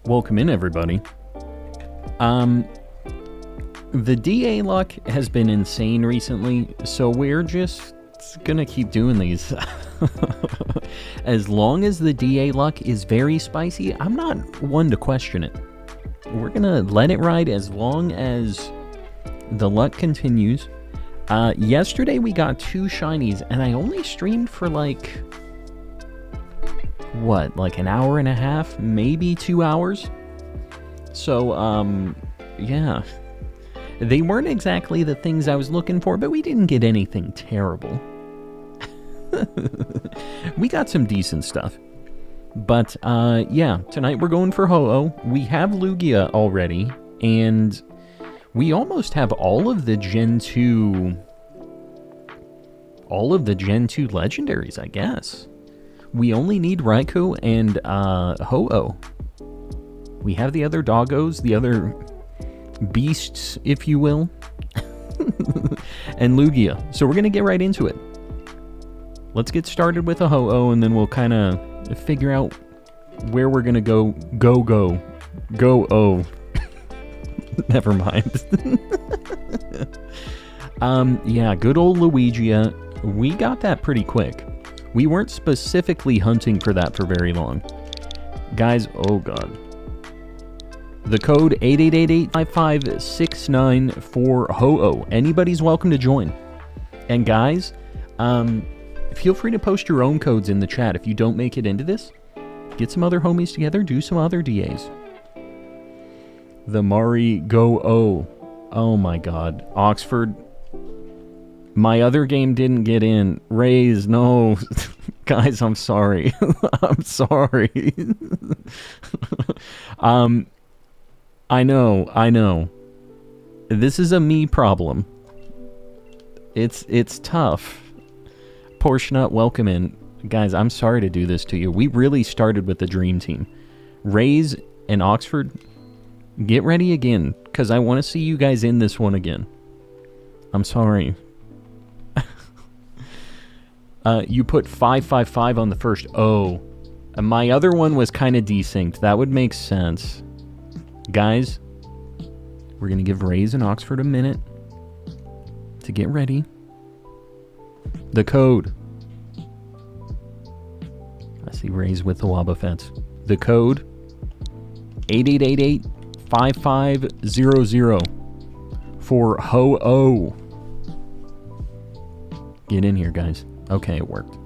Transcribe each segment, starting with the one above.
Welcome in, everybody. The DA luck has been insane recently, so we're just gonna keep doing these. As long as the DA luck is very spicy, I'm not one to question it. We're gonna let it ride as long as the luck continues. Yesterday we got 2 shinies, and I only streamed for like an hour and a half, maybe 2 hours. So, yeah. They weren't exactly the things I was looking for, but we didn't get anything terrible. We got some decent stuff. But, yeah, tonight we're going for Ho-Oh. We have Lugia already, and we almost have all of the Gen 2... legendaries, I guess. We only need Raikou and Ho-Oh. We have the other doggos, the other beasts, if you will, and Lugia. So we're going to get right into it. Let's get started with a Ho-Oh, and then we'll kind of figure out where we're going to go. Oh. Never mind. Yeah, good old Luigia. We got that pretty quick. We weren't specifically hunting for that for very long. Guys, oh god. The code 88885569 for Ho-Oh. Anybody's welcome to join. And guys, feel free to post your own codes in the chat if you don't make it into this. Get some other homies together, do some other DAs. The Mari Go-Oh. Oh my god. Oxford. My other game didn't get in. Raise, no. Guys, I'm sorry. I'm sorry. I know. This is a me problem. It's tough. Portionut, welcome in. Guys, I'm sorry to do this to you. We really started with the dream team. Raise and Oxford, get ready again, because I want to see you guys in this one again. I'm sorry. You put 555 on the first O. My other one was kind of desynced. That would make sense. Guys, we're going to give Raise and Oxford a minute to get ready. The code. I see Raise with the Wobbuffets. The code 8888-5500 for Ho-Oh. Get in here, guys. Okay, it worked.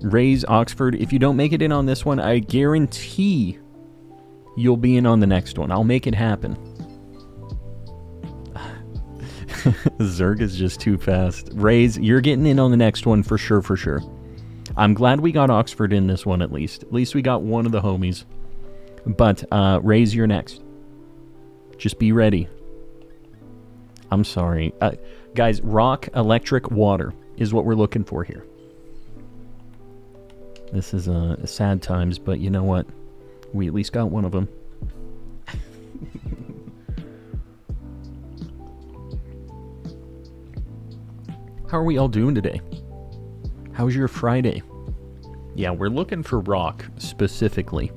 Raise, Oxford, if you don't make it in on this one, I guarantee you'll be in on the next one. I'll make it happen. Zerg is just too fast. Raise, you're getting in on the next one for sure, for sure. I'm glad we got Oxford in this one at least. At least we got one of the homies. But, Raise, you're next. Just be ready. I'm sorry. Guys, rock, electric, water is what we're looking for here. This is sad times, but you know what? We at least got one of them. How are we all doing today? How's your Friday? Yeah, we're looking for rock specifically.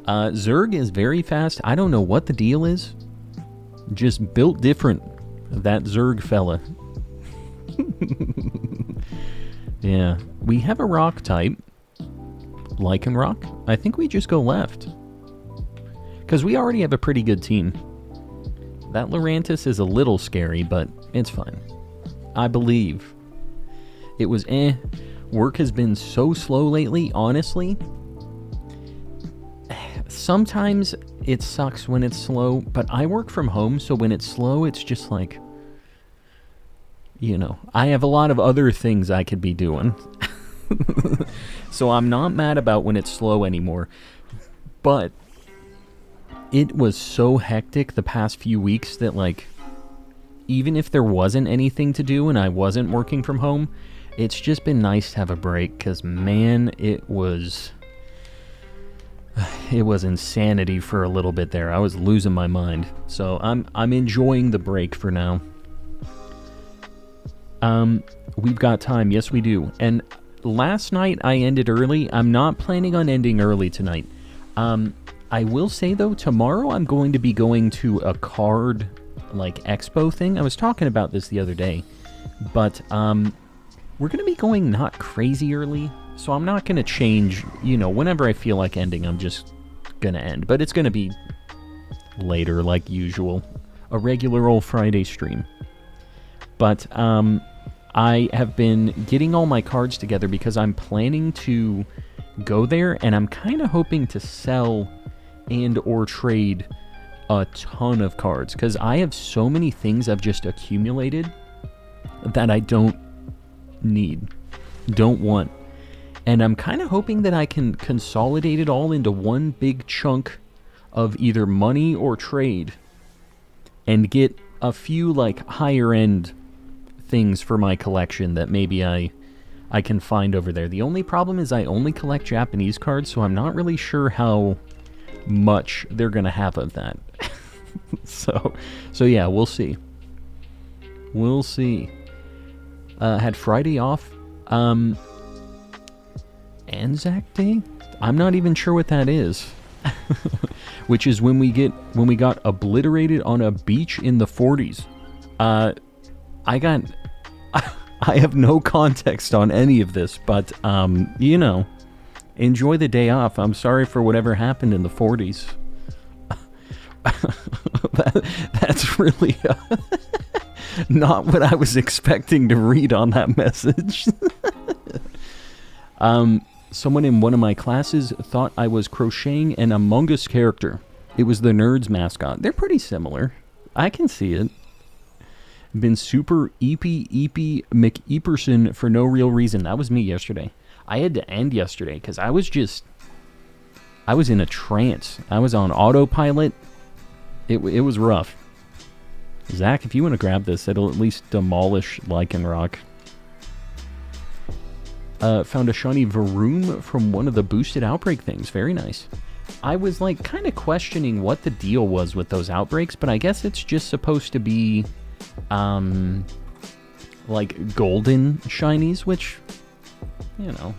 Zerg is very fast. I don't know what the deal is. Just built different. That Zerg fella. Yeah, we have a rock type. Lycan rock. I think we just go left. Because we already have a pretty good team. That Lurantis is a little scary, but it's fine. I believe. It was Work has been so slow lately, honestly. Sometimes it sucks when it's slow, but I work from home, so when it's slow, it's just like... You know, I have a lot of other things I could be doing. So I'm not mad about when it's slow anymore. But it was so hectic the past few weeks that, like, even if there wasn't anything to do and I wasn't working from home, it's just been nice to have a break, because, man, it was insanity for a little bit there. I was losing my mind. So I'm enjoying the break for now. We've got time. Yes, we do. And last night I ended early. I'm not planning on ending early tonight. I will say, though, tomorrow I'm going to be going to a card, like, expo thing. I was talking about this the other day. But, we're going to be going not crazy early. So I'm not going to change, whenever I feel like ending, I'm just going to end. But it's going to be later, like usual. A regular old Friday stream. But, I have been getting all my cards together because I'm planning to go there, and I'm kind of hoping to sell and or trade a ton of cards, because I have so many things I've just accumulated that I don't need, don't want. And I'm kind of hoping that I can consolidate it all into one big chunk of either money or trade and get a few, like, higher end things for my collection that maybe I can find over there. The only problem is I only collect Japanese cards, so I'm not really sure how much they're gonna have of that. so yeah, we'll see. We'll see. Had Friday off. Anzac Day? I'm not even sure what that is. Which is when we got obliterated on a beach in the 40s. I have no context on any of this, but, enjoy the day off. I'm sorry for whatever happened in the 40s. That's really not what I was expecting to read on that message. Someone in one of my classes thought I was crocheting an Among Us character. It was the Nerds mascot. They're pretty similar. I can see it. Been super eepy McEperson for no real reason. That was me yesterday. I had to end yesterday because I was in a trance. I was on autopilot. It was rough. Zach, if you want to grab this, it'll at least demolish Lycanroc. Found a shiny Varoom from one of the boosted outbreak things. Very nice. I was, like, kind of questioning what the deal was with those outbreaks, but I guess it's just supposed to be, like, golden shinies, which,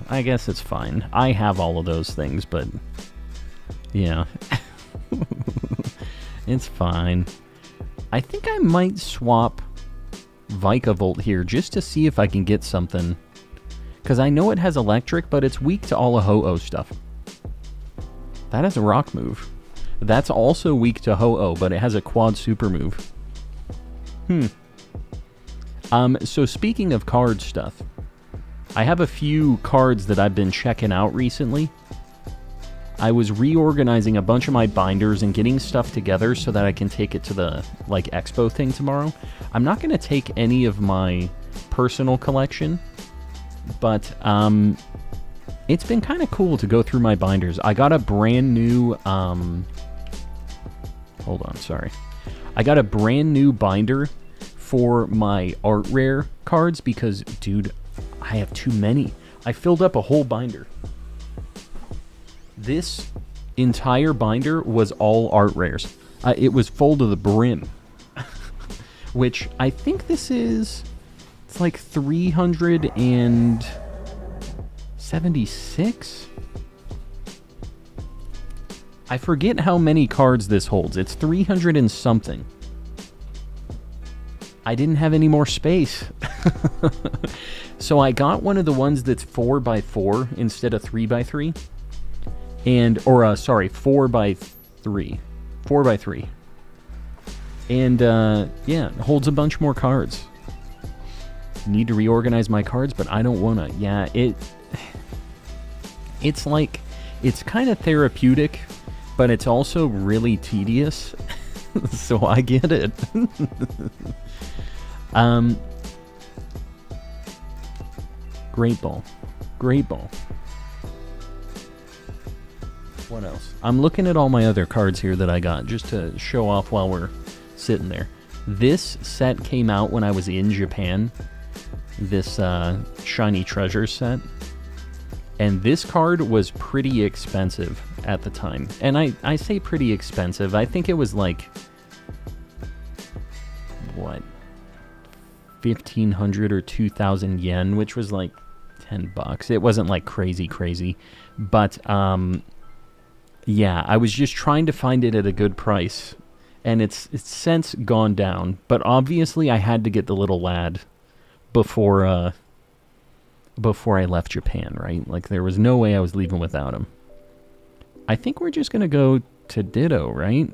I guess it's fine. I have all of those things, but, yeah. It's fine. I think I might swap Vikavolt here just to see if I can get something. Because I know it has electric, but it's weak to all of Ho-Oh stuff. That has a rock move. That's also weak to Ho-Oh, but it has a quad super move. So speaking of card stuff, I have a few cards that I've been checking out recently. I was reorganizing a bunch of my binders and getting stuff together so that I can take it to the, like, expo thing tomorrow. I'm not going to take any of my personal collection, but it's been kind of cool to go through my binders. I got a brand new, hold on, sorry. I got a brand new binder for my art rare cards because, dude, I have too many. I filled up a whole binder. This entire binder was all art rares. It was full to the brim. Which I think this is... It's like 376? I forget how many cards this holds. It's 300 and something. I didn't have any more space. So I got one of the ones that's 4x4 instead of 3x3. And, or, sorry, 4x3. 4x3. And, yeah, it holds a bunch more cards. Need to reorganize my cards, but I don't want to. Yeah, it's like, it's kind of therapeutic, but it's also really tedious. So I get it. Great ball. Great ball. What else? I'm looking at all my other cards here that I got just to show off while we're sitting there. This set came out when I was in Japan. This Shiny Treasures set. And this card was pretty expensive at the time. And I say pretty expensive. I think it was like, what, 1,500 or 2,000 yen, which was like $10. It wasn't like crazy. But Yeah, I was just trying to find it at a good price, and it's since gone down. But obviously, I had to get the little lad before I left Japan, right? Like, there was no way I was leaving without him. I think we're just gonna go to Ditto, right?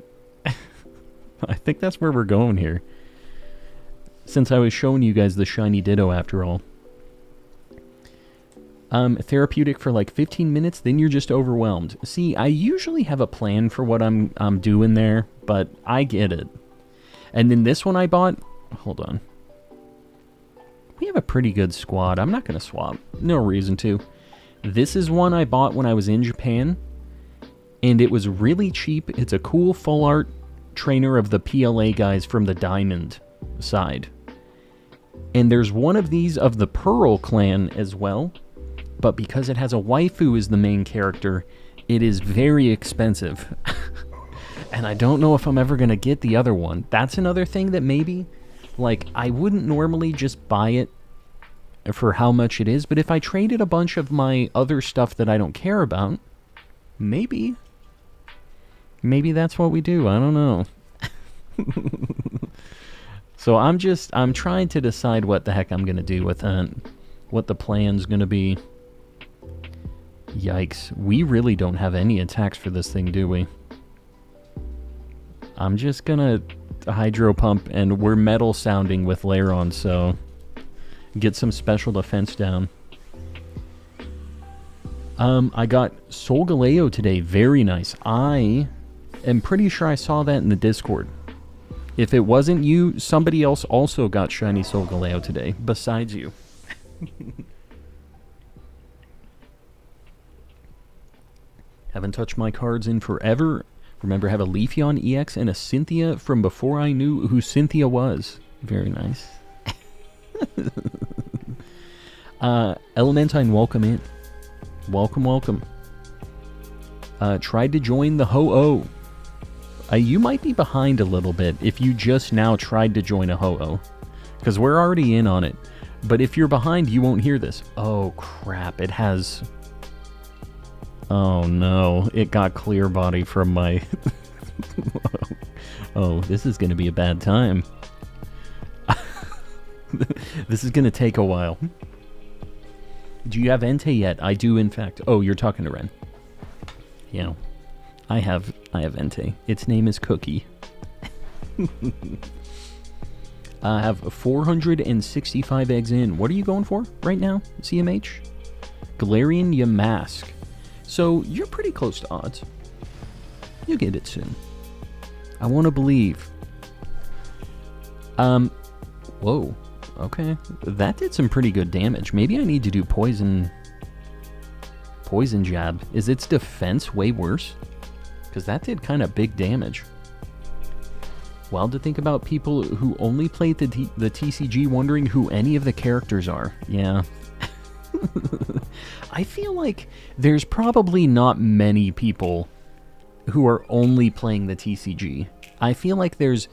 I think that's where we're going here. Since I was showing you guys the shiny Ditto after all. Therapeutic for like 15 minutes, then you're just overwhelmed. See, I usually have a plan for what I'm doing there, but I get it. And then this one I bought... Hold on. We have a pretty good squad. I'm not going to swap. No reason to. This is one I bought when I was in Japan, and it was really cheap. It's a cool full art trainer of the PLA guys from the Diamond side. And there's one of these of the Pearl clan as well. But because it has a waifu as the main character, it is very expensive. And I don't know if I'm ever going to get the other one. That's another thing that maybe, like, I wouldn't normally just buy it for how much it is. But if I traded a bunch of my other stuff that I don't care about, maybe that's what we do. I don't know. So I'm trying to decide what the heck I'm going to do with that. What the plan's going to be. Yikes. We really don't have any attacks for this thing, do we? I'm just gonna hydro pump, and we're metal sounding with Lairon, so get some special defense down. I got Solgaleo today. Very nice. I am pretty sure I saw that in the Discord. If it wasn't you, somebody else also got shiny Solgaleo today, besides you. Haven't touched my cards in forever. Remember, I have a Leafeon EX and a Cynthia from before I knew who Cynthia was. Very nice. Elementine, welcome in. Welcome, welcome. Tried to join the Ho-Oh. You might be behind a little bit if you just now tried to join a Ho-Oh. Because we're already in on it. But if you're behind, you won't hear this. Oh, crap. It has... Oh, no. It got clear body from my... Oh, this is going to be a bad time. This is going to take a while. Do you have Entei yet? I do, in fact. Oh, you're talking to Ren. Yeah. I have Entei. Its name is Cookie. I have 465 eggs in. What are you going for right now, CMH? Galarian Yamask. So, you're pretty close to odds. You'll get it soon. I want to believe. Whoa. Okay. That did some pretty good damage. Maybe I need to do poison jab. Is its defense way worse? Because that did kind of big damage. Wild to think about people who only played the TCG wondering who any of the characters are. Yeah. I feel like there's probably not many people who are only playing the TCG. I feel like there's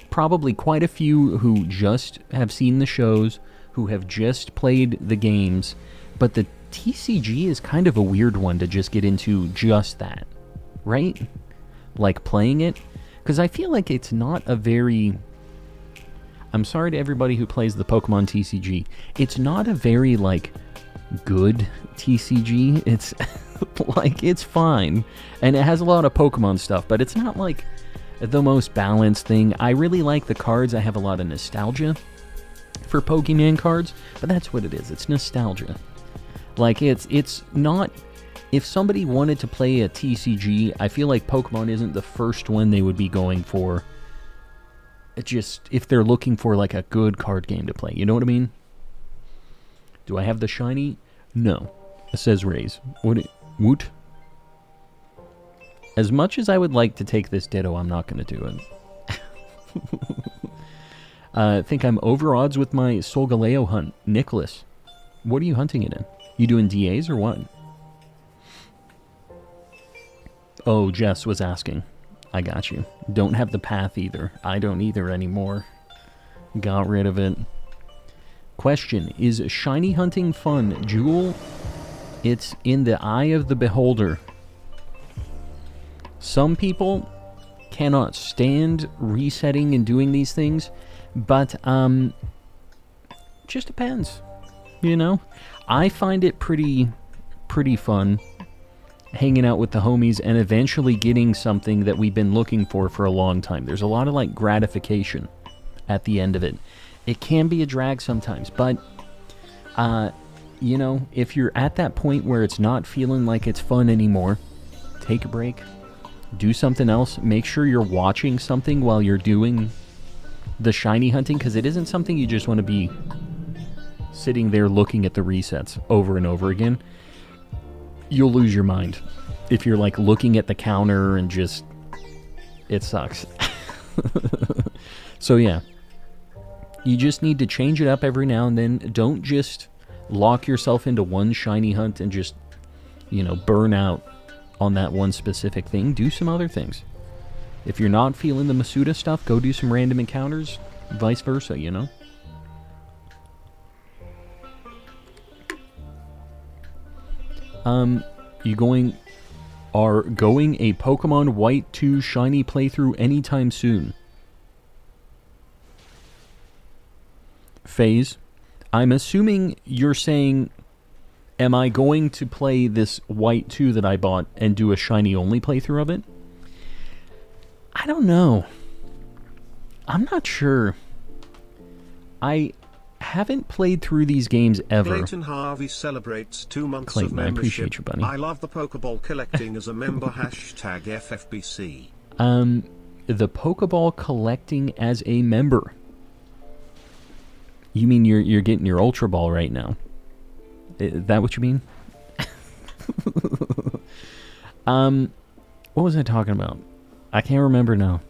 probably quite a few who just have seen the shows, who have just played the games, but the TCG is kind of a weird one to just get into just that, right? Like playing it, because I feel like it's not a very... I'm sorry to everybody who plays the Pokemon TCG. It's not a very, like, good TCG. It's, like, it's fine. And it has a lot of Pokemon stuff, but it's not, like, the most balanced thing. I really like the cards. I have a lot of nostalgia for Pokemon cards, but that's what it is. It's nostalgia. Like, it's not... If somebody wanted to play a TCG, I feel like Pokemon isn't the first one they would be going for. Just if they're looking for like a good card game to play. You know what I mean? Do I have the shiny? No. It says Raise. Woot. As much as I would like to take this Ditto, I'm not going to do it. I think I'm over odds with my Solgaleo hunt. Nicholas, what are you hunting it in? You doing DAs or what? Oh, Jess was asking. I got you. Don't have the path either. I don't either anymore. Got rid of it. Question, is shiny hunting fun? Jewel, it's in the eye of the beholder. Some people cannot stand resetting and doing these things, but just depends, you know? I find it pretty fun hanging out with the homies and eventually getting something that we've been looking for a long time. There's a lot of like gratification at the end of it. It can be a drag sometimes, but you know, if you're at that point where it's not feeling like it's fun anymore, take a break, do something else. Make sure you're watching something while you're doing the shiny hunting, because it isn't something you just want to be sitting there looking at the resets over and over again. You'll lose your mind if you're like looking at the counter and just, it sucks. So yeah, you just need to change it up every now and then. Don't just lock yourself into one shiny hunt and just, you know, burn out on that one specific thing. Do some other things. If you're not feeling the Masuda stuff, go do some random encounters, vice versa, you know? You are going a Pokemon White 2 shiny playthrough anytime soon. Phase, I'm assuming you're saying, am I going to play this White 2 that I bought and do a shiny only playthrough of it? I don't know. I'm not sure. I haven't played through these games ever. Clayton Harvey celebrates 2 months Clayton, of membership. I appreciate you, buddy. I love the Pokeball collecting as a member. Hashtag FFBC. The Pokeball collecting as a member. You mean you're getting your Ultra Ball right now? Is that what you mean? What was I talking about? I can't remember now.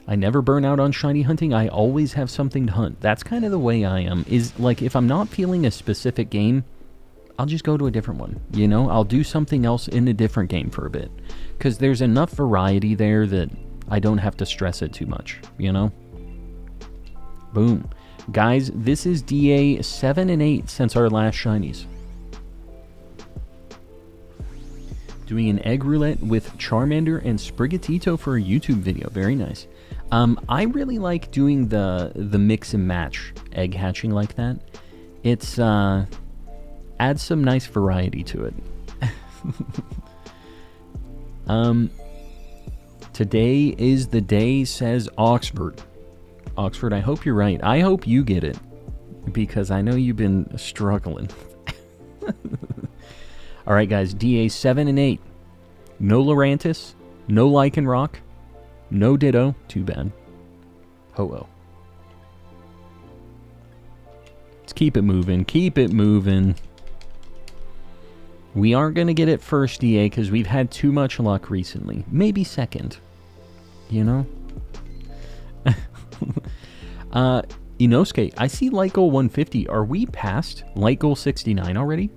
I never burn out on shiny hunting. I always have something to hunt. That's kind of the way I am. Is like, if I'm not feeling a specific game, I'll just go to a different one. You know, I'll do something else in a different game for a bit. Because there's enough variety there that I don't have to stress it too much, you know? Boom. Guys, this is DA 7 and 8 since our last shinies. Doing an egg roulette with Charmander and Sprigatito for a YouTube video. Very nice. I really like doing the mix and match egg hatching like that. It's adds some nice variety to it. Today is the day, says Oxford. Oxford, I hope you're right. I hope you get it, because I know you've been struggling. Alright guys, DA 7 and 8. No Lurantis, no Lycanroc, no Ditto, too bad. Ho-Oh. Let's keep it moving, keep it moving. We aren't going to get it first, DA, because we've had too much luck recently. Maybe second. You know? Inosuke, I see light goal 150. Are we past light goal 69 already?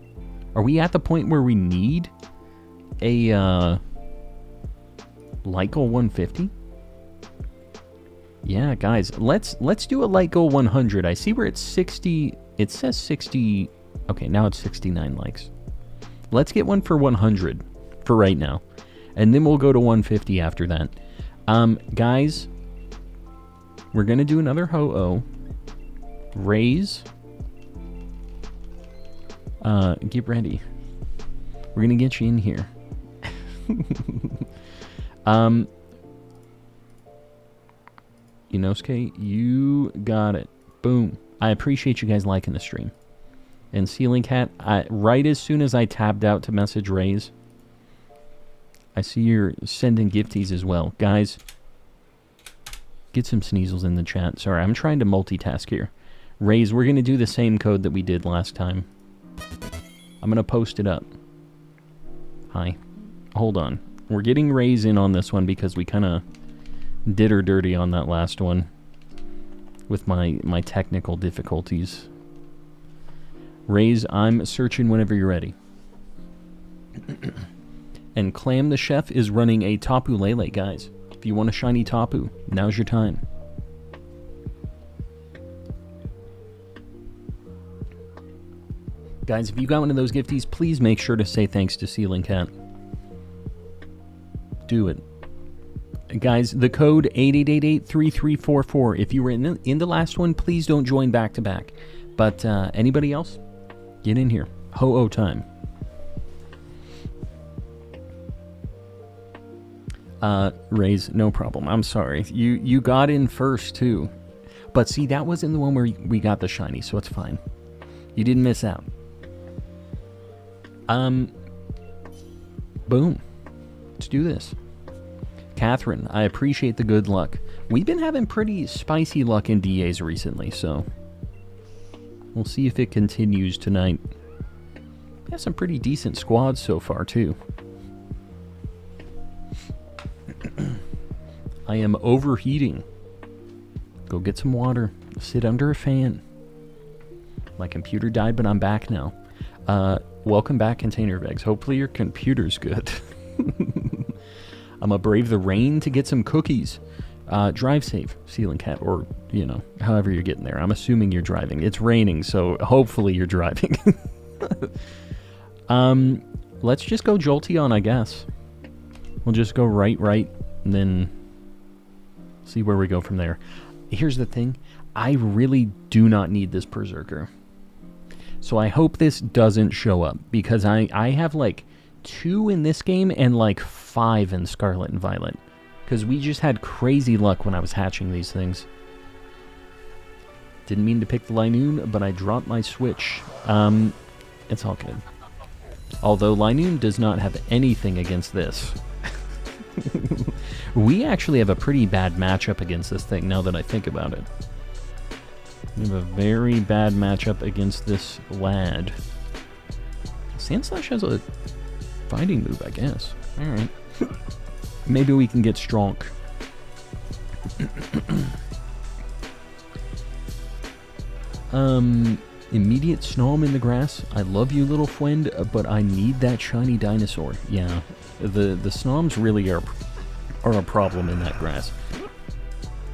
Are we at the point where we need a light goal 150? Yeah, guys, let's do a light goal 100. I see where it's 60. It says 60. Okay, now it's 69 likes. Let's get one for 100 for right now, and then we'll go to 150 after that. Guys, we're gonna do another Ho-Oh. Raise. Get ready. We're gonna get you in here. Inosuke, you got it. Boom. I appreciate you guys liking the stream. And Ceiling Cat, right as soon as I tabbed out to message Raise, I see you're sending gifties as well. Guys, get some sneezels in the chat. Sorry, I'm trying to multitask here. Raise, we're going to do the same code that we did last time. I'm going to post it up. Hi. Hold on. We're getting Raise in on this one because we kind of did her dirty on that last one with my technical difficulties. Raise, I'm searching whenever you're ready. And Clam the Chef is running a Tapu Lele, guys. If you want a shiny Tapu, now's your time. Guys, if you got one of those gifties, please make sure to say thanks to Ceiling Cat. do it. Guys, the code 8888-3344. If you were in the last one, please don't join back to back. But anybody else? Get in here. Ho-oh time. Raise, no problem. I'm sorry. You got in first, too. But see, that wasn't the one where we got the shiny, so it's fine. You didn't miss out. Boom. Let's do this. Catherine, I appreciate the good luck. We've been having pretty spicy luck in DAs recently, so we'll see if it continues tonight. We have some pretty decent squads so far, too. I am overheating. Go get some water. Sit under a fan. My computer died, but I'm back now. Welcome back, Container Vegs. Hopefully your computer's good. I'm gonna brave the rain to get some cookies. Drive safe, Ceiling Cat, or, you know, however you're getting there. I'm assuming you're driving. It's raining, so hopefully you're driving. Let's just go Jolteon, I guess. We'll just go right, and then see where we go from there. Here's the thing. I really do not need this Berserker. So I hope this doesn't show up, because I have like 2 in this game and like 5 in Scarlet and Violet. Because we just had crazy luck when I was hatching these things. Didn't mean to pick the Linoon, but I dropped my switch. It's all good. Although Linoon does not have anything against this. We actually have a pretty bad matchup against this thing, now that I think about it. We have a very bad matchup against this lad. Sandslash has a fighting move, I guess. Alright. Maybe we can get strong. Immediate Snom in the grass. I love you, little friend, but I need that shiny dinosaur. Yeah, the Snoms really are a problem in that grass.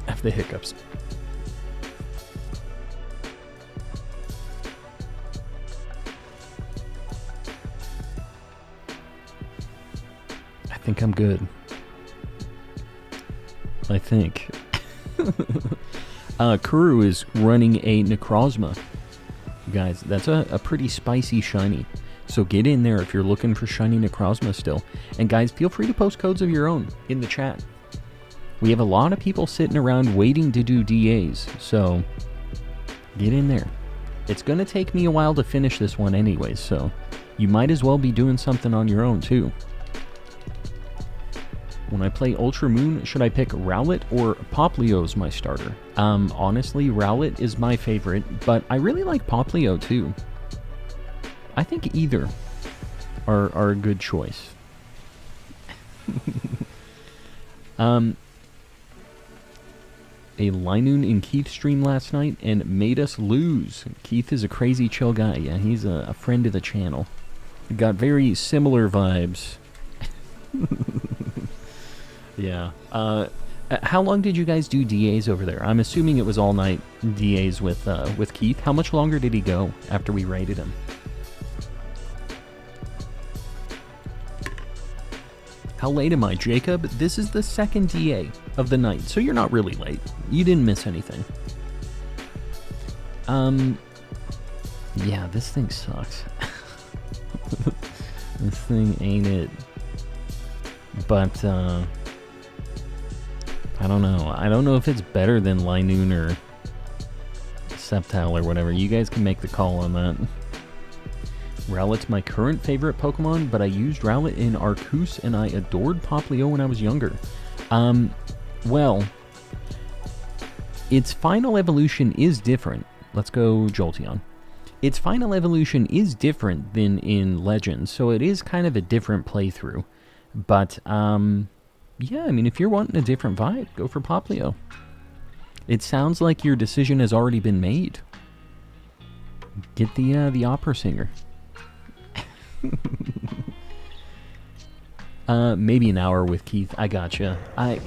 I have the hiccups. I think I'm good. I think. Kuru is running a Necrozma. Guys, that's a pretty spicy shiny. So get in there if you're looking for shiny Necrozma still. And guys, feel free to post codes of your own in the chat. We have a lot of people sitting around waiting to do DAs, so get in there. It's going to take me a while to finish this one anyways, so you might as well be doing something on your own too. When I play Ultra Moon, should I pick Rowlet or Poplio's my starter? Honestly, Rowlet is my favorite, but I really like Poplio too. I think either are a good choice. A Linoon in Keith's stream last night and made us lose. Keith is a crazy chill guy. Yeah, he's a friend of the channel. Got very similar vibes. Yeah. How long did you guys do DAs over there? I'm assuming it was all night DAs with Keith. How much longer did he go after we raided him? How late am I, Jacob? This is the second DA of the night, so you're not really late. You didn't miss anything. Yeah, this thing sucks. This thing ain't it. But, I don't know. I don't know if it's better than Linoon or Sceptile or whatever. You guys can make the call on that. Rowlet's my current favorite Pokemon, but I used Rowlet in Arceus and I adored Poplio when I was younger. Well, its final evolution is different. Let's go Jolteon. Its final evolution is different than in Legends, so it is kind of a different playthrough. But, yeah, I mean, if you're wanting a different vibe, go for Poplio. It sounds like your decision has already been made. Get the opera singer. Maybe an hour with Keith. I gotcha.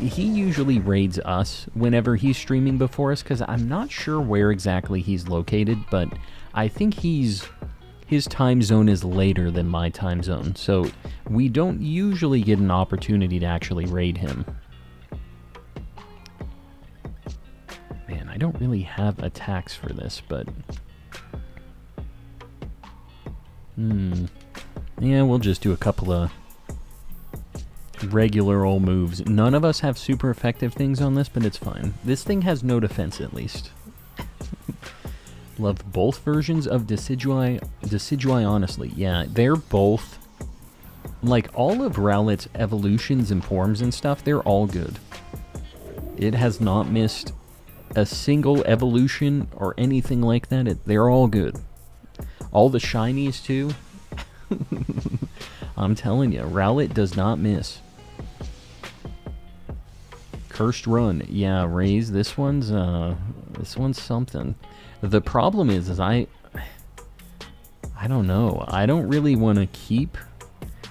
He usually raids us whenever he's streaming before us, because I'm not sure where exactly he's located, but I think he's his time zone is later than my time zone, so we don't usually get an opportunity to actually raid him. Man, I don't really have attacks for this, but... Yeah, we'll just do a couple of regular old moves. None of us have super effective things on this, but it's fine. This thing has no defense, at least. Love both versions of Decidueye, honestly. Yeah, they're both... Like, all of Rowlet's evolutions and forms and stuff, they're all good. It has not missed a single evolution or anything like that. They're all good. All the shinies, too. I'm telling you, Rowlet does not miss. Cursed Run. Yeah, Raise, this one's something. The problem is I don't know. I don't really want to keep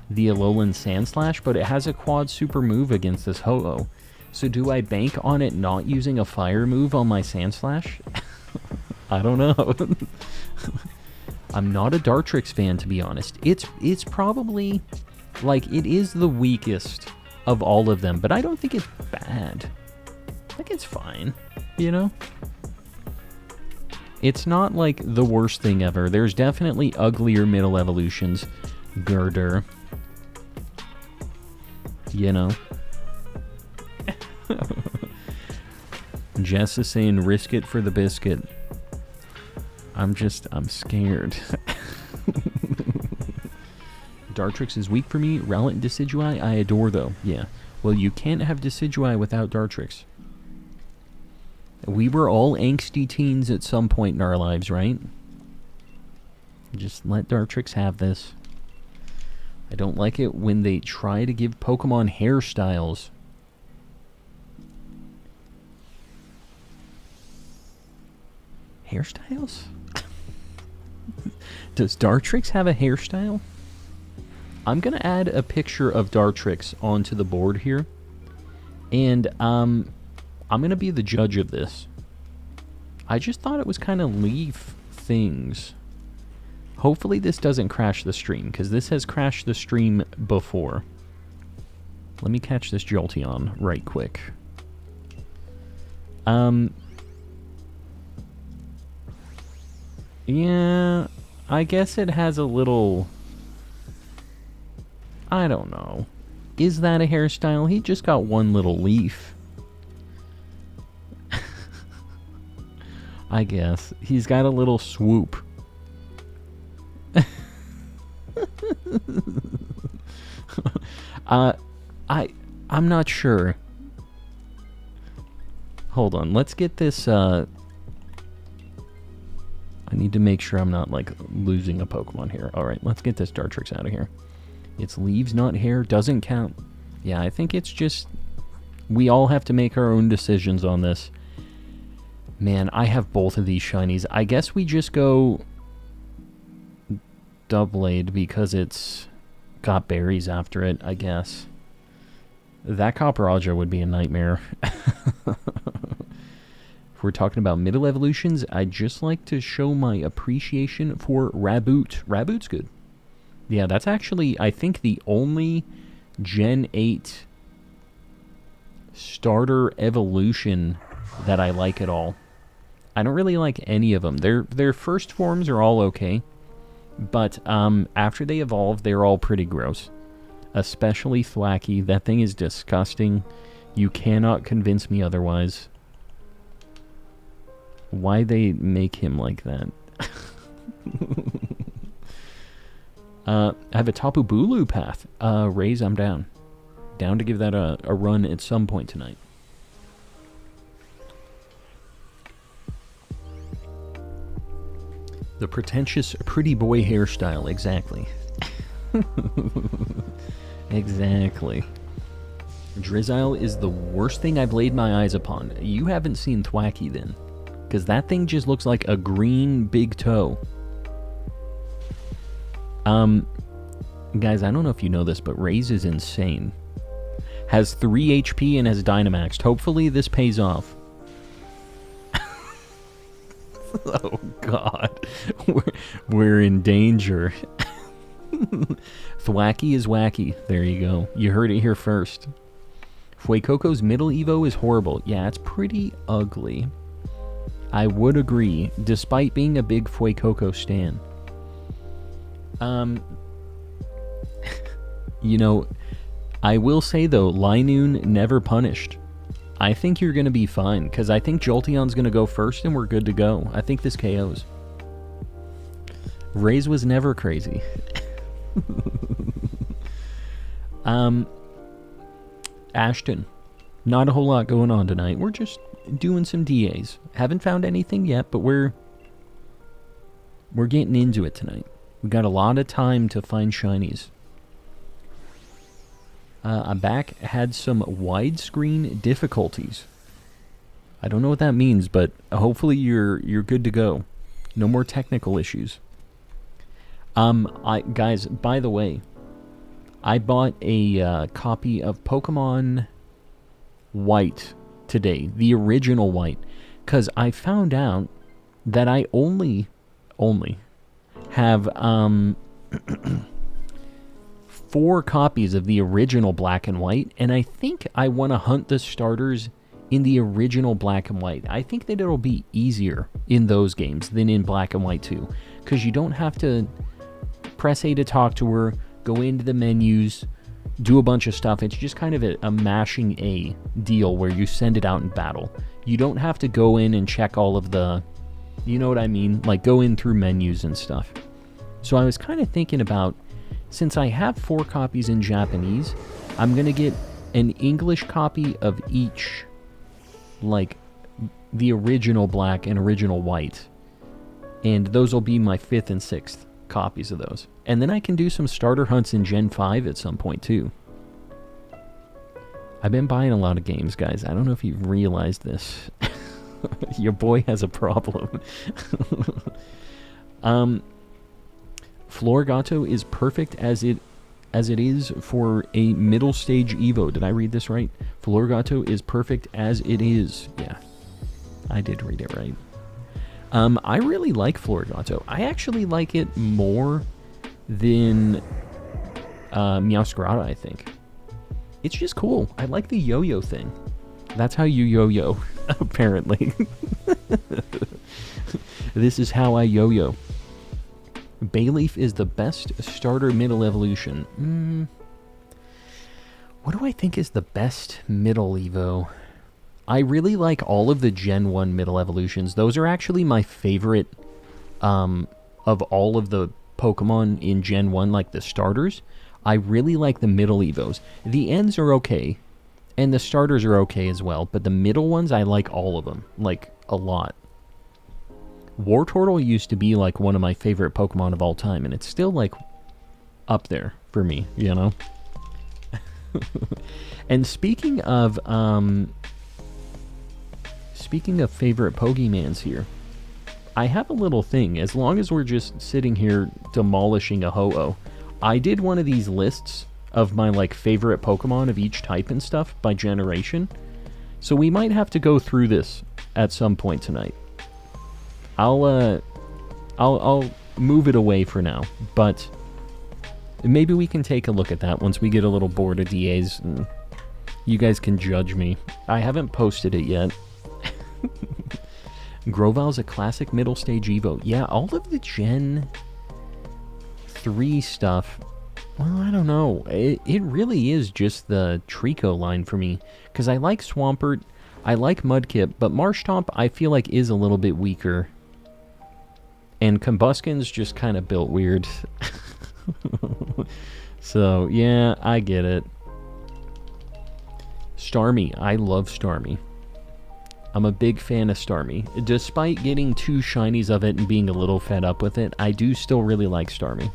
the Alolan Sandslash, but it has a quad super move against this Ho-Oh. So do I bank on it not using a fire move on my Sandslash? I don't know. I'm not a Dartrix fan, to be honest. It's probably, like, it is the weakest of all of them, but I don't think it's bad. I think it's fine, you know? It's not, like, the worst thing ever. There's definitely uglier middle evolutions. Girder. You know? Jess is saying, risk it for the biscuit. I'm scared. Dartrix is weak for me. Rowlet and Decidueye, I adore, though. Yeah. Well, you can't have Decidueye without Dartrix. We were all angsty teens at some point in our lives, right? Just let Dartrix have this. I don't like it when they try to give Pokemon hairstyles. Hairstyles? Does Dartrix have a hairstyle? I'm going to add a picture of Dartrix onto the board here. And I'm going to be the judge of this. I just thought it was kind of leaf things. Hopefully this doesn't crash the stream, because this has crashed the stream before. Let me catch this Jolteon right quick. Yeah, I guess it has a little... I don't know. Is that a hairstyle? He just got one little leaf. I guess. He's got a little swoop. I'm not sure. Hold on, let's get this, I need to make sure I'm not, like, losing a Pokemon here. Alright, let's get this Dartrix out of here. It's leaves, not hair, doesn't count. Yeah, I think it's just... We all have to make our own decisions on this. Man, I have both of these shinies. I guess we just go... Doublade because it's got berries after it, I guess. That Copperajah would be a nightmare. If we're talking about middle evolutions, I'd just like to show my appreciation for Raboot. Raboot's good. Yeah, that's actually, I think, the only Gen 8 starter evolution that I like at all. I don't really like any of them. Their first forms are all okay. But after they evolve, they're all pretty gross. Especially Thwacky. That thing is disgusting. You cannot convince me otherwise. Why they make him like that? I have a Tapu Bulu path. Raise, I'm down. Down to give that a run at some point tonight. The pretentious pretty boy hairstyle, exactly. Exactly. Drizzile is the worst thing I've laid my eyes upon. You haven't seen Thwacky then. Because that thing just looks like a green big toe. Guys, I don't know if you know this, but Raze is insane. Has 3 HP and has Dynamaxed. Hopefully this pays off. Oh, God. We're in danger. Thwacky is wacky. There you go. You heard it here first. Fuecoco's middle Evo is horrible. Yeah, it's pretty ugly. I would agree, despite being a big Fuecoco stan. You know, I will say though, Linoon never punished. I think you're going to be fine, because I think Jolteon's going to go first and we're good to go. I think this KOs. Raze was never crazy. Ashton. Not a whole lot going on tonight. We're just doing some DAs. Haven't found anything yet, but we're getting into it tonight. We got a lot of time to find shinies. I'm back. Had some widescreen difficulties. I don't know what that means, but hopefully you're good to go. No more technical issues. Guys, by the way, I bought a copy of Pokemon White today, the original White, because I found out that I only have 4 copies of the original Black and White, and I think I want to hunt the starters in the original Black and White. I think that it'll be easier in those games than in Black and White 2, because you don't have to press A to talk to her, go into the menus, do a bunch of stuff. It's just kind of a mashing A deal where you send it out in battle. You don't have to go in and check all of the, you know what I mean? Like go in through menus and stuff. So I was kind of thinking about, since I have 4 copies in Japanese, I'm going to get an English copy of each, like the original Black and original White. And those will be my 5th and 6th copies of those. And then I can do some starter hunts in Gen 5 at some point too. I've been buying a lot of games, guys. I don't know if you've realized this. Your boy has a problem. Florigato is perfect as it is for a middle stage Evo. Did I read this right? Florigato is perfect as it is. Yeah, I did read it right. I really like Florigato. I actually like it more than Meowscarada, I think. It's just cool. I like the yo-yo thing. That's how you yo-yo, apparently. This is how I yo-yo. Bayleaf is the best starter middle evolution. What do I think is the best middle Evo? I really like all of the Gen 1 middle evolutions. Those are actually my favorite of all of the Pokemon in Gen 1, like the starters. I really like the middle Evos. The ends are okay, and the starters are okay as well, but the middle ones, I like all of them, like a lot. Wartortle used to be like one of my favorite Pokemon of all time, and it's still like up there for me, you know? And speaking of favorite Pokemans here, I have a little thing. As long as we're just sitting here demolishing a Ho-Oh, I did one of these lists of my like favorite Pokemon of each type and stuff by generation. So we might have to go through this at some point tonight. I'll move it away for now, but maybe we can take a look at that once we get a little bored of DAs, and you guys can judge me. I haven't posted it yet. Groval's a classic middle stage Evo. Yeah, all of the Gen 3 stuff, well, I don't know. It really is just the Trico line for me, because I like Swampert, I like Mudkip, but Marshtomp I feel like is a little bit weaker. And Combusken's just kind of built weird. So, yeah, I get it. Starmie. I love Starmie. I'm a big fan of Starmie. Despite getting 2 shinies of it and being a little fed up with it, I do still really like Starmie.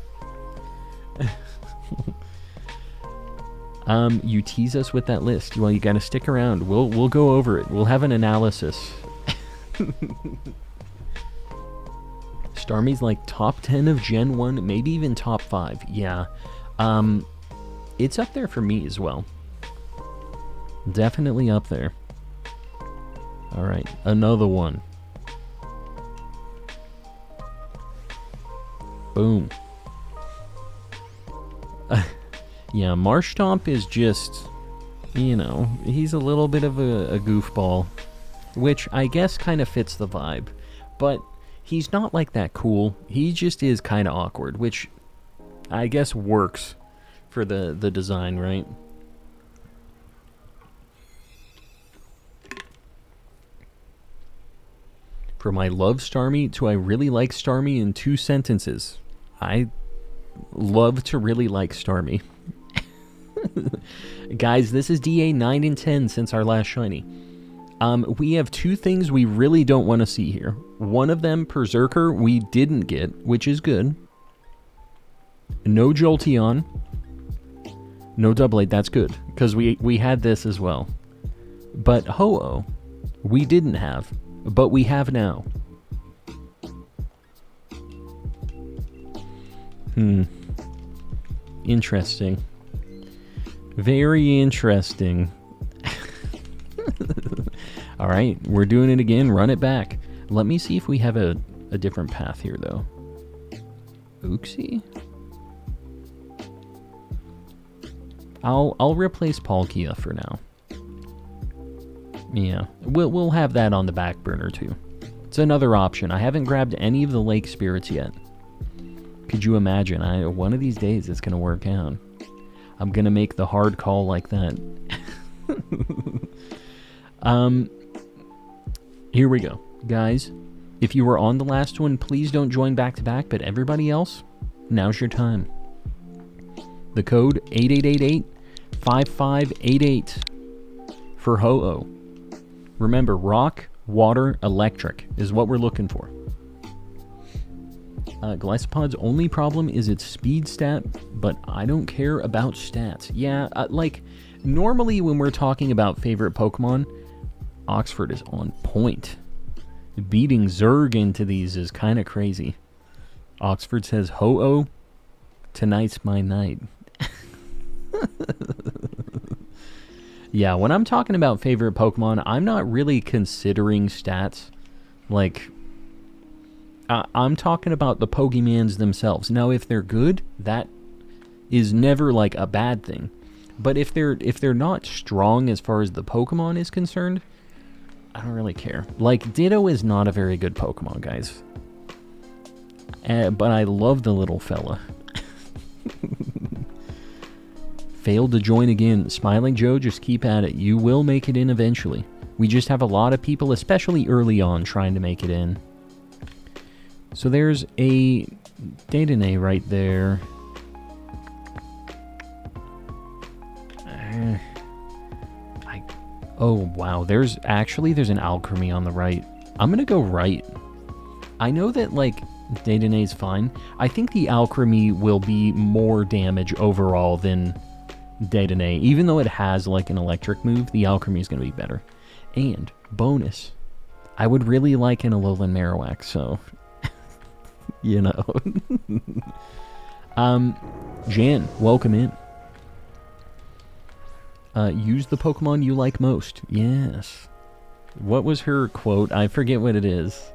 You tease us with that list. Well, you gotta stick around. We'll go over it. We'll have an analysis. Starmie's like top 10 of Gen 1, maybe even top 5. Yeah. It's up there for me as well. Definitely up there. Alright, another one. Boom. Yeah, Marshtomp is just, you know, he's a little bit of a goofball, which I guess kind of fits the vibe. But he's not like that cool. He just is kind of awkward, which I guess works for the design, right? From I love Starmie to I really like Starmie in 2 sentences. I love to really like Starmie. Guys, this is DA 9 and 10 since our last shiny. We have 2 things we really don't want to see here. One of them, Berserker, we didn't get, which is good. No Jolteon. No Doublade, that's good, because we had this as well. But Ho-Oh, we didn't have, but we have now. Interesting. Very interesting. Alright, we're doing it again. Run it back. Let me see if we have a different path here, though. Uxie? I'll replace Palkia for now. Yeah, we'll have that on the back burner, too. It's another option. I haven't grabbed any of the lake spirits yet. Could you imagine? One of these days it's going to work out. I'm going to make the hard call like that. Here we go. Guys, if you were on the last one, please don't join back to back, but everybody else, now's your time. The code 8888-5588 for Ho-Oh. Remember, rock, water, electric is what we're looking for. Glycopod's only problem is its speed stat, but I don't care about stats. Yeah, like, normally when we're talking about favorite Pokemon, Oxford is on point. Beating Zerg into these is kind of crazy. Oxford says, Ho-Oh, tonight's my night. Yeah, when I'm talking about favorite Pokemon, I'm not really considering stats. Like, I'm talking about the Pokemans themselves. Now, if they're good, that is never like a bad thing. But if they're not strong as far as the Pokemon is concerned, I don't really care. Like, Ditto is not a very good Pokemon, guys. But I love the little fella. Failed to join again. Smiling Joe, just keep at it. You will make it in eventually. We just have a lot of people, especially early on, trying to make it in. So there's a Dedenne right there. Oh, wow. There's an Alchemy on the right. I'm going to go right. I know that, like, Dedenne's fine. I think the Alchemy will be more damage overall than Dedenne. Even though it has, like, an electric move, the Alchemy is going to be better. And, bonus, I would really like an Alolan Marowak, so... you know. Jan, welcome in. Use the Pokemon you like most. Yes. What was her quote? I forget what it is.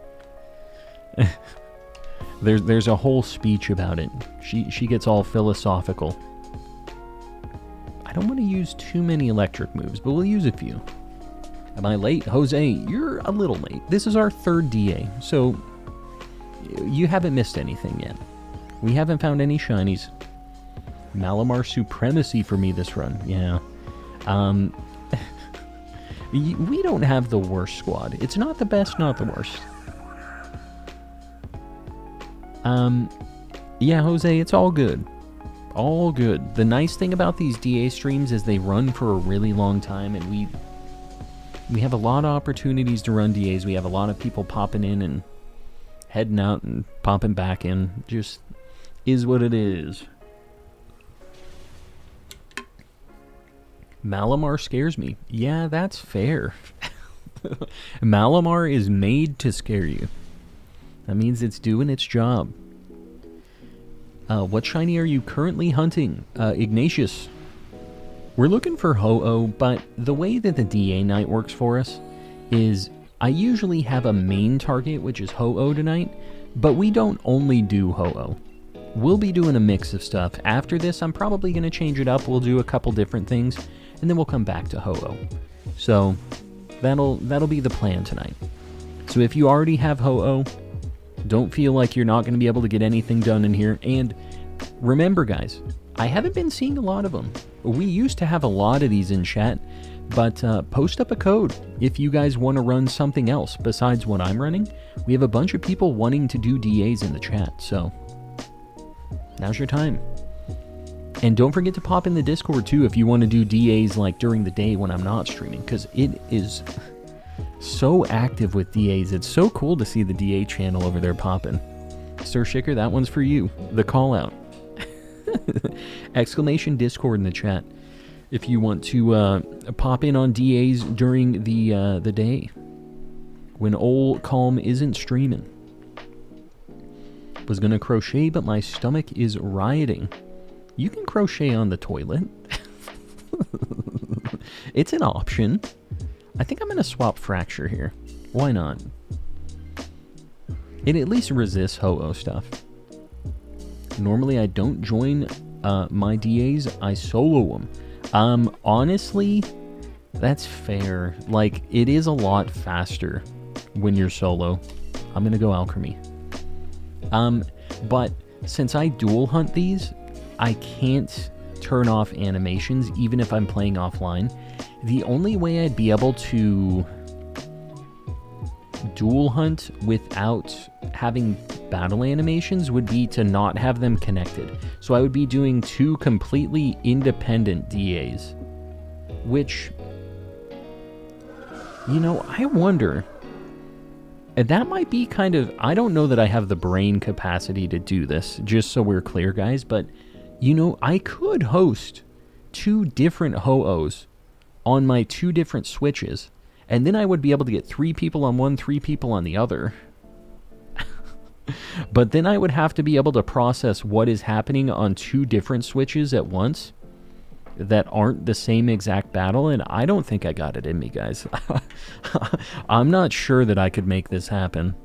There's a whole speech about it. She gets all philosophical. I don't want to use too many electric moves, but we'll use a few. Am I late? Jose, you're a little late. This is our 3rd DA, so you haven't missed anything yet. We haven't found any shinies. Malamar supremacy for me this run. Yeah. We don't have the worst squad. It's not the best, not the worst. Yeah, Jose, it's all good. All good. The nice thing about these DA streams is they run for a really long time, and we have a lot of opportunities to run DAs. We have a lot of people popping in and heading out and popping back in. Just is what it is. Malamar scares me. Yeah, that's fair. Malamar is made to scare you. That means it's doing its job. What shiny are you currently hunting? Ignatius. We're looking for Ho-Oh, but the way that the DA night works for us is I usually have a main target, which is Ho-Oh tonight, but we don't only do Ho-Oh. we'll be doing a mix of stuff. After this, I'm probably going to change it up. We'll do a couple different things, and then we'll come back to Ho-Oh. So that'll be the plan tonight. So if you already have Ho-Oh, don't feel like you're not going to be able to get anything done in here. And remember, guys, I haven't been seeing a lot of them. We used to have a lot of these in chat, but post up a code if you guys want to run something else besides what I'm running. We have a bunch of people wanting to do DAs in the chat, so now's your time. And don't forget to pop in the Discord too if you want to do DAs like during the day when I'm not streaming, because it is so active with DAs. It's so cool to see the DA channel over there popping. Sir Shicker, that one's for you. The call out. Exclamation Discord in the chat if you want to pop in on DAs during the day when old Calm isn't streaming. Was gonna crochet, but my stomach is rioting. You can crochet on the toilet. It's an option. I think I'm gonna swap Fracture here. Why not? It at least resists Ho-Oh stuff. Normally I don't join my DAs, I solo them. Honestly, that's fair. Like, it is a lot faster when you're solo. I'm gonna go Alchemy. But since I dual hunt these, I can't turn off animations even if I'm playing offline. The only way I'd be able to dual hunt without having battle animations would be to not have them connected. So I would be doing two completely independent DAs, which, you know, I wonder. And that might be kind of, I don't know that I have the brain capacity to do this, just so we're clear, guys, but, you know, I could host two different Ho-Ohs on my two different switches, and then I would be able to get 3 people on one, 3 people on the other. But then I would have to be able to process what is happening on 2 different switches at once that aren't the same exact battle, and I don't think I got it in me, guys. I'm not sure that I could make this happen.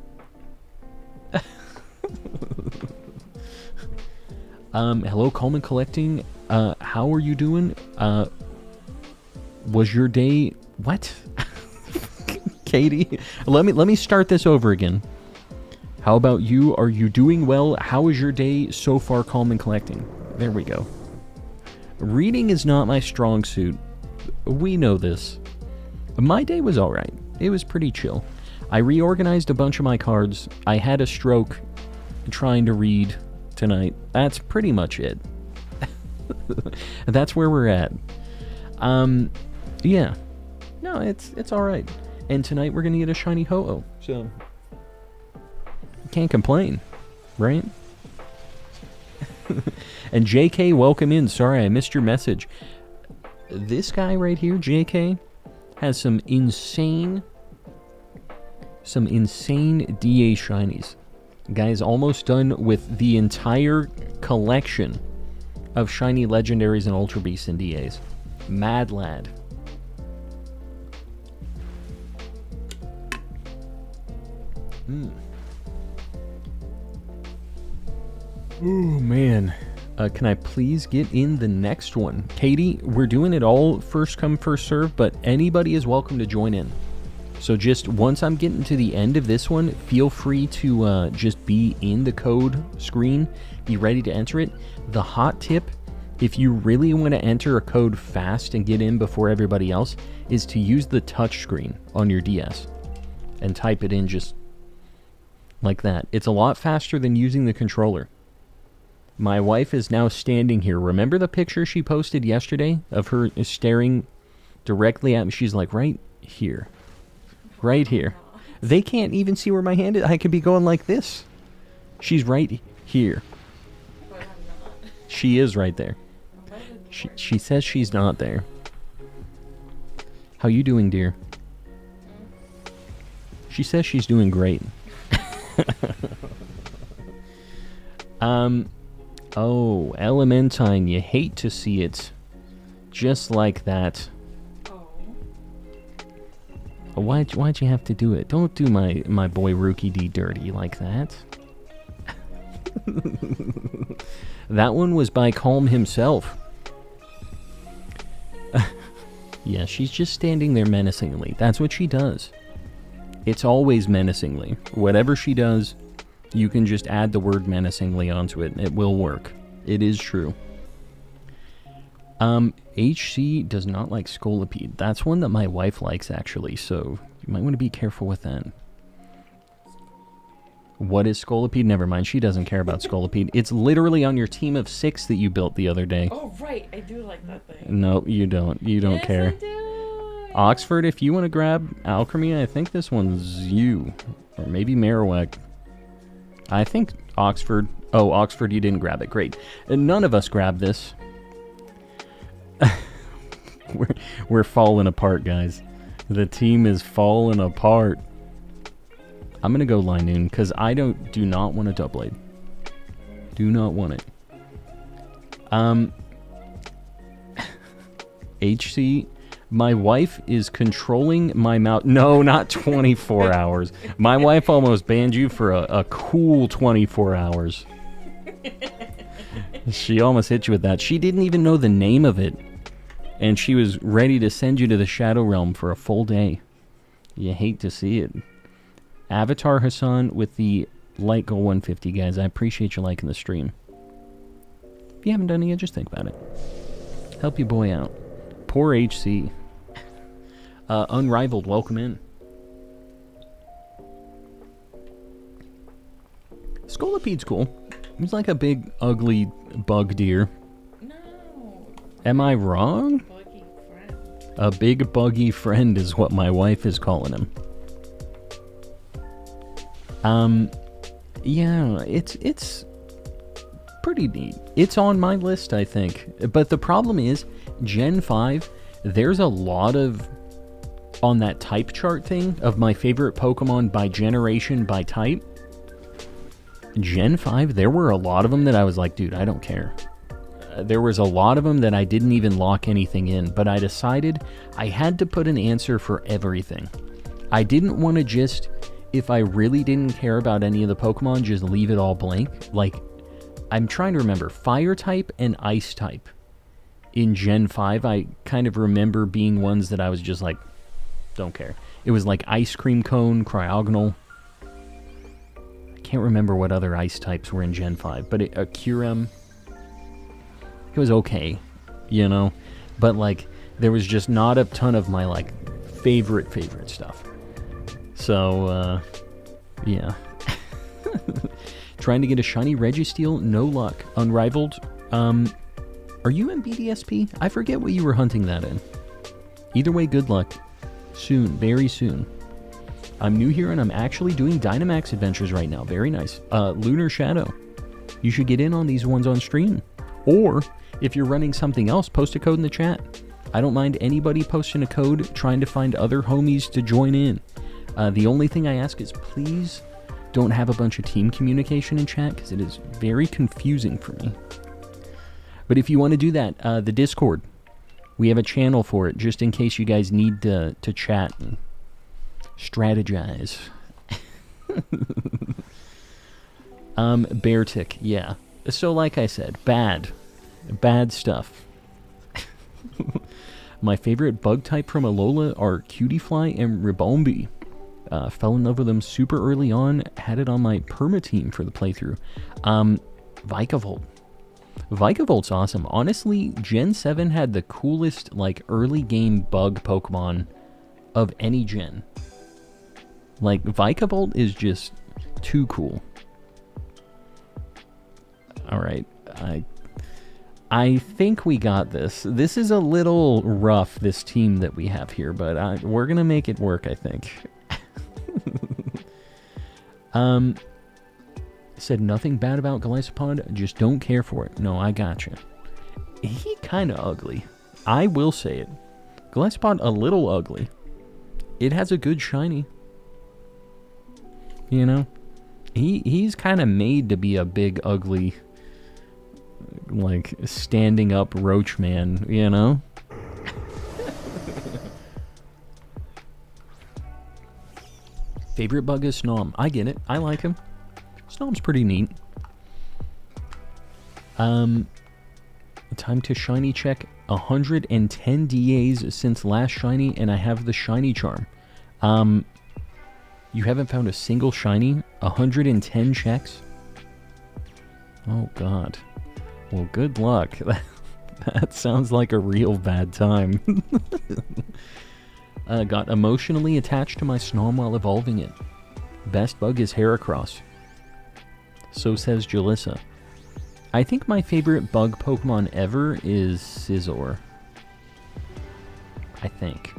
Hello, Coleman Collecting. How are you doing? Was your day... What? Katie, let me start this over again. How about you? Are you doing well? How is your day so far, Coleman Collecting? There we go. Reading is not my strong suit. We know this. My day was alright. It was pretty chill. I reorganized a bunch of my cards. I had a stroke trying to read tonight. That's pretty much it. That's where we're at. Yeah. No, it's alright. And tonight we're gonna get a shiny Ho-Oh. So, can't complain, right? And JK, welcome in. Sorry, I missed your message. This guy right here, JK, has some insane DA shinies. Guy's almost done with the entire collection of shiny legendaries and ultra beasts and DAs. Mad lad. Oh man, can I please get in the next one? Katie, we're doing it all first come first serve, but anybody is welcome to join in. So just once I'm getting to the end of this one, feel free to just be in the code screen, be ready to enter it. The hot tip, if you really want to enter a code fast and get in before everybody else, is to use the touch screen on your DS and type it in just like that. It's a lot faster than using the controller. My wife is now standing here. Remember the picture she posted yesterday of her staring directly at me? She's like, right here. Right here. They can't even see where my hand is. I could be going like this. She's right here. She is right there. She says she's not there. How you doing, dear? She says she's doing great. Oh, Elementine, you hate to see it. Just like that. Why'd you have to do it? Don't do my boy Rookie D dirty like that. That one was by Calm himself. Yeah, she's just standing there menacingly. That's what she does. It's always menacingly. Whatever she does, you can just add the word menacingly onto it, and it will work. It is true. HC does not like Scolipede. That's one that my wife likes, actually, so you might want to be careful with that. What is Scolipede? Never mind, she doesn't care about Scolipede. It's literally on your team of 6 that you built the other day. Oh, right, I do like that thing. No, you don't. You don't Yes, care. I do. Oxford, if you want to grab Alchemy, I think this one's you. Or maybe Marowak. I think Oxford. Oh, Oxford, you didn't grab it. Great. And none of us grabbed this. We're falling apart, guys. The team is falling apart. I'm going to go Linoon, because I do not want a Doublade. Do not want it. HC, my wife is controlling my mouth. No, not 24 hours. My wife almost banned you for a cool 24 hours. She almost hit you with that. She didn't even know the name of it. And she was ready to send you to the Shadow Realm for a full day. You hate to see it. Avatar Hassan with the like goal 150, guys. I appreciate you liking the stream. If you haven't done it yet, just think about it. Help your boy out. Poor HC. Unrivaled, welcome in. Scolipede's cool. He's like a big, ugly bug deer. No. Am I wrong? Buggy friend. A big, buggy friend is what my wife is calling him. Yeah, it's pretty neat. It's on my list, I think. But the problem is, Gen 5, there's a lot of, on that type chart thing, of my favorite Pokemon by generation, by type. Gen 5, there were a lot of them that I was like, dude, I don't care. There was a lot of them that I didn't even lock anything in, but I decided I had to put an answer for everything. I didn't want to just, if I really didn't care about any of the Pokemon, just leave it all blank. Like, I'm trying to remember, Fire type and Ice type. In Gen 5, I kind of remember being ones that I was just like, don't care. It was like Ice Cream Cone, Cryogonal. I can't remember what other ice types were in Gen 5, but Kyurem, it was okay, you know? But, like, there was just not a ton of my, like, favorite stuff. So, yeah. Trying to get a shiny Registeel, no luck. Unrivaled, are you in BDSP? I forget what you were hunting that in. Either way, good luck. Soon, very soon. I'm new here and I'm actually doing Dynamax Adventures right now. Very nice. Lunar Shadow. You should get in on these ones on stream. Or, if you're running something else, post a code in the chat. I don't mind anybody posting a code, trying to find other homies to join in. The only thing I ask is please don't have a bunch of team communication in chat, because it is very confusing for me. But if you want to do that, the Discord, we have a channel for it, just in case you guys need to chat and strategize. Beartic, yeah. So like I said, bad stuff. My favorite bug type from Alola are Cutiefly and Ribombee. Fell in love with them super early on, had it on my perma team for the playthrough. Vikavolt. Vikavolt's awesome. Honestly, Gen 7 had the coolest, like, early game bug Pokemon of any gen. Like, Vikavolt is just too cool. Alright, I think we got this. This is a little rough, this team that we have here, but we're gonna make it work, I think. Said nothing bad about Golisopod, just don't care for it. No, I gotcha. He kinda ugly. I will say it. Golisopod a little ugly. It has a good shiny. You know? He's kinda made to be a big, ugly, like, standing up roach man, you know? Favorite bug is Snom. I get it. I like him. Snom's pretty neat. Time to shiny check. 110 DAs since last shiny, and I have the shiny charm. You haven't found a single shiny? 110 checks? Oh, God. Well, good luck. That sounds like a real bad time. Got emotionally attached to my Snom while evolving it. Best bug is Heracross. So says Jalissa. I think my favorite bug Pokemon ever is Scizor. I think.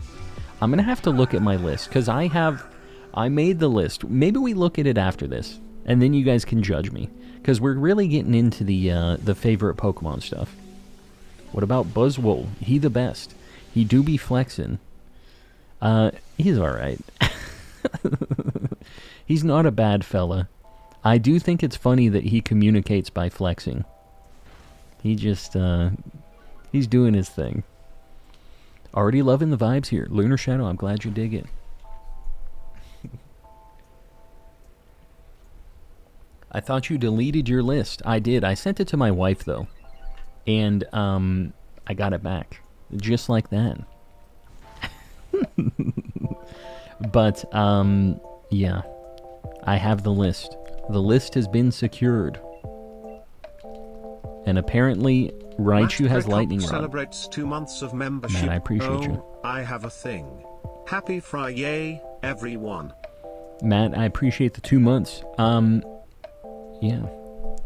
I'm going to have to look at my list, because I made the list. Maybe we look at it after this, and then you guys can judge me, because we're really getting into the favorite Pokemon stuff. What about Buzzwole? He the best. He do be flexin'. He's alright. He's not a bad fella. I do think it's funny that he communicates by flexing. He just, he's doing his thing. Already loving the vibes here. Lunar Shadow, I'm glad you dig it. I thought you deleted your list. I did. I sent it to my wife, though. And, I got it back. Just like that. But, yeah. I have the list. The list has been secured. And apparently, Raichu has Lightning Rod. Celebrates 2 months of membership. Man, I appreciate you. I have a thing. Happy Friday, everyone. Matt, I appreciate the 2 months. Yeah.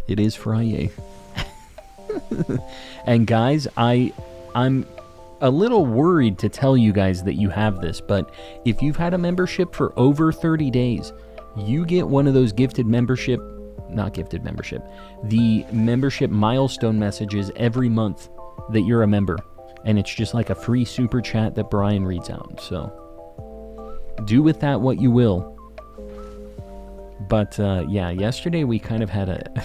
It is Friday. And guys, I'm a little worried to tell you guys that you have this, but if you've had a membership for over 30 days, you get one of those the membership milestone messages every month that you're a member. And it's just like a free super chat that Brian reads out. So do with that what you will. But yeah, yesterday we kind of had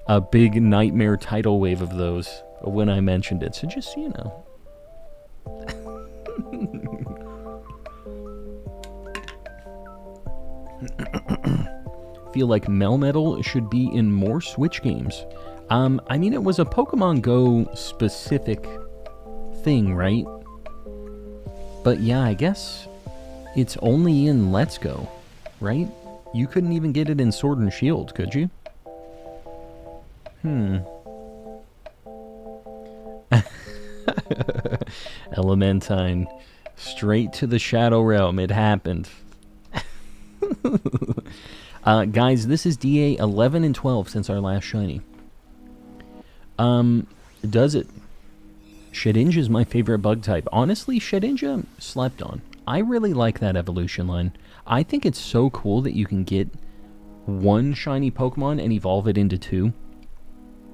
a big nightmare tidal wave of those when I mentioned it. So just, you know. Feel like Melmetal should be in more Switch games. I mean, it was a Pokemon Go specific thing, right? But yeah, I guess it's only in Let's Go, right? You couldn't even get it in Sword and Shield, could you? Elementine. Straight to the Shadow Realm. It happened. Guys, this is DA 11 and 12 since our last shiny. Does it? Shedinja is my favorite bug type. Honestly, Shedinja slept on. I really like that evolution line. I think it's so cool that you can get one shiny Pokemon and evolve it into two.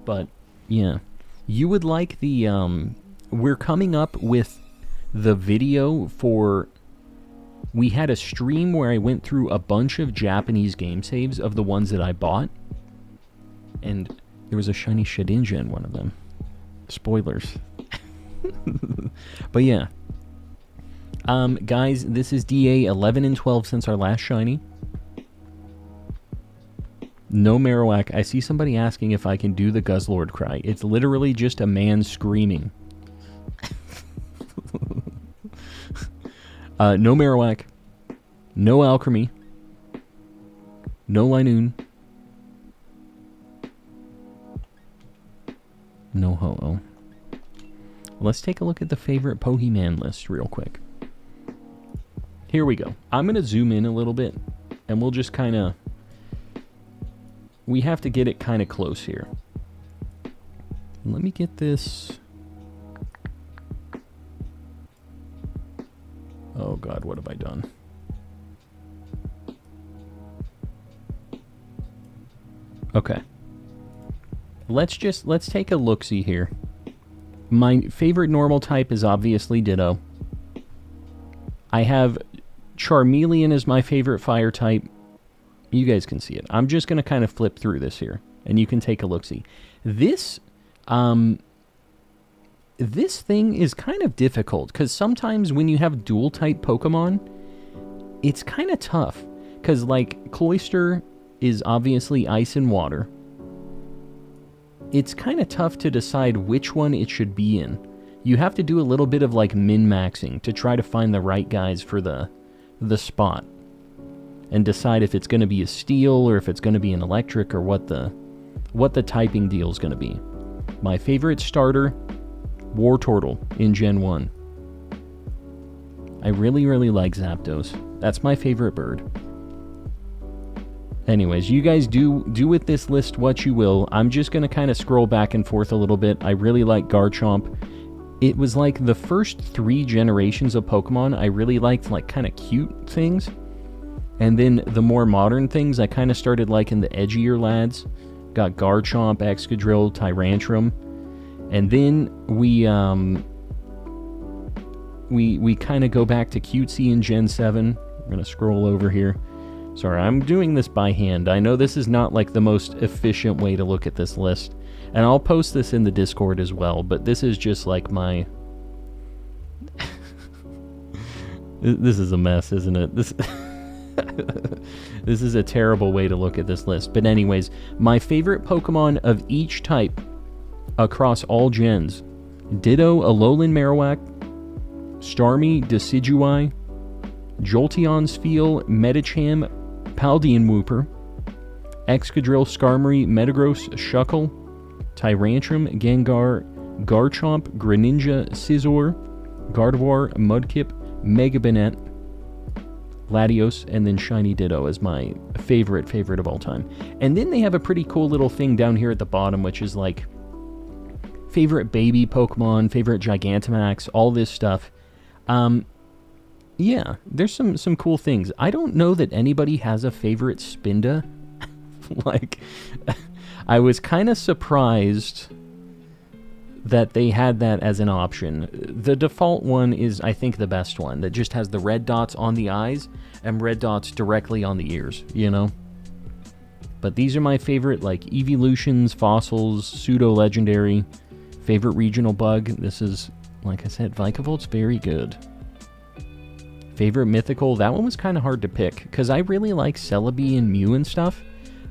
But, yeah. You would like the, we're coming up with the video for... We had a stream where I went through a bunch of Japanese game saves of the ones that I bought. And there was a shiny Shedinja in one of them. Spoilers. But yeah. Guys, this is DA 11 and 12 since our last shiny. No Marowak. I see somebody asking if I can do the Guzzlord cry. It's literally just a man screaming. No Marowak. No Alchemy. No Linoon. No Ho-Oh. Let's take a look at the favorite Pokeman list real quick. Here we go. I'm going to zoom in a little bit, and we'll just kind of... We have to get it kind of close here. Let me get this... Oh God, what have I done? Okay. Let's take a look-see here. My favorite normal type is obviously Ditto. I have Charmeleon as my favorite fire type. You guys can see it. I'm just going to kind of flip through this here, and you can take a look-see. This thing is kind of difficult, because sometimes when you have dual-type Pokemon, it's kind of tough. Because, like, Cloyster is obviously ice and water. it's kind of tough to decide which one it should be in. You have to do a little bit of like min-maxing to try to find the right guys for the spot. And decide if it's going to be a steel or if it's going to be an electric or what the typing deal is going to be. My favorite starter, War Turtle in Gen 1. I really, really like Zapdos. That's my favorite bird. Anyways, you guys do with this list what you will. I'm just going to kind of scroll back and forth a little bit. I really like Garchomp. It was like the first 3 generations of Pokemon I really liked, like kind of cute things. And then the more modern things, I kind of started liking the edgier lads. Got Garchomp, Excadrill, Tyrantrum. And then we kind of go back to cutesy in Gen 7. I'm going to scroll over here. Sorry, I'm doing this by hand. I know this is not like the most efficient way to look at this list. And I'll post this in the Discord as well, but this is just like my... This is a mess, isn't it? This is a terrible way to look at this list. But anyways, my favorite Pokemon of each type across all gens. Ditto Alolan Marowak, Starmie Decidueye, Jolteon Spheal, Medicham, Paldean Wooper, Excadrill, Skarmory, Metagross, Shuckle, Tyrantrum, Gengar, Garchomp, Greninja, Scizor, Gardevoir, Mudkip, Megabanette, Latios, and then Shiny Ditto as my favorite of all time. And then they have a pretty cool little thing down here at the bottom, which is like favorite baby Pokemon, favorite Gigantamax, all this stuff. Yeah, there's some cool things. I don't know that anybody has a favorite Spinda. Like, I was kind of surprised that they had that as an option. The default one is, I think, the best one, that just has the red dots on the eyes and red dots directly on the ears, you know? But these are my favorite, like, evolutions, fossils, pseudo-legendary, favorite regional bug. This is, like I said, Vikavolt, very good. Favorite mythical, that one was kind of hard to pick, because I really like Celebi and Mew and stuff,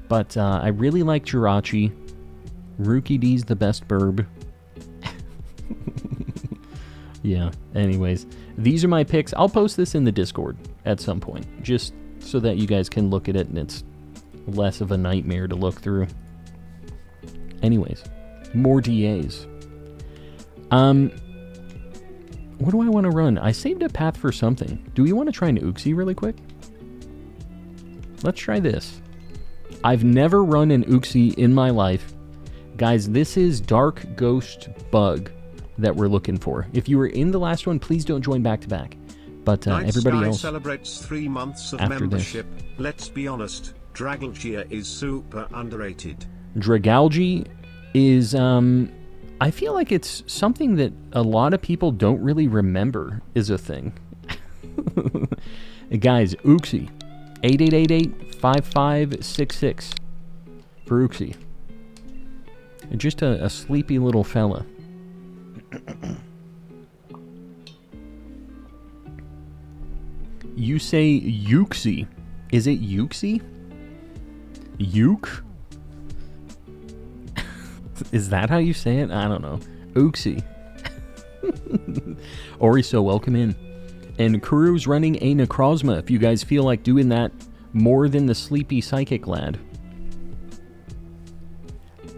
but I really like Jirachi. Rookie D's the best burb. Yeah, anyways, these are my picks. I'll post this in the Discord at some point, just so that you guys can look at it and it's less of a nightmare to look through. Anyways, more DAs. What do I want to run? I saved a path for something. Do we want to try an Uxie really quick? Let's try this. I've never run an Uxie in my life. Guys, this is Dark Ghost Bug that we're looking for. If you were in the last one, please don't join back to back. But everybody else celebrates 3 months of membership. Let's be honest, Dragalgia is super underrated. Dragalge is, I feel like it's something that a lot of people don't really remember is a thing. Guys, Uxie. 8888-5566 for Uxie. Just a sleepy little fella. You say Uxie. Is it Uxie? Uke? Is that how you say it? I don't know. Uxie. Oriso, welcome in. And Kuru's running a Necrozma if you guys feel like doing that more than the sleepy psychic lad.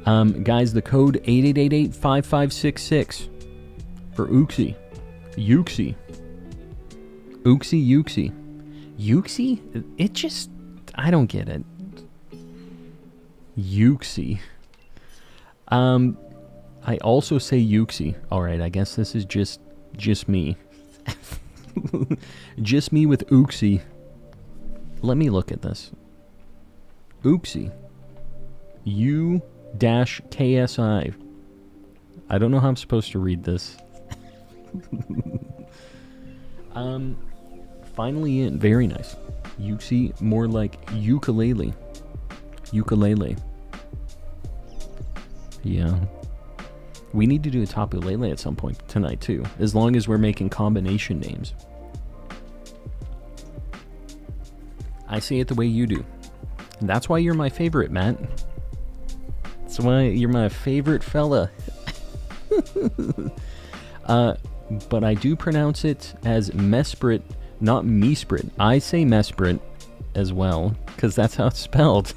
Guys, the code 8888-5566 for Uxie. Uxie. Uxie. Uxie? It just... I don't get it. Uxie. I also say Uxie. Alright, I guess this is just me. Just me with Uxie. Let me look at this. Uxie. U-KSI. I don't know how I'm supposed to read this. Finally in. Very nice. Uxie, more like ukulele. Ukulele. Yeah. We need to do a Tapu Lele at some point tonight, too. As long as we're making combination names. I say it the way you do. And that's why you're my favorite, Matt. That's why you're my favorite fella. But I do pronounce it as Mesprit, not Mesprit. I say Mesprit as well, because that's how it's spelled.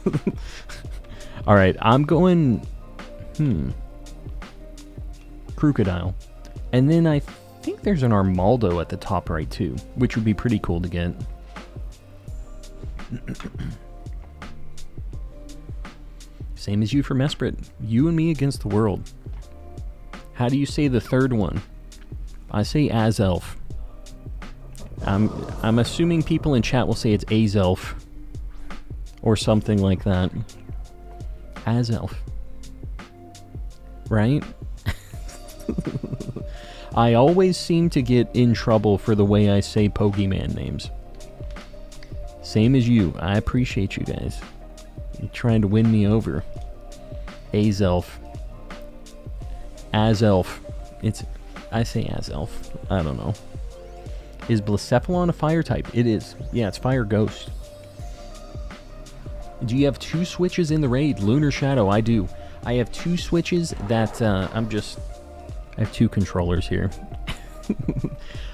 Alright, I'm going... Crocodile. And then I think there's an Armaldo at the top right too, which would be pretty cool to get. Same as you for Mesprit. You and me against the world. How do you say the third one? I say Azelf. I'm assuming people in chat will say it's Azelf. Or something like that. Azelf. Right? I always seem to get in trouble for the way I say Pokemon names. Same as you. I appreciate you guys. You're trying to win me over. Azelf. Azelf. I say Azelf. I don't know. Is Blacephalon a fire type? It is. Yeah, it's Fire Ghost. Do you have 2 switches in the raid? Lunar Shadow, I do. I have 2 switches that I have 2 controllers here.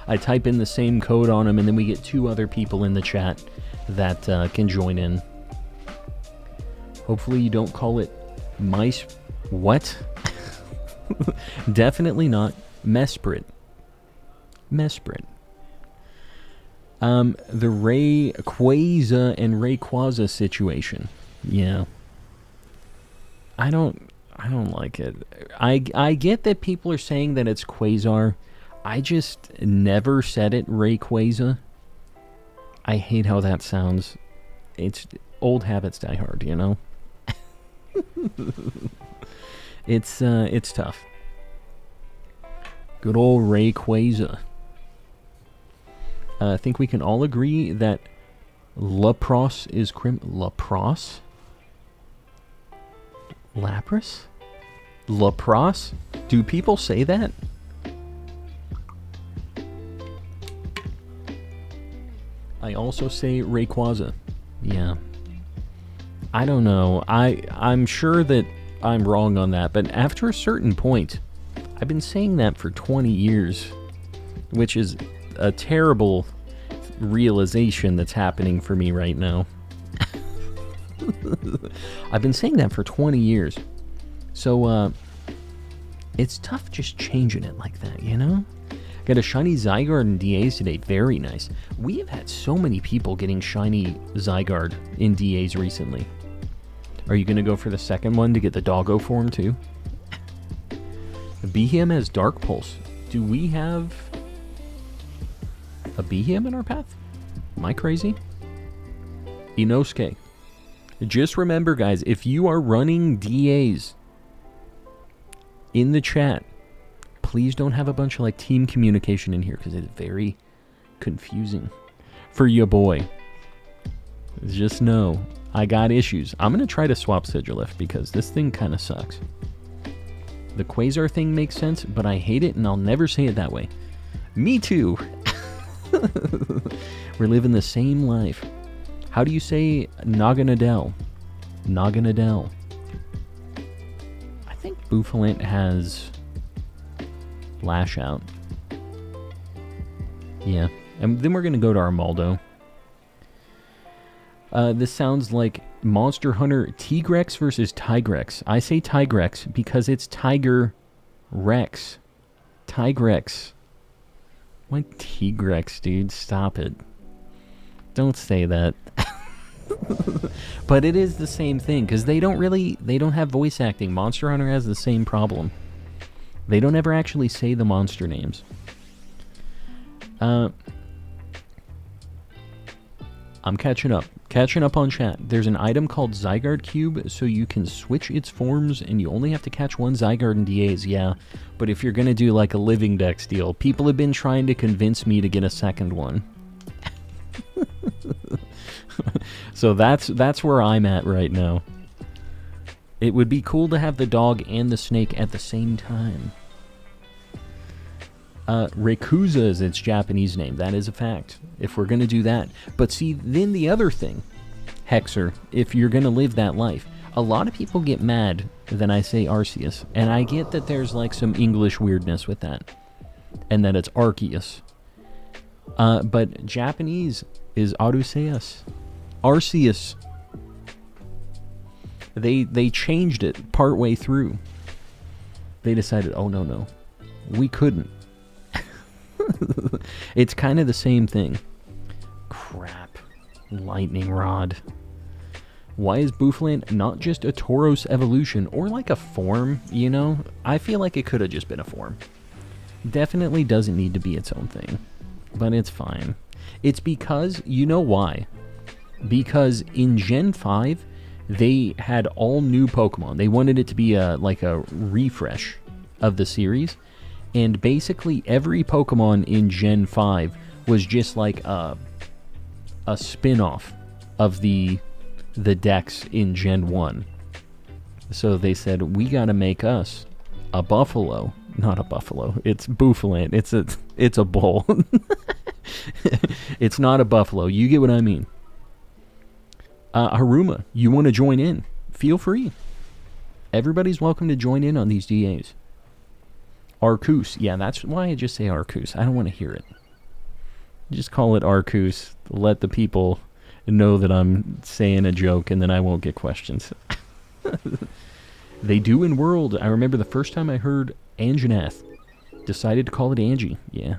I type in the same code on them, and then we get 2 other people in the chat that can join in. Hopefully you don't call it mice... What? Definitely not Mesprit. Mesprit. The Rayquaza and Rayquaza situation. Yeah. I don't like it. I get that people are saying that it's Quasar. I just never said it Rayquaza. I hate how that sounds. It's old habits die hard, you know? It's tough. Good old Rayquaza. I think we can all agree that Lapras is Lapras? Lapras? Lapras? Do people say that? I also say Rayquaza. Yeah. I don't know. I'm sure that I'm wrong on that, but after a certain point, I've been saying that for 20 years, which is a terrible realization that's happening for me right now. I've been saying that for 20 years. So, it's tough just changing it like that, you know? Got a shiny Zygarde in DAs today. Very nice. We have had so many people getting shiny Zygarde in DAs recently. Are you going to go for the second one to get the doggo form too? Behem has Dark Pulse. Do we have a Behem in our path? Am I crazy? Inosuke. Just remember, guys, if you are running DAs in the chat, please don't have a bunch of like team communication in here because it's very confusing for your boy. Just know I got issues. I'm going to try to swap Sigilif because this thing kind of sucks. The Quasar thing makes sense, but I hate it and I'll never say it that way. Me too. We're living the same life. How do you say Naganadel? Naganadel. I think Bouffalant has Lash Out. Yeah. And then we're going to go to Armaldo. This sounds like Monster Hunter Tigrex versus Tigrex. I say Tigrex because it's Tiger Rex. Tigrex. What Tigrex, dude? Stop it. Don't say that. But it is the same thing because they don't have voice acting. Monster Hunter has the same problem. They don't ever actually say the monster names. I'm catching up. Catching up on chat. There's an item called Zygarde Cube, so you can switch its forms, and you only have to catch one Zygarde in DAs, yeah. But if you're going to do like a Living Dex deal, people have been trying to convince me to get a second one. So that's where I'm at right now. It would be cool to have the dog and the snake at the same time. Rayquaza is its Japanese name. That is a fact. If we're going to do that. But see, then the other thing, Hexer, if you're going to live that life, a lot of people get mad that I say Arceus, and I get that there's like some English weirdness with that, and that it's Arceus. But Japanese is Arceus. Arceus. They changed it partway through. They decided, oh no, we couldn't. It's kind of the same thing. Crap. Lightning Rod. Why is Bouffalant not just a Tauros evolution or like a form, you know? I feel like it could have just been a form. Definitely doesn't need to be its own thing. But it's fine. It's because, you know why? Because in Gen 5, they had all new Pokemon. They wanted it to be like a refresh of the series. And basically every Pokemon in Gen 5 was just like a spin-off of the decks in Gen 1. So they said, we gotta make us a buffalo. Not a buffalo. It's Bouffalant. It's a bull. It's not a buffalo. You get what I mean. Haruma, you want to join in? Feel free. Everybody's welcome to join in on these DAs. Arceus. Yeah, that's why I just say Arceus. I don't want to hear it. Just call it Arceus. Let the people know that I'm saying a joke, and then I won't get questions. They do in World. I remember the first time I heard Anjanath. Decided to call it Angie. Yeah.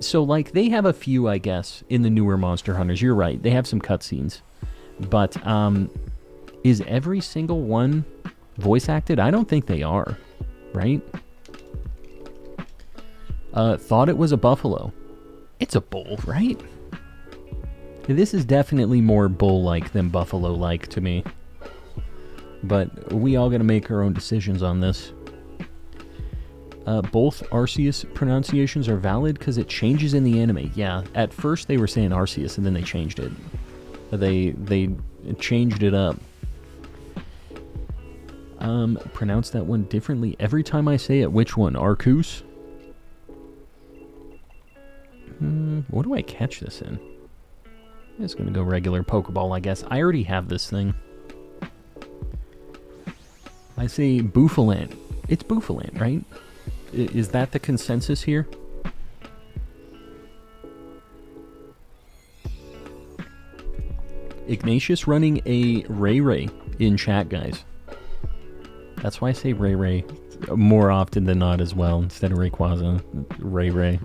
So like they have a few, I guess, in the newer Monster Hunters. You're right. They have some cutscenes. But is every single one voice acted? I don't think they are. Right? Thought it was a buffalo. It's a bull, right? This is definitely more bull-like than buffalo-like to me. But we all gotta make our own decisions on this. Both Arceus pronunciations are valid because it changes in the anime. Yeah, at first they were saying Arceus and then they changed it. They changed it up. Pronounce that one differently every time I say it. Which one? Arceus? What do I catch this in? I'm just gonna go regular Pokeball, I guess. I already have this thing. I say Bouffalant. It's Bouffalant, right? Is that the consensus here? Ignatius running a Ray in chat, guys. That's why I say Ray more often than not as well, instead of Rayquaza. Ray.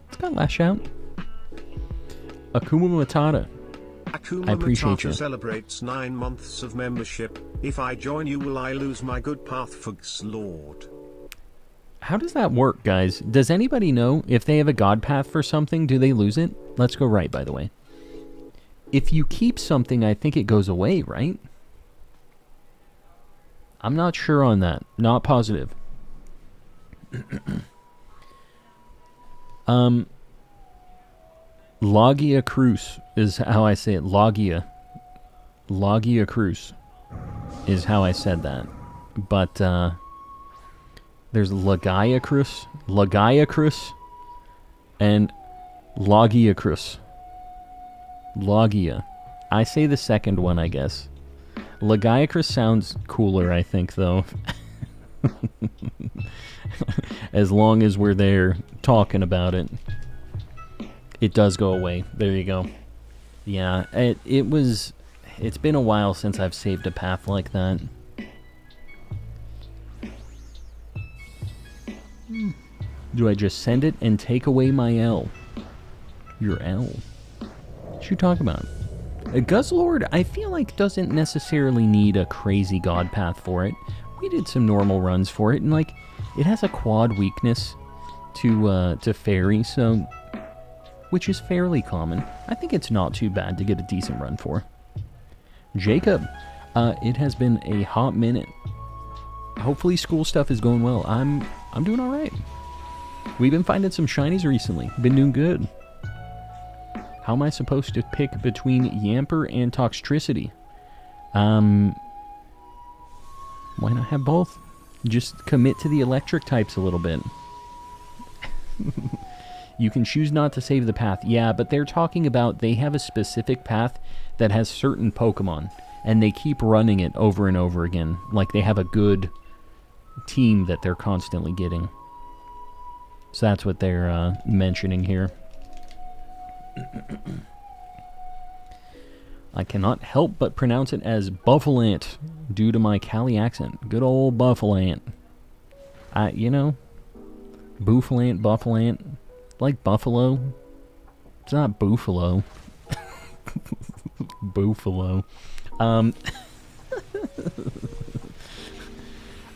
It's got Lash Out. Akuma Matata. Akuma I appreciate Matata you. celebrates 9 months of membership. If I join you, will I lose my good path for Lord? How does that work, guys? Does anybody know if they have a god path for something, do they lose it? Let's go right, by the way. If you keep something, I think it goes away, right? I'm not sure on that. Not positive. Logia Cruz is how I say it. Logia Cruz is how I said that. But there's Lagaia Cruz, and Logia Cruz. Logia. I say the second one, I guess. Lagaia Cruz sounds cooler, I think, though. As long as we're there talking about it. It does go away. There you go. Yeah, it's been a while since I've saved a path like that. Do I just send it and take away my L? Your L? What you talking about? Guzzlord, I feel like doesn't necessarily need a crazy god path for it. We did some normal runs for it, and like, it has a quad weakness to fairy, so... which is fairly common. I think it's not too bad to get a decent run for. Jacob, it has been a hot minute. Hopefully school stuff is going well. I'm doing all right. We've been finding some shinies recently. Been doing good. How am I supposed to pick between Yamper and Toxtricity? Why not have both? Just commit to the electric types a little bit. You can choose not to save the path. Yeah, but they're talking about they have a specific path that has certain Pokemon, and they keep running it over and over again. Like they have a good team that they're constantly getting. So that's what they're mentioning here. I cannot help but pronounce it as Buffalant due to my Cali accent. Good old Buffalant. Buffalant, like buffalo. It's not buffalo. Buffalo.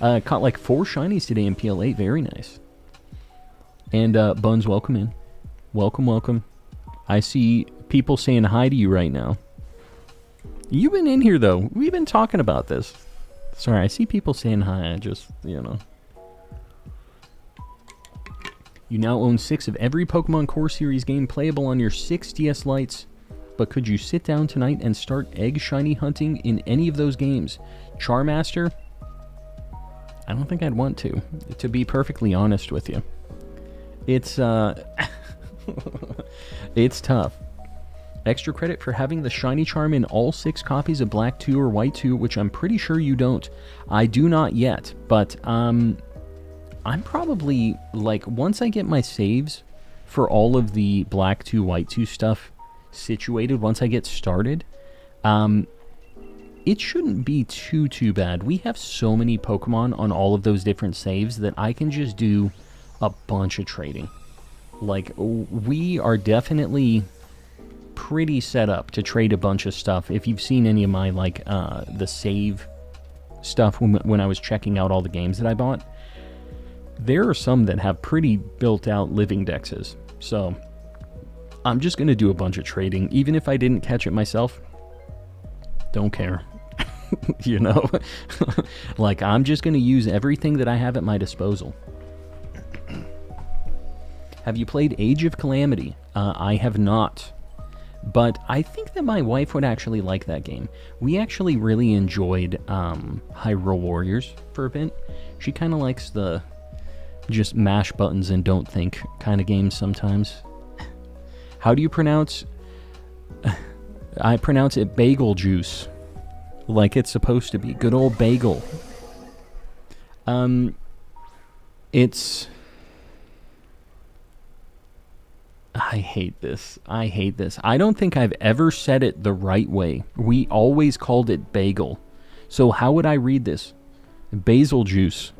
Caught like 4 shinies today in PL8. Very nice. And Buns, welcome in. Welcome. I see people saying hi to you right now. You've been in here, though. We've been talking about this. Sorry, I see people saying hi. I just, You now own 6 of every Pokemon Core Series game playable on your 6 DS Lites. But could you sit down tonight and start egg shiny hunting in any of those games? Charmaster? I don't think I'd want to be perfectly honest with you. It's, it's tough. Extra credit for having the shiny charm in all 6 copies of Black 2 or White 2, which I'm pretty sure you don't. I do not yet, but I'm probably, like, once I get my saves for all of the Black 2, White 2 stuff situated, once I get started, it shouldn't be too bad. We have so many Pokemon on all of those different saves that I can just do a bunch of trading. Like, we are definitely pretty set up to trade a bunch of stuff. If you've seen any of my, like, the save stuff when I was checking out all the games that I bought, there are some that have pretty built-out living dexes. So, I'm just going to do a bunch of trading. Even if I didn't catch it myself, don't care. Like, I'm just going to use everything that I have at my disposal. Have you played Age of Calamity? I have not. But I think that my wife would actually like that game. We actually really enjoyed Hyrule Warriors for a bit. She kind of likes the just mash buttons and don't think kind of games sometimes. How do you pronounce... I pronounce it bagel juice. Like it's supposed to be. Good old bagel. It's... I hate this. I don't think I've ever said it the right way. We always called it bagel. So how would I read this? Basil juice.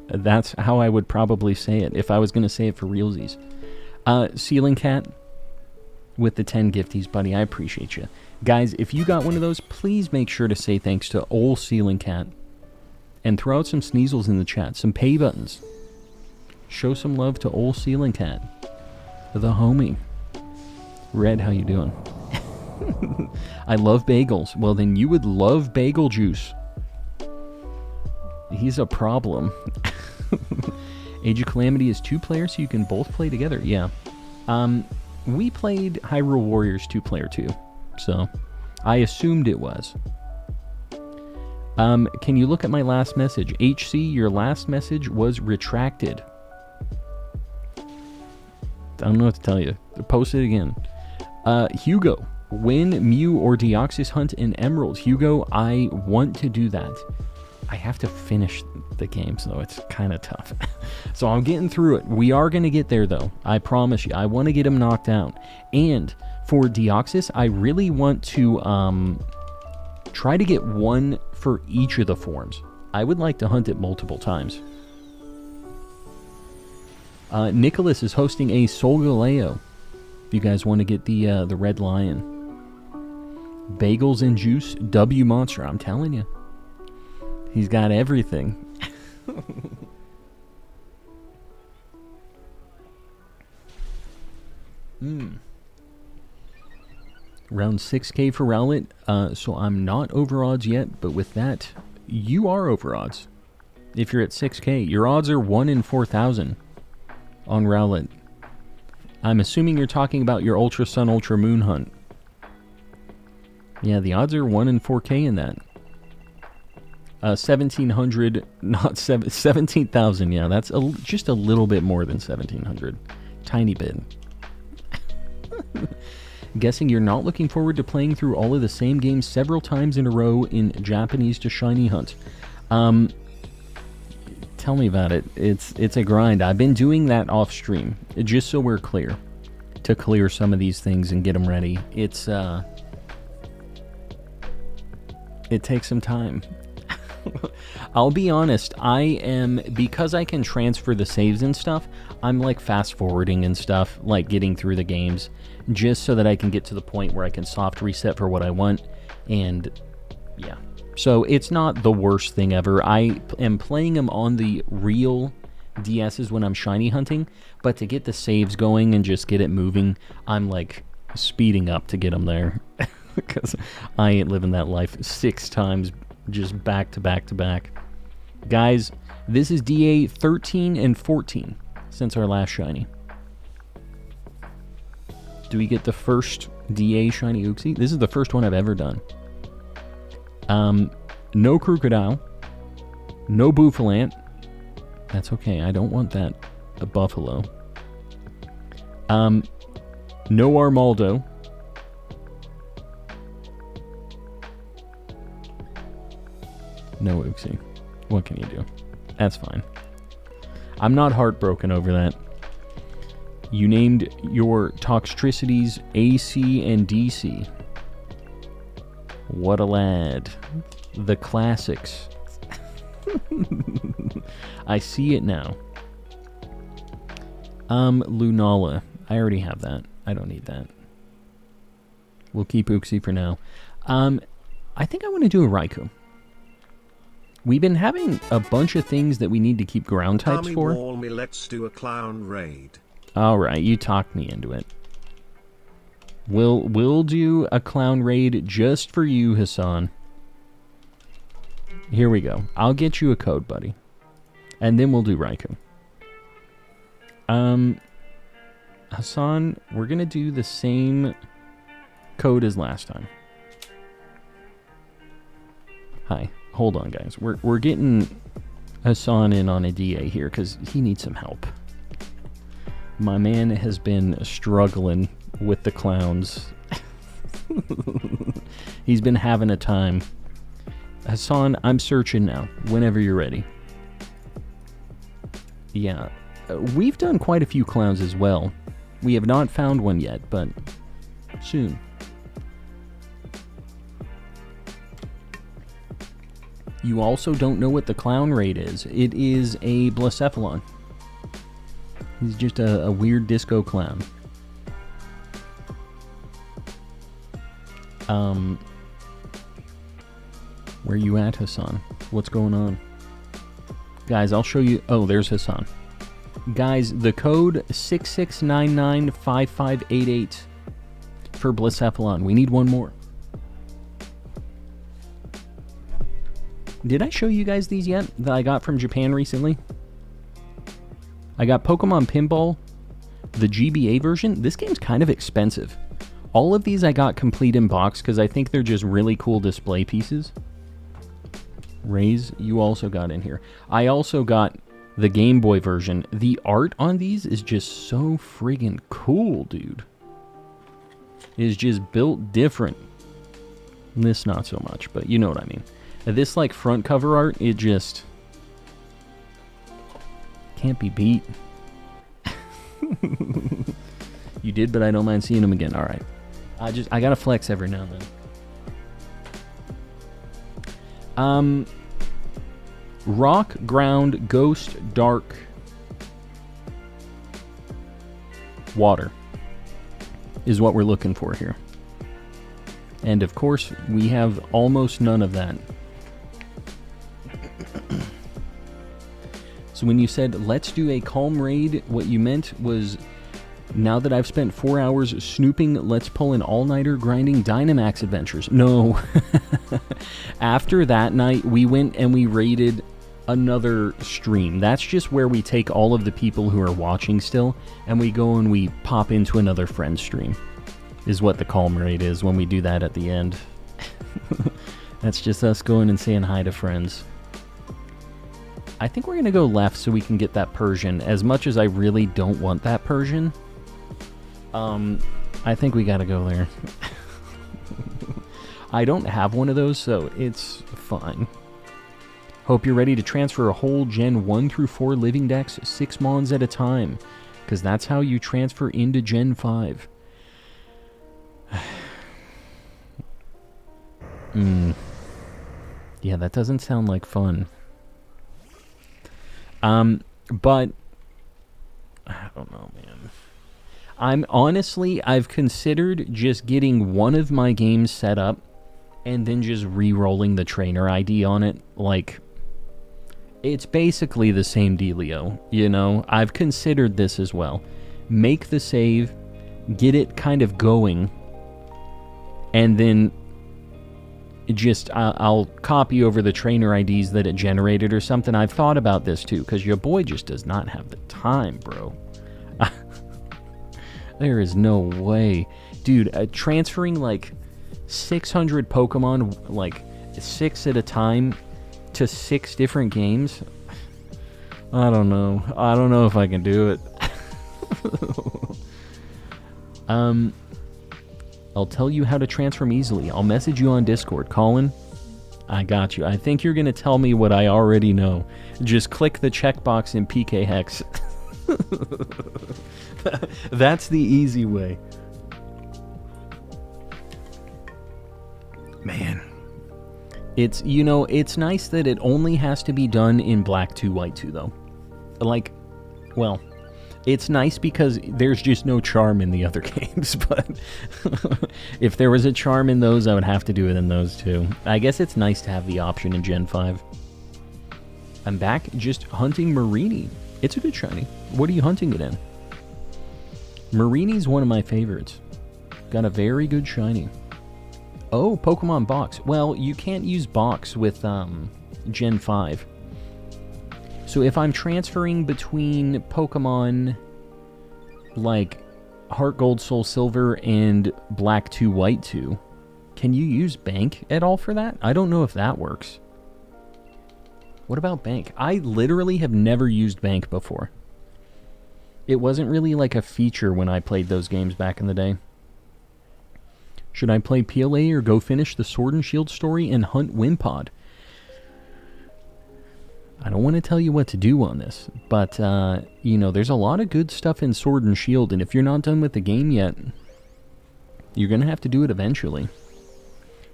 That's how I would probably say it if I was going to say it for realsies. Ceiling Cat with the 10 gifties, buddy. I appreciate you. Guys, if you got one of those, please make sure to say thanks to old Ceiling Cat. And throw out some sneezels in the chat. Some pay buttons. Show some love to old Ceiling Cat. The homie. Red, how you doing? I love bagels. Well, then you would love bagel juice. He's a problem. Age of Calamity is 2 players, so you can both play together. Yeah. We played Hyrule Warriors 2-player too, so I assumed it was. Can you look at my last message? HC, your last message was retracted. I don't know what to tell you. Post it again. Hugo, win Mew or Deoxys hunt in Emerald. Hugo, I want to do that. I have to finish the game, so it's kind of tough. So I'm getting through it. We are going to get there, though. I promise you. I want to get him knocked out. And for Deoxys, I really want to try to get one for each of the forms. I would like to hunt it multiple times. Nicholas is hosting a Solgaleo. If you guys want to get the Red Lion. Bagels and juice, W Monster. I'm telling you. He's got everything. Round 6k for Rowlet. So I'm not over odds yet, but with that, you are over odds. If you're at 6k, your odds are 1 in 4,000 on Rowlet. I'm assuming you're talking about your Ultra Sun, Ultra Moon hunt. Yeah, the odds are 1 in 4k in that. 1,700, not 17,000. Yeah, that's just a little bit more than 1,700. Tiny bit. Guessing you're not looking forward to playing through all of the same games several times in a row in Japanese to shiny hunt. Tell me about it. It's a grind. I've been doing that off stream, just so we're clear, to clear some of these things and get them ready. It takes some time. I'll be honest, because I can transfer the saves and stuff, I'm like fast forwarding and stuff, like getting through the games, just so that I can get to the point where I can soft reset for what I want, and yeah. So it's not the worst thing ever. I am playing them on the real DSs when I'm shiny hunting, but to get the saves going and just get it moving, I'm like speeding up to get them there, because I ain't living that life 6 times just back to back to back. Guys, this is DA 13 and 14 since our last shiny. Do we get the first DA shiny Uxie? This is the first one I've ever done. No Crocodile. No Bouffalant. That's okay, I don't want that. A Buffalo. No Armaldo. No Uxie. What can you do? That's fine. I'm not heartbroken over that. You named your Toxtricities AC and DC. What a lad. The classics. I see it now. Lunala. I already have that. I don't need that. We'll keep Uxie for now. I think I want to do a Raikou. We've been having a bunch of things that we need to keep ground types for. Let's do a clown raid. Alright, you talked me into it. We'll do a clown raid just for you, Hassan. Here we go. I'll get you a code, buddy. And then we'll do Raikou. Hassan, we're gonna do the same code as last time. Hi. Hold on, guys. We're getting Hassan in on a DA here because he needs some help. My man has been struggling with the clowns. He's been having a time. Hassan, I'm searching now. Whenever you're ready. Yeah. We've done quite a few clowns as well. We have not found one yet, but soon. You also don't know what the clown raid is. It is a Blacephalon. He's just a weird disco clown. Where you at, Hassan? What's going on? Guys, I'll show you. Oh, there's Hassan. Guys, the code 66995588 for Blacephalon. We need one more. Did I show you guys these yet that I got from Japan recently? I got Pokemon Pinball, the GBA version. This game's kind of expensive. All of these I got complete in box because I think they're just really cool display pieces. Raze, you also got in here. I also got the Game Boy version. The art on these is just so friggin' cool, dude. It is just built different. This not so much, but you know what I mean. This like front cover art, it just can't be beat. You did, but I don't mind seeing them again. All right, I gotta flex every now and then. Rock, ground, ghost, dark, water is what we're looking for here. And of course, we have almost none of that. So when you said, let's do a calm raid, what you meant was, now that I've spent 4 hours snooping, let's pull an all-nighter grinding Dynamax Adventures. No. After that night, we went and we raided another stream. That's just where we take all of the people who are watching still, and we go and we pop into another friend's stream, is what the calm raid is when we do that at the end. That's just us going and saying hi to friends. I think we're going to go left so we can get that Persian, as much as I really don't want that Persian. I think we gotta go there. I don't have one of those, so it's fine. Hope you're ready to transfer a whole Gen 1 through 4 living decks 6 mons at a time, because that's how you transfer into Gen 5. Yeah, that doesn't sound like fun. But I don't know, man. I've considered just getting one of my games set up and then just re-rolling the trainer ID on it. Like, it's basically the same dealio, you know? I've considered this as well. Make the save, get it kind of going, and then just I'll copy over the trainer IDs that it generated or something. I've thought about this too, because your boy just does not have the time, bro. There is no way. Dude, transferring like 600 Pokemon, like 6 at a time, to 6 different games? I don't know. I don't know if I can do it. I'll tell you how to transfer easily. I'll message you on Discord. Colin, I got you. I think you're going to tell me what I already know. Just click the checkbox in PK Hex. That's the easy way. Man. It's, you know, it's nice that it only has to be done in Black 2, White 2, though. Like, well, it's nice because there's just no charm in the other games, but if there was a charm in those, I would have to do it in those too. I guess it's nice to have the option in Gen 5. I'm back just hunting Marini. It's a good shiny. What are you hunting it in? Marini's one of my favorites. Got a very good shiny. Oh, Pokemon Box. Well, you can't use Box with Gen 5. So if I'm transferring between Pokemon like Heart Gold, Soul Silver, and Black 2, White 2, can you use Bank at all for that? I don't know if that works. What about Bank? I literally have never used Bank before. It wasn't really like a feature when I played those games back in the day. Should I play PLA or go finish the Sword and Shield story and hunt Wimpod? I don't want to tell you what to do on this, but, you know, there's a lot of good stuff in Sword and Shield, and if you're not done with the game yet, you're going to have to do it eventually.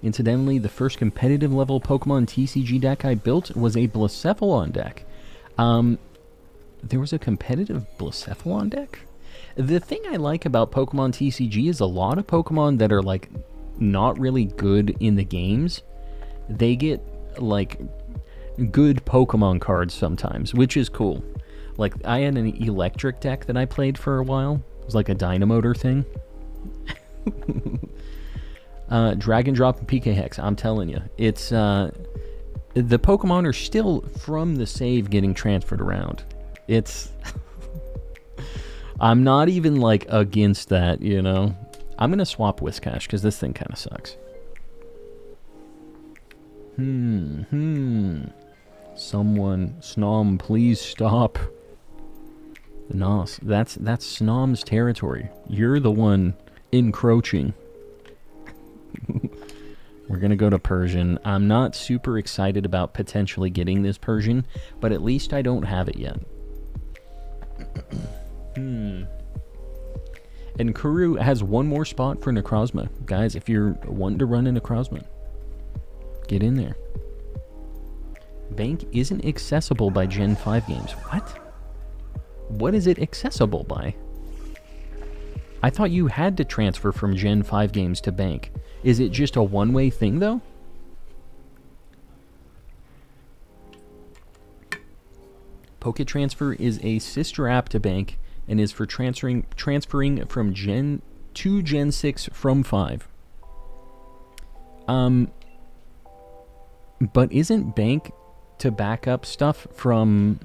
Incidentally, the first competitive level Pokemon TCG deck I built was a Blacephalon deck. There was a competitive Blacephalon deck? The thing I like about Pokemon TCG is a lot of Pokemon that are, like, not really good in the games, they get, like, good Pokemon cards sometimes, which is cool. Like, I had an electric deck that I played for a while. It was like a Dynamotor thing. Drag and drop and PK Hex, I'm telling you. It's, the Pokemon are still from the save getting transferred around. It's... I'm not even, like, against that, you know? I'm gonna swap Whiscash, because this thing kind of sucks. Someone, Snom, please stop. Nos, that's Snom's territory. You're the one encroaching. We're gonna go to Persian. I'm not super excited about potentially getting this Persian, but at least I don't have it yet. And Kuru has one more spot for Necrozma. Guys, if you're wanting to run a Necrozma, get in there. Bank isn't accessible by Gen 5 games. What? What is it accessible by? I thought you had to transfer from Gen 5 games to Bank. Is it just a one-way thing, though? PokeTransfer is a sister app to Bank and is for transferring from Gen 2 Gen 6 from 5. But isn't Bank to back up stuff from...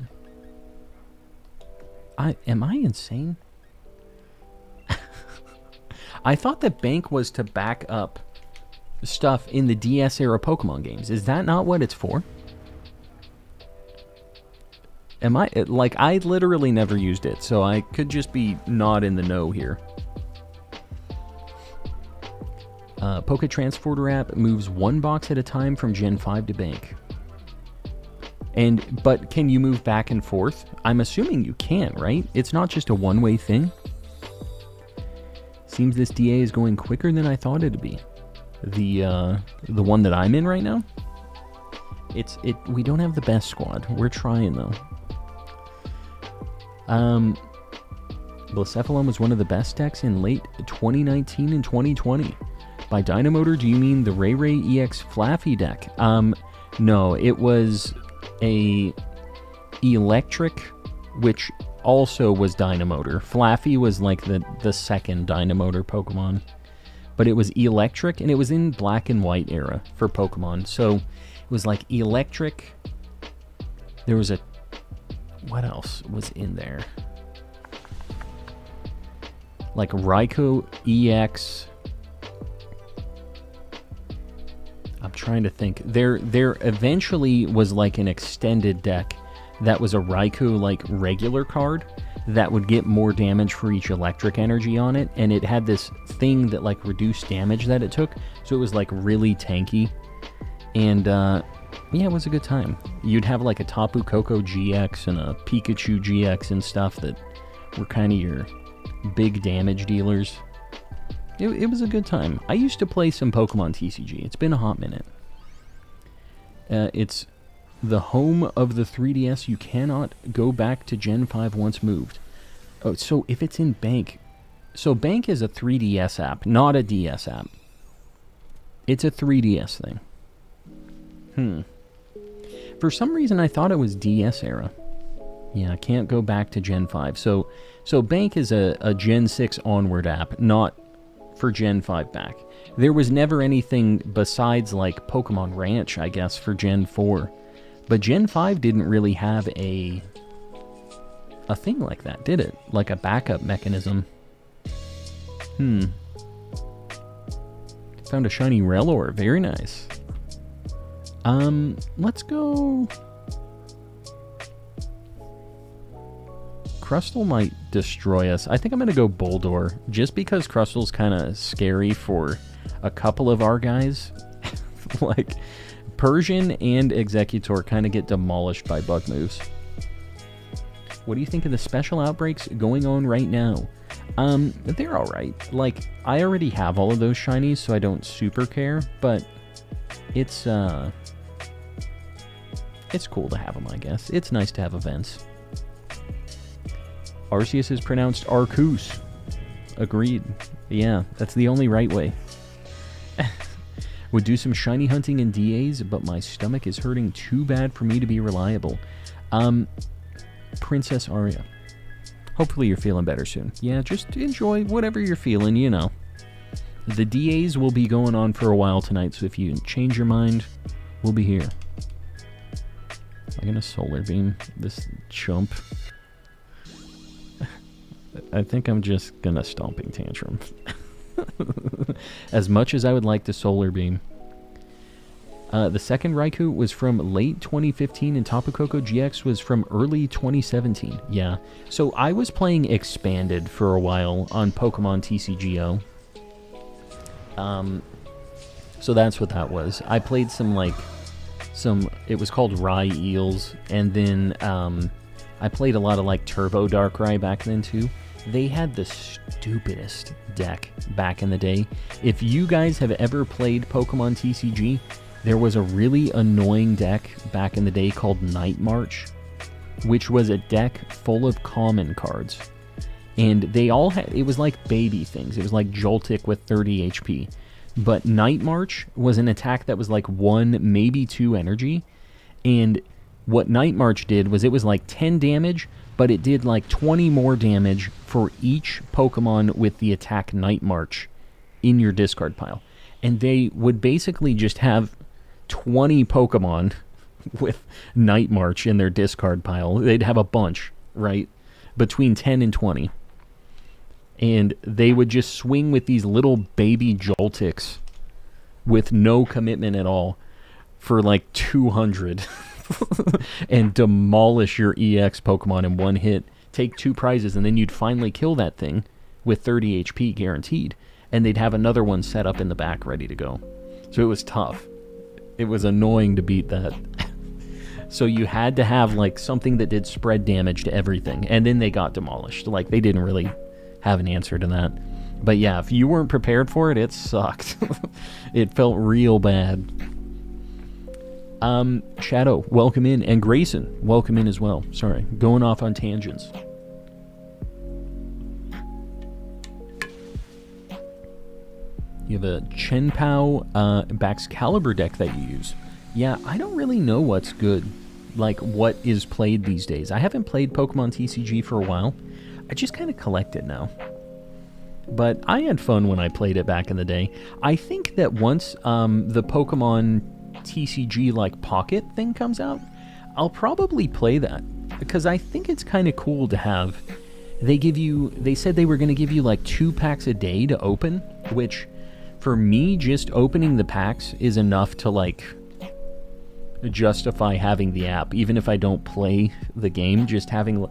Am I insane? I thought that Bank was to back up stuff in the DS era Pokemon games. Is that not what it's for? Am I... Like, I literally never used it, so I could just be not in the know here. Poké Transporter app moves one box at a time from Gen 5 to bank. But can you move back and forth? I'm assuming you can, right? It's not just a one-way thing. Seems this DA is going quicker than I thought it'd be. The one that I'm in right now. We don't have the best squad. We're trying though. Blacephalon was one of the best decks in late 2019 and 2020. By Dynamotor, do you mean the Ray Ray EX Flaffy deck? No, it was a electric, which also was Dynamotor. Flaffy was like the second Dynamotor Pokemon. But it was electric, and it was in black and white era for Pokemon. So it was like electric. There was what else was in there? Like Raikou EX. I'm trying to think. There eventually was like an extended deck that was a Raikou like regular card that would get more damage for each electric energy on it, and it had this thing that like reduced damage that it took, so it was like really tanky. And yeah, it was a good time. You'd have like a Tapu Koko GX and a Pikachu GX and stuff that were kind of your big damage dealers. It was a good time. I used to play some Pokemon TCG. It's been a hot minute. It's the home of the 3DS. You cannot go back to Gen 5 once moved. Oh, so if it's in Bank... So Bank is a 3DS app, not a DS app. It's a 3DS thing. For some reason, I thought it was DS era. Yeah, I can't go back to Gen 5. So Bank is a Gen 6 onward app, not for Gen 5 back. There was never anything besides like Pokemon Ranch, I guess, for Gen 4. But Gen 5 didn't really have a thing like that, did it? Like a backup mechanism. Found a shiny Rellor. Very nice. Let's go... Crustle might destroy us. I think I'm going to go Boldor, just because Crustle's kind of scary for a couple of our guys. Like, Persian and Executor kind of get demolished by bug moves. What do you think of the special outbreaks going on right now? They're alright. Like, I already have all of those shinies, so I don't super care, but it's cool to have them, I guess. It's nice to have events. Arceus is pronounced Arceus. Agreed. Yeah, that's the only right way. Would do some shiny hunting in DAs, but my stomach is hurting too bad for me to be reliable. Princess Aria. Hopefully you're feeling better soon. Yeah, just enjoy whatever you're feeling, you know. The DAs will be going on for a while tonight, so if you change your mind, we'll be here. I'm gonna Solar Beam this chump. I think I'm just gonna Stomping Tantrum. As much as I would like to Solar Beam. The second Raikou was from late 2015 and Tapu Koko GX was from early 2017. Yeah. So I was playing Expanded for a while on Pokemon TCGO. So that's what that was. I played it was called Rai Eels, and then I played a lot of like Turbo Darkrai back then too. They had the stupidest deck back in the day. If you guys have ever played Pokemon TCG, there was a really annoying deck back in the day called Night March, which was a deck full of common cards. And they all had, it was like baby things. It was like Joltik with 30 HP. But Night March was an attack that was like 1, maybe 2 energy. And what Night March did was it was like 10 damage, but it did like 20 more damage for each Pokemon with the attack Night March in your discard pile. And they would basically just have 20 Pokemon with Night March in their discard pile. They'd have a bunch, right? Between 10 and 20. And they would just swing with these little baby Joltiks with no commitment at all for like 200 and demolish your EX Pokemon in one hit, take 2 prizes, and then you'd finally kill that thing with 30 HP guaranteed. and they'd have another one set up in the back ready to go. So it was tough. It was annoying to beat that. So you had to have like something that did spread damage to everything, and then they got demolished. Like they didn't really have an answer to that. But yeah, if you weren't prepared for it, it sucked. It felt real bad. Shadow, welcome in, and Grayson, welcome in as well. Sorry, going off on tangents. You have a Chen Pao Baxcalibur deck that you use. Yeah, I don't really know what's good, like what is played these days. I haven't played Pokemon TCG for a while. I just kind of collect it now. But I had fun when I played it back in the day. I think that once the Pokemon TCG like Pocket thing comes out, I'll probably play that. Because I think it's kind of cool to have. They said they were going to give you like 2 packs a day to open, which for me, just opening the packs is enough to like justify having the app. Even if I don't play the game, just having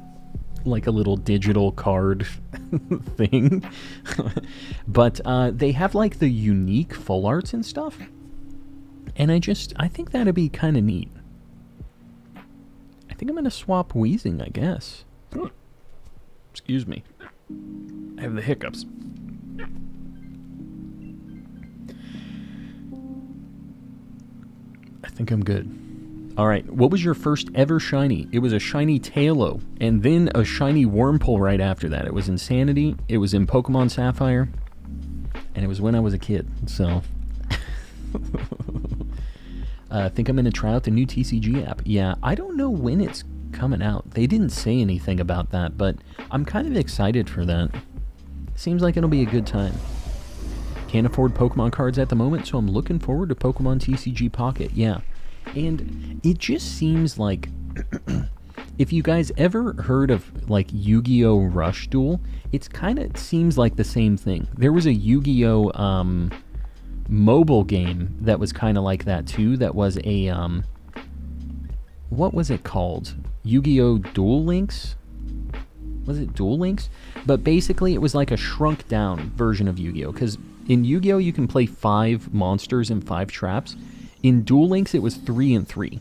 like a little digital card thing. But they have like the unique full arts and stuff. And I think that'd be kind of neat. I think I'm going to swap Wheezing, I guess. Excuse me. I have the hiccups. I think I'm good. Alright, what was your first ever shiny? It was a shiny Tailo, and then a shiny Wurmple right after that. It was Insanity, it was in Pokemon Sapphire, and it was when I was a kid, so... I think I'm going to try out the new TCG app. Yeah, I don't know when it's coming out. They didn't say anything about that, but I'm kind of excited for that. Seems like it'll be a good time. Can't afford Pokemon cards at the moment, so I'm looking forward to Pokemon TCG Pocket, yeah. And it just seems like, if you guys ever heard of, like, Yu-Gi-Oh! Rush Duel, it seems like the same thing. There was a Yu-Gi-Oh! Mobile game that was kind of like that, too, that was a, what was it called? Yu-Gi-Oh! Duel Links? Was it Duel Links? But basically, it was like a shrunk-down version of Yu-Gi-Oh! Because in Yu-Gi-Oh! You can play 5 monsters and 5 traps. In Duel Links, it was 3 and 3.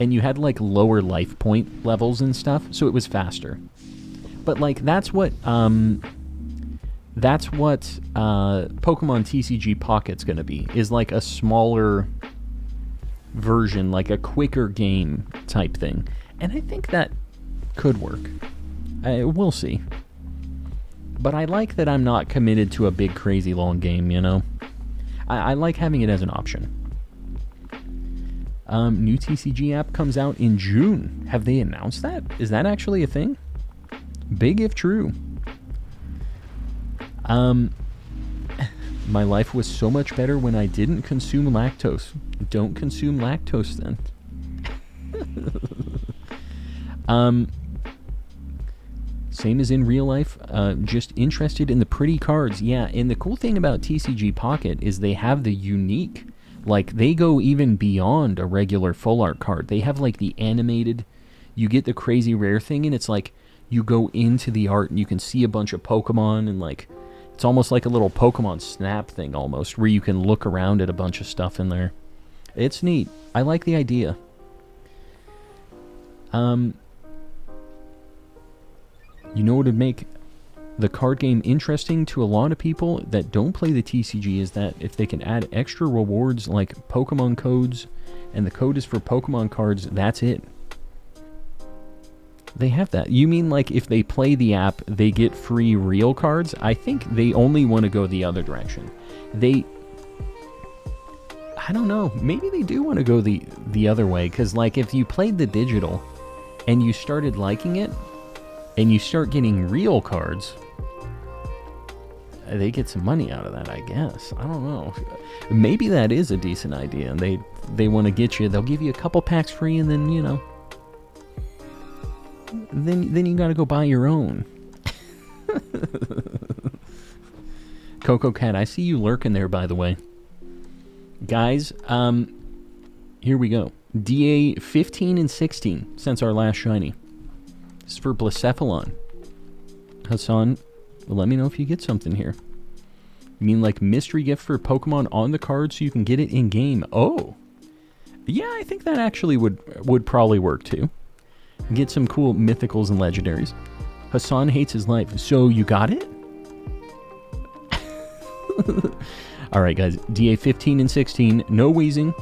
And you had, like, lower life point levels and stuff, so it was faster. But, like, that's what Pokemon TCG Pocket's gonna be, is like a smaller version, like a quicker game type thing. And I think that could work. We'll see. But I like that I'm not committed to a big, crazy long game, you know? I like having it as an option. New TCG app comes out in June. Have they announced that? Is that actually a thing? Big if true. My life was so much better when I didn't consume lactose. Don't consume lactose then. Same as in real life, just interested in the pretty cards. Yeah, and the cool thing about TCG Pocket is they have the unique, like, they go even beyond a regular full art card. They have, like, the animated, you get the crazy rare thing, and it's like, you go into the art and you can see a bunch of Pokemon, and, like, it's almost like a little Pokemon Snap thing, almost, where you can look around at a bunch of stuff in there. It's neat. I like the idea. You know what would make the card game interesting to a lot of people that don't play the TCG is that if they can add extra rewards like Pokemon codes, and the code is for Pokemon cards, that's it. They have that. You mean like if they play the app, they get free real cards? I think they only want to go the other direction. I don't know. Maybe they do want to go the other way, because like if you played the digital and you started liking it, and you start getting real cards, they get some money out of that, I guess. I don't know. Maybe that is a decent idea, and they want to get you. They'll give you a couple packs free, and then, you know, then you got to go buy your own. Coco Cat, I see you lurking there, by the way. Guys, here we go. DA 15 and 16 since our last shiny. This is for Blacephalon. Hassan, let me know if you get something here. You mean like mystery gift for Pokemon on the card so you can get it in game? Oh, yeah, I think that actually would probably work too. Get some cool mythicals and legendaries. Hassan hates his life, so you got it? All right, guys. DA 15 and 16. No Wheezing.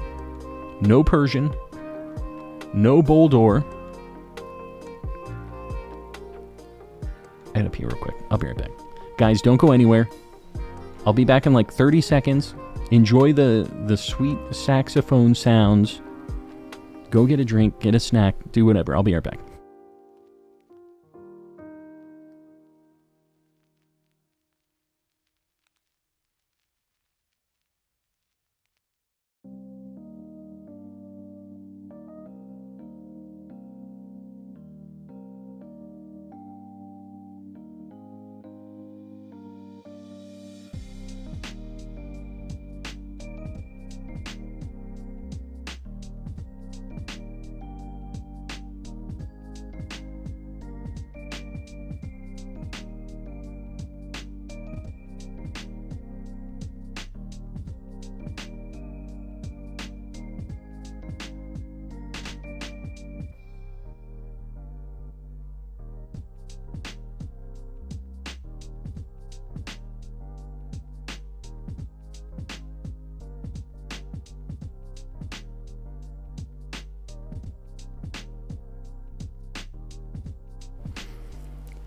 No Persian. No Boldor. I gotta pee real quick. I'll be right back. Guys, don't go anywhere. I'll be back in like 30 seconds. Enjoy the sweet saxophone sounds. Go get a drink, get a snack, do whatever. I'll be right back.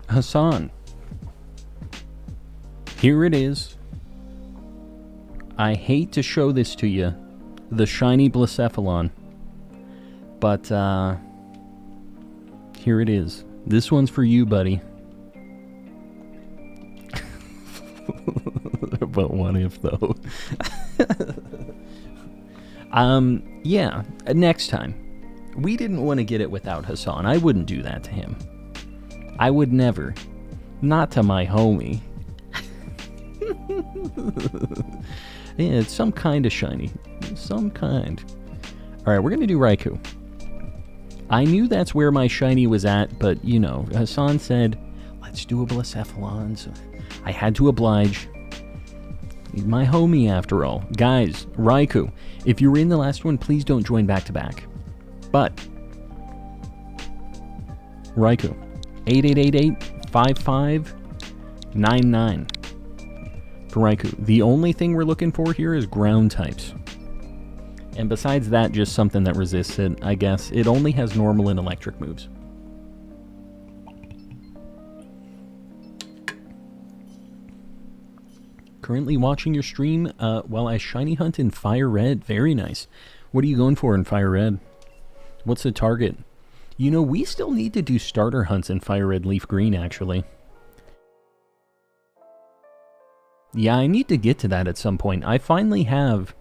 Hassan. Here it is. I hate to show this to you. The shiny Blacephalon. But, here it is. This one's for you, buddy. But what if, though? Yeah, next time. We didn't want to get it without Hassan. I wouldn't do that to him. I would never. Not to my homie. Yeah, it's some kind of shiny. Some kind. Alright, we're going to do Raikou. I knew that's where my shiny was at, but, you know, Hassan said, let's do a Blacephalon, so I had to oblige. He's my homie, after all. Guys, Raikou, if you were in the last one, please don't join back-to-back. But, Raikou, 8888-5599 for Raikou. The only thing we're looking for here is ground types. And besides that, just something that resists it, I guess. It only has normal and electric moves. Currently watching your stream while I shiny hunt in Fire Red. Very nice. What are you going for in Fire Red? What's the target? You know, we still need to do starter hunts in Fire Red Leaf Green, actually. Yeah, I need to get to that at some point. I finally have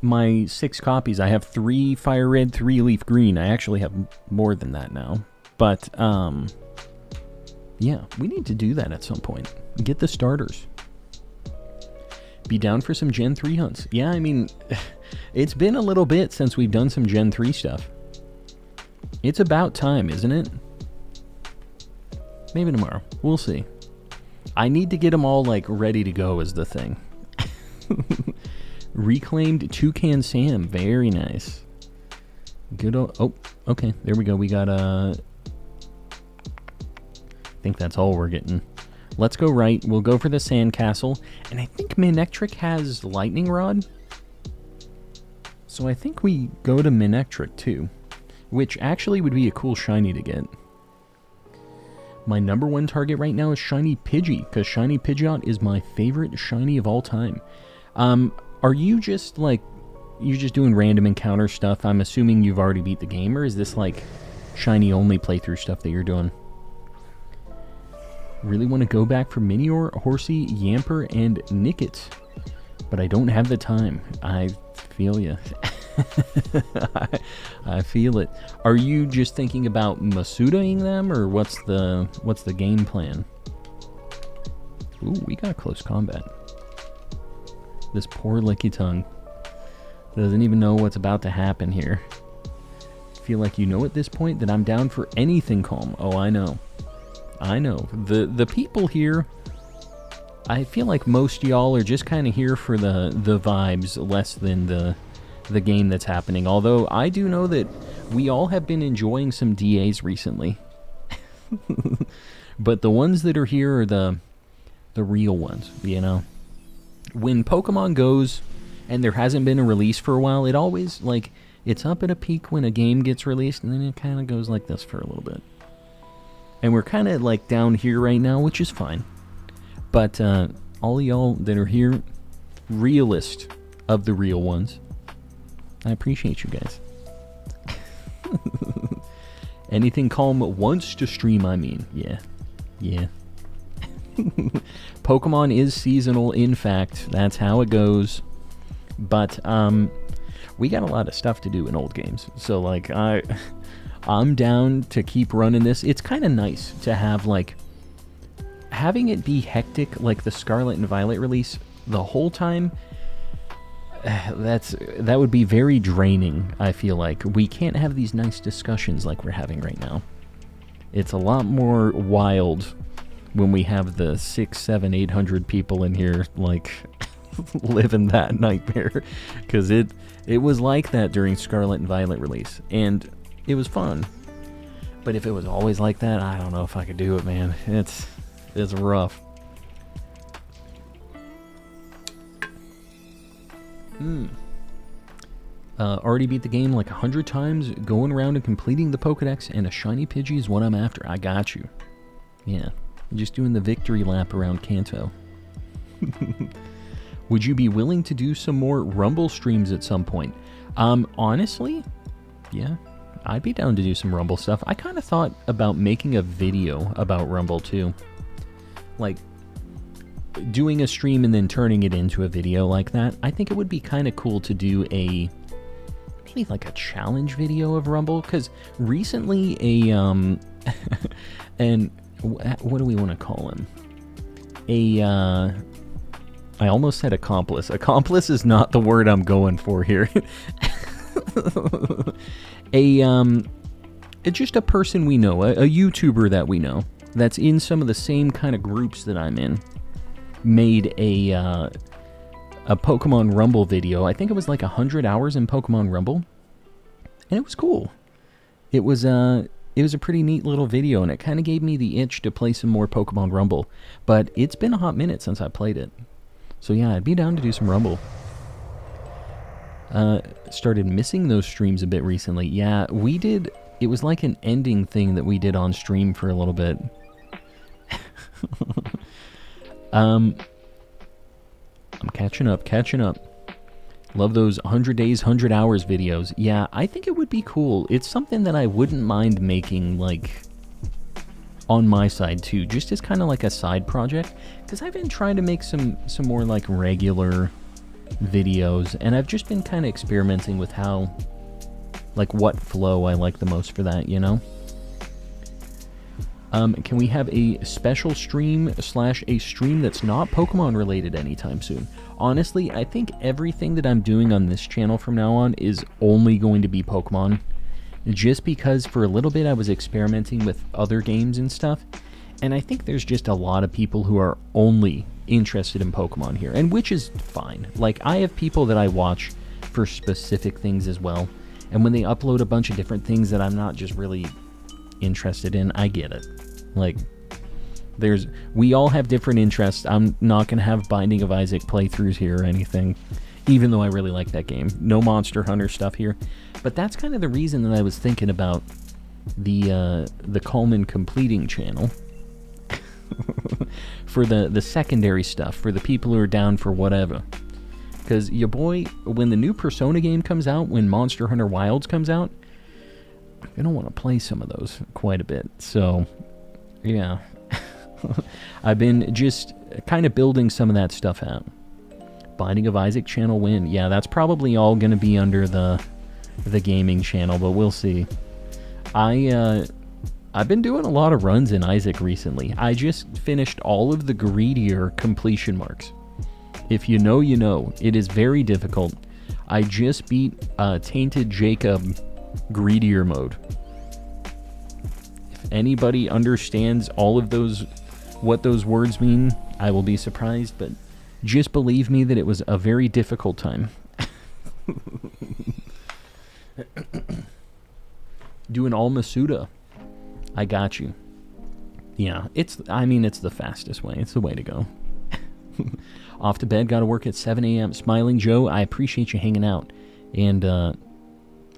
my 6 copies. I have 3 Fire Red, 3 Leaf Green. I actually have more than that now. But, yeah, we need to do that at some point. Get the starters. Be down for some Gen 3 hunts. Yeah, I mean, it's been a little bit since we've done some Gen 3 stuff. It's about time, isn't it? Maybe tomorrow. We'll see. I need to get them all, like, ready to go is the thing. Reclaimed Toucan Sam. Very nice. Good old... Oh, okay. There we go. We got I think that's all we're getting. Let's go right. We'll go for the Sandcastle. And I think Manectric has Lightning Rod. So I think we go to Manectric too. Which actually would be a cool shiny to get. My number one target right now is Shiny Pidgey, because Shiny Pidgeot is my favorite shiny of all time. Are you just, like, you're just doing random encounter stuff? I'm assuming you've already beat the game, or is this, like, shiny-only playthrough stuff that you're doing? Really want to go back for Minior, Horsey, Yamper, and Nickit, but I don't have the time. I feel ya. I feel it. Are you just thinking about Masudaing them, or what's the game plan? Ooh, we got close combat. This poor Lickitung doesn't even know what's about to happen here. Feel like you know at this point that I'm down for anything calm. Oh, I know. I know. The people here I feel like most y'all are just kind of here for the vibes, less than the game that's happening. Although I do know that we all have been enjoying some DAs recently. But the ones that are here are the real ones, you know. When Pokemon goes and there hasn't been a release for a while, it always, like, it's up at a peak when a game gets released, and then it kind of goes like this for a little bit. And we're kind of, like, down here right now, which is fine. But all y'all that are here, realist of the real ones, I appreciate you guys. Anything calm wants to stream, I mean. Yeah. Pokemon is seasonal, in fact. That's how it goes. But we got a lot of stuff to do in old games. So, like, I'm down to keep running this. It's kind of nice to have, like, having it be hectic, like the Scarlet and Violet release the whole time. That would be very draining, I feel like. We can't have these nice discussions like we're having right now. It's a lot more wild when we have the 600, 700, 800 people in here, like, living that nightmare. Because it was like that during Scarlet and Violet release, and it was fun. But if it was always like that, I don't know if I could do it, man. It's rough. Already beat the game like 100 times, going around and completing the Pokedex, and a shiny Pidgey is what I'm after. I got you. Yeah, just doing the victory lap around Kanto. Would you be willing to do some more Rumble streams at some point? Honestly, yeah, I'd be down to do some Rumble stuff. I kind of thought about making a video about Rumble too. Like, doing a stream and then turning it into a video like that. I think it would be kind of cool to do maybe like a challenge video of Rumble, because recently and what do we want to call him? I almost said accomplice. Accomplice is not the word I'm going for here. Just a person we know, a YouTuber that we know, that's in some of the same kind of groups that I'm in, made a Pokemon Rumble video. I think it was like 100 hours in Pokemon Rumble, and it was cool. It was a pretty neat little video, and it kind of gave me the itch to play some more Pokemon Rumble. But it's been a hot minute since I played it, so yeah, I'd be down to do some Rumble. Started missing those streams a bit recently. Yeah, we did. It was like an ending thing that we did on stream for a little bit. I'm catching up. Love those 100 days, 100 hours videos. Yeah, I think it would be cool. It's something that I wouldn't mind making, like, on my side too, just as kind of like a side project, because I've been trying to make some more, like, regular videos, and I've just been kind of experimenting with how, like, what flow I like the most for that, you know? Can we have a special stream / a stream that's not Pokemon related anytime soon? Honestly, I think everything that I'm doing on this channel from now on is only going to be Pokemon, just because for a little bit I was experimenting with other games and stuff, and I think there's just a lot of people who are only interested in Pokemon here, and which is fine. Like, I have people that I watch for specific things as well, and when they upload a bunch of different things that I'm not just really interested in, I get it. Like, we all have different interests. I'm not going to have Binding of Isaac playthroughs here or anything, even though I really like that game. No Monster Hunter stuff here. But that's kind of the reason that I was thinking about the Coleman completing channel. For the secondary stuff, for the people who are down for whatever. Because your boy, when the new Persona game comes out, when Monster Hunter Wilds comes out, I'm going to want to play some of those quite a bit. So, yeah. I've been just kind of building some of that stuff out. Binding of Isaac channel win. Yeah, that's probably all going to be under the gaming channel, but we'll see. I've been doing a lot of runs in Isaac recently. I just finished all of the Greedier completion marks. If you know, you know. It is very difficult. I just beat Tainted Jacob Greedier mode. If anybody understands all of those what those words mean, I will be surprised, but just believe me that it was a very difficult time. Doing all Masuda. I got you. Yeah, it's the fastest way. It's the way to go. Off to bed, gotta work at 7 a.m. Smiling Joe, I appreciate you hanging out. And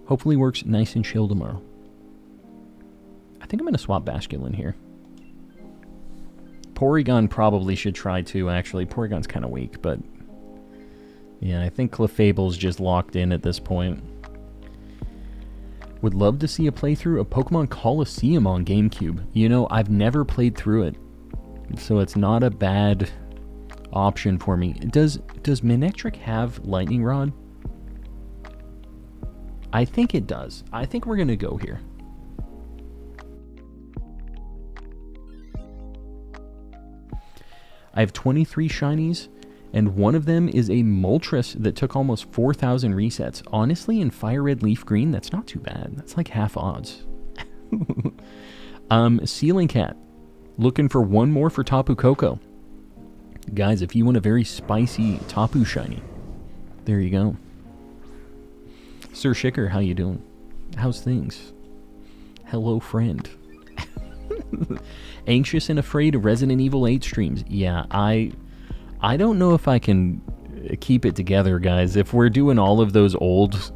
hopefully works nice and chill tomorrow. I think I'm going to swap Basculin here. Porygon probably should try too, actually. Porygon's kind of weak, but... yeah, I think Clefable's just locked in at this point. Would love to see a playthrough of Pokemon Colosseum on GameCube. You know, I've never played through it, so it's not a bad option for me. Does Manectric have Lightning Rod? I think it does. I think we're going to go here. I have 23 shinies, and one of them is a Moltres that took almost 4,000 resets. Honestly, in Fire Red Leaf Green, that's not too bad. That's like half odds. Ceiling Cat. Looking for one more for Tapu Koko. Guys, if you want a very spicy Tapu shiny, there you go. Sir Shicker, how you doing? How's things? Hello, friend. Anxious and afraid of Resident Evil 8 streams. Yeah, I don't know if I can keep it together, guys. If we're doing all of those old,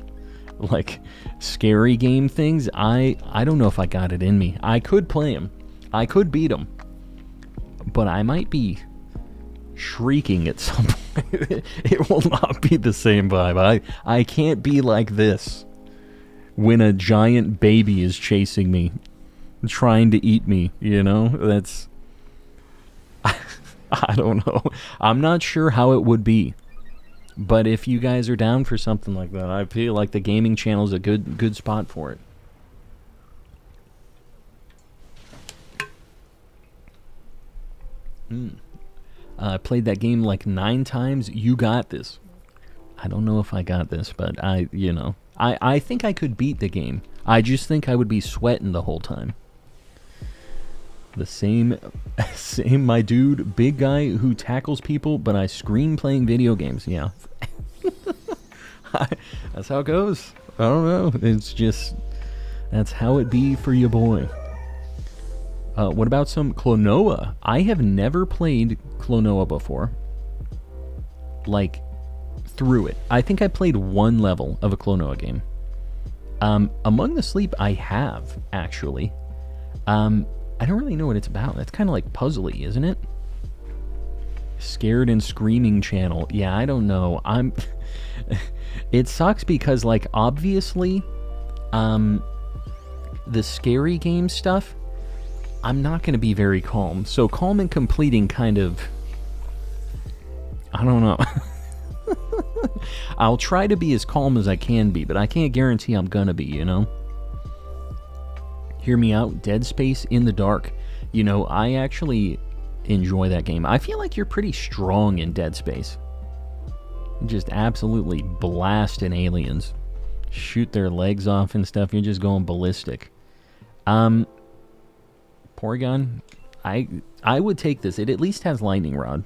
like, scary game things, I don't know if I got it in me. I could play them. I could beat them. But I might be shrieking at some point. It will not be the same vibe. I can't be like this when a giant baby is chasing me, trying to eat me, you know? That's... I don't know. I'm not sure how it would be. But if you guys are down for something like that, I feel like the gaming channel is a good spot for it. I played that game like 9 times. You got this. I don't know if I got this, but I think I could beat the game. I just think I would be sweating the whole time. The same, my dude, big guy who tackles people, but I scream playing video games. Yeah. That's how it goes. I don't know. It's just, that's how it be for your boy. What about some Klonoa? I have never played Klonoa before. Like, through it. I think I played 1 level of a Klonoa game. Among the Sleep, I have, actually. I don't really know what it's about. That's kind of like puzzly, isn't it? Scared and Screaming channel. Yeah, I don't know. It sucks because, like, obviously, the scary game stuff, I'm not going to be very calm. So calm and completing kind of... I don't know. I'll try to be as calm as I can be, but I can't guarantee I'm going to be, you know? Hear me out. Dead Space in the Dark. You know, I actually enjoy that game. I feel like you're pretty strong in Dead Space. Just absolutely blasting aliens. Shoot their legs off and stuff. You're just going ballistic. Porygon, I would take this. It at least has Lightning Rod.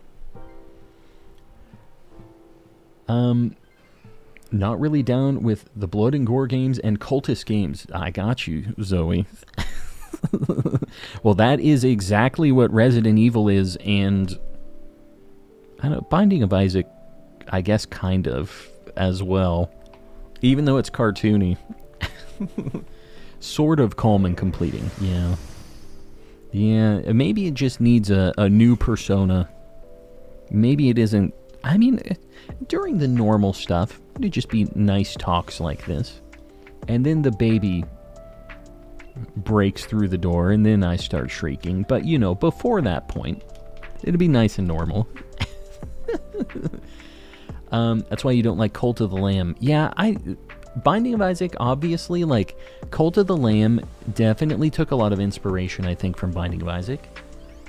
Not really down with the Blood and Gore games and Cultist games. I got you, Zoe. Well, that is exactly what Resident Evil is, and I don't know, Binding of Isaac, I guess, kind of, as well. Even though it's cartoony. Sort of calm and completing, yeah. Yeah, maybe it just needs a new persona. Maybe it isn't... I mean, during the normal stuff, it'd just be nice talks like this. And then the baby breaks through the door, and then I start shrieking. But, you know, before that point, it'd be nice and normal. That's why you don't like Cult of the Lamb. Yeah, Binding of Isaac, obviously, like, Cult of the Lamb definitely took a lot of inspiration, I think, from Binding of Isaac.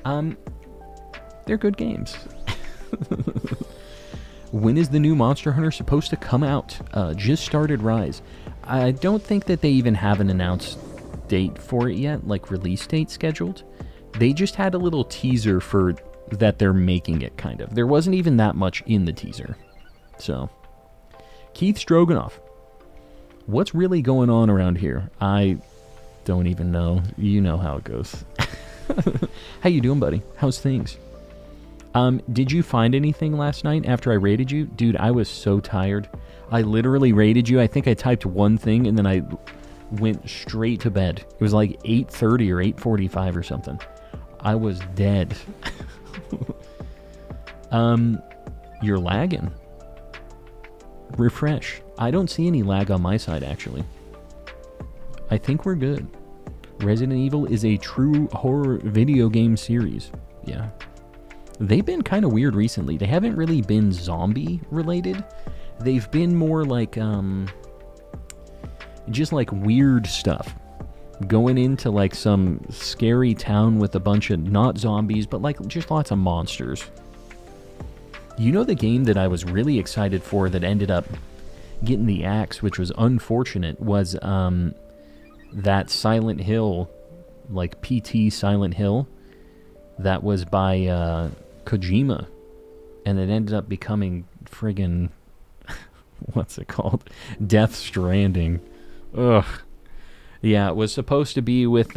They're good games. When is the new Monster Hunter supposed to come out? Just started Rise. I don't think that they even have an announced date for it yet, like release date scheduled. They just had a little teaser for that they're making it, kind of. There wasn't even that much in the teaser. So, Keith Stroganoff. What's really going on around here? I don't even know. You know how it goes. How you doing, buddy? How's things? Did you find anything last night after I raided you? Dude, I was so tired. I literally raided you. I think I typed one thing and then I went straight to bed. It was like 8:30 or 8:45 or something. I was dead. You're lagging. Refresh. I don't see any lag on my side, actually. I think we're good. Resident Evil is a true horror video game series. Yeah. They've been kind of weird recently. They haven't really been zombie related. They've been more like, just like weird stuff. Going into like some scary town with a bunch of, not zombies, but like just lots of monsters. You know the game that I was really excited for that ended up getting the axe, which was unfortunate, was that Silent Hill, like PT Silent Hill, that was by Kojima, and it ended up becoming friggin' what's it called? Death Stranding. Ugh. Yeah, it was supposed to be with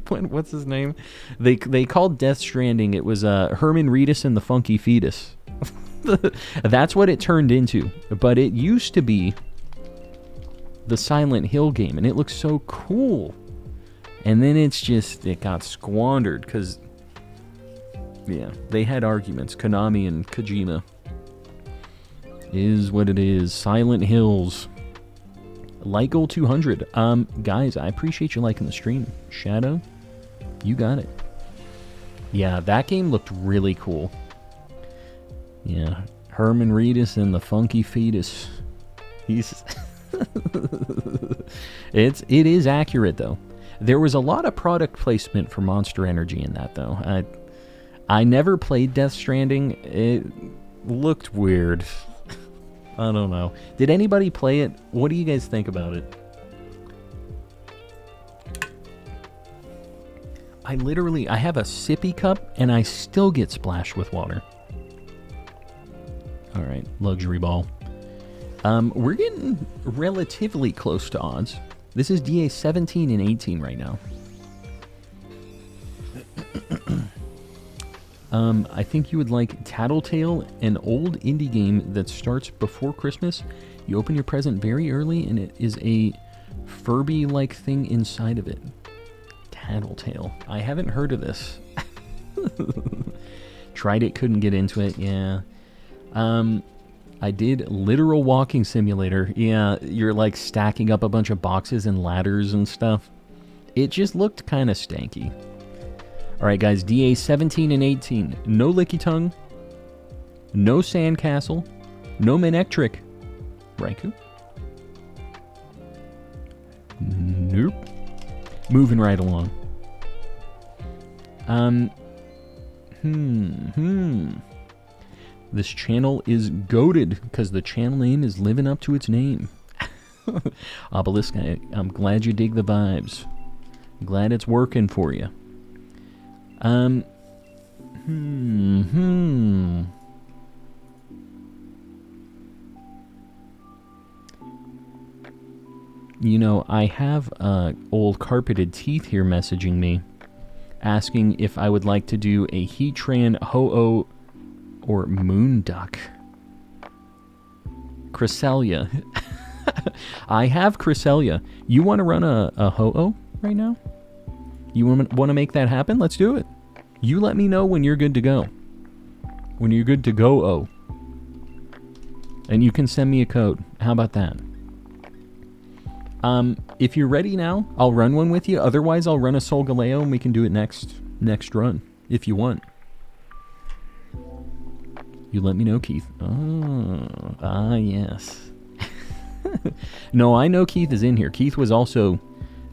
what's his name? They called Death Stranding. It was Herman Reedus and the Funky Fetus. That's what it turned into. But it used to be the Silent Hill game, and it looks so cool. And then it got squandered because, yeah, they had arguments. Konami and Kojima. Is what it is. Silent Hills. Like Goal 200. Guys, I appreciate you liking the stream. Shadow, you got it. Yeah, that game looked really cool. Yeah, Herman Reedus and the Funky Fetus. He's it is accurate though. There was a lot of product placement for Monster Energy in that though. I never played Death Stranding. It looked weird. I don't know. Did anybody play it? What do you guys think about it? I have a sippy cup and I still get splashed with water. Alright, luxury ball. We're getting relatively close to odds. This is DA 17 and 18 right now. I think you would like Tattletale, an old indie game that starts before Christmas. You open your present very early, and it is a Furby-like thing inside of it. Tattletale. I haven't heard of this. Tried it, couldn't get into it, yeah. I did Literal Walking Simulator. Yeah, you're like stacking up a bunch of boxes and ladders and stuff. It just looked kind of stanky. Alright guys, DA 17 and 18. No Licky Tongue. No Sandcastle. No Manectric. Raikou? Nope. Moving right along. This channel is goated because the channel name is living up to its name. Obelisk, I'm glad you dig the vibes. Glad it's working for you. You know, I have old Carpeted Teeth here messaging me, asking if I would like to do a Heatran, Ho-Oh, or Moonduck. Cresselia. I have Cresselia. You want to run a Ho-Oh right now? You want to make that happen? Let's do it. You let me know when you're good to go. When you're good to go, and you can send me a code. How about that? If you're ready now, I'll run one with you. Otherwise, I'll run a Solgaleo and we can do it next run, if you want. You let me know, Keith. Oh, yes. No, I know Keith is in here. Keith was also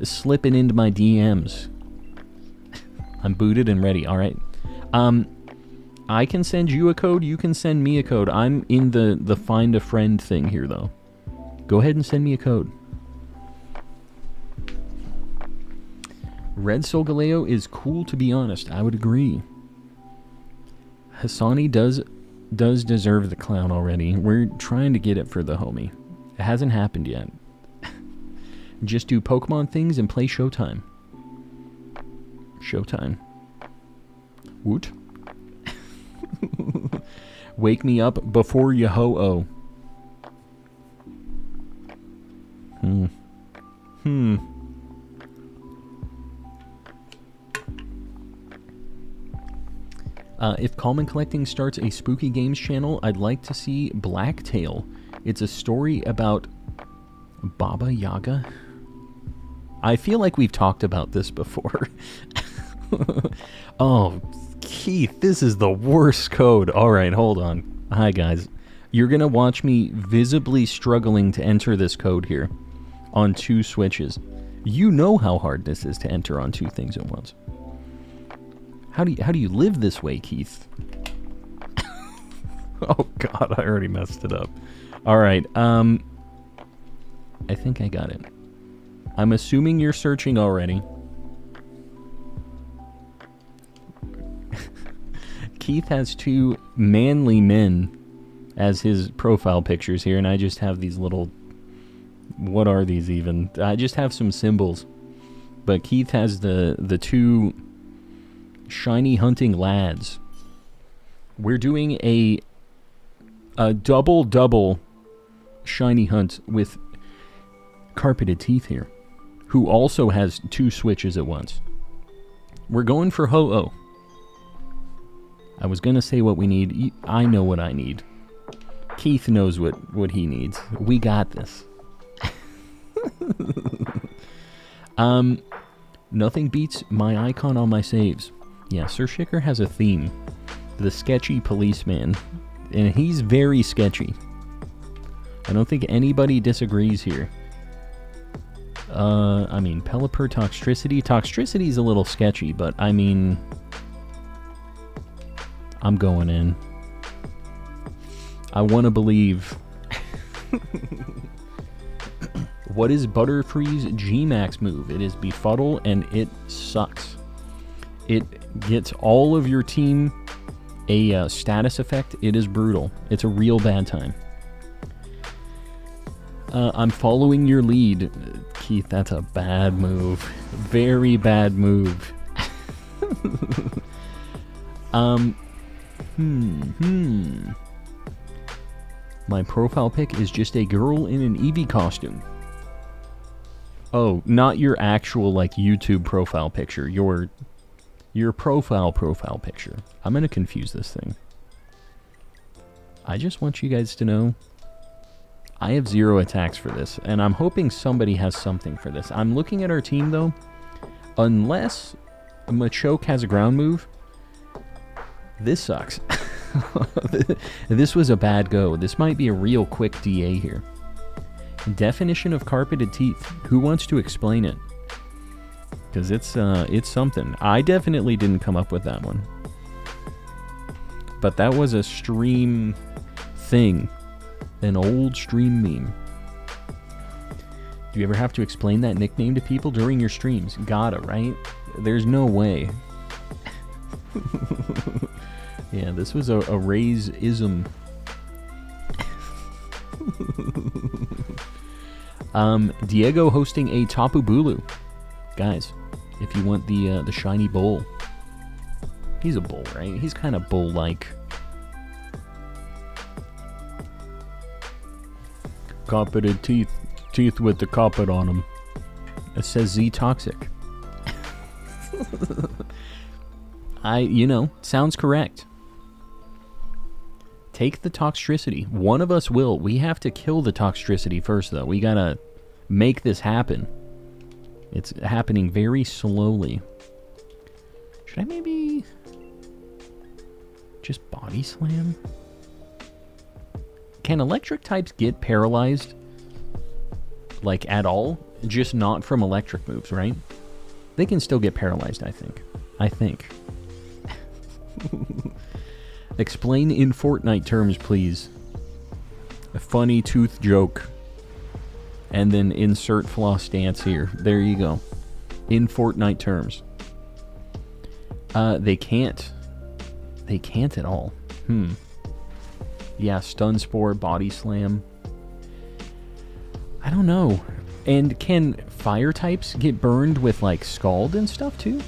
slipping into my DMs. I'm booted and ready. All right. I can send you a code. You can send me a code. I'm in the find a friend thing here, though. Go ahead and send me a code. Red Solgaleo is cool, to be honest. I would agree. Hassani does deserve the clown already. We're trying to get it for the homie. It hasn't happened yet. Just do Pokemon things and play Showtime. Showtime. Woot. Wake me up before you ho-oh. If Common Collecting starts a spooky games channel, I'd like to see Blacktail. It's a story about Baba Yaga. I feel like we've talked about this before. Oh, Keith, this is the worst code. Alright, hold on. Hi, guys. You're going to watch me visibly struggling to enter this code here on 2 switches. You know how hard this is to enter on 2 things at once. How do you live this way, Keith? Oh, God, I already messed it up. Alright, I think I got it. I'm assuming you're searching already. Keith has 2 manly men as his profile pictures here, and I just have these little... What are these even? I just have some symbols. But Keith has the 2 shiny hunting lads. We're doing a double shiny hunt with Carpeted Teeth here, who also has 2 switches at once. We're going for Ho-Oh. I was going to say what we need. I know what I need. Keith knows what he needs. We got this. Nothing beats my icon on my saves. Yeah, Sir Shicker has a theme. The sketchy policeman. And he's very sketchy. I don't think anybody disagrees here. I mean, Pelipper Toxtricity. Toxtricity's a little sketchy, but I mean... I'm going in. I want to believe. What is Butterfree's G-Max move? It is Befuddle, and it sucks. It gets all of your team a status effect. It is brutal. It's a real bad time. I'm following your lead. Keith, that's a bad move. Very bad move. My profile pic is just a girl in an Eevee costume. Oh, not your actual, like, YouTube profile picture. Your profile picture. I'm gonna confuse this thing. I just want you guys to know I have 0 attacks for this, and I'm hoping somebody has something for this. I'm looking at our team, though. Unless Machoke has a ground move, this sucks. This was a bad go. This might be a real quick DA here. Definition of Carpeted Teeth. Who wants to explain it? Because it's something. I definitely didn't come up with that one. But that was a stream thing. An old stream meme. Do you ever have to explain that nickname to people during your streams? Gotta, right? There's no way. Yeah, this was a Raze-ism. Diego hosting a Tapu Bulu. Guys, if you want the shiny bull. He's a bull, right? He's kind of bull-like. Carpeted teeth. Teeth with the carpet on them. It says Z Toxic. Sounds correct. Take the Toxtricity. One of us will. We have to kill the Toxtricity first, though. We gotta make this happen. It's happening very slowly. Should I maybe just Body Slam? Can electric types get paralyzed? Like, at all? Just not from electric moves, right? They can still get paralyzed, I think. Explain in Fortnite terms, please. A funny tooth joke. And then insert floss dance here. There you go. in Fortnite terms. They can't. They can't at all. Yeah, Stun Spore, Body Slam. I don't know. And can fire types get burned with, like, Scald and stuff, too?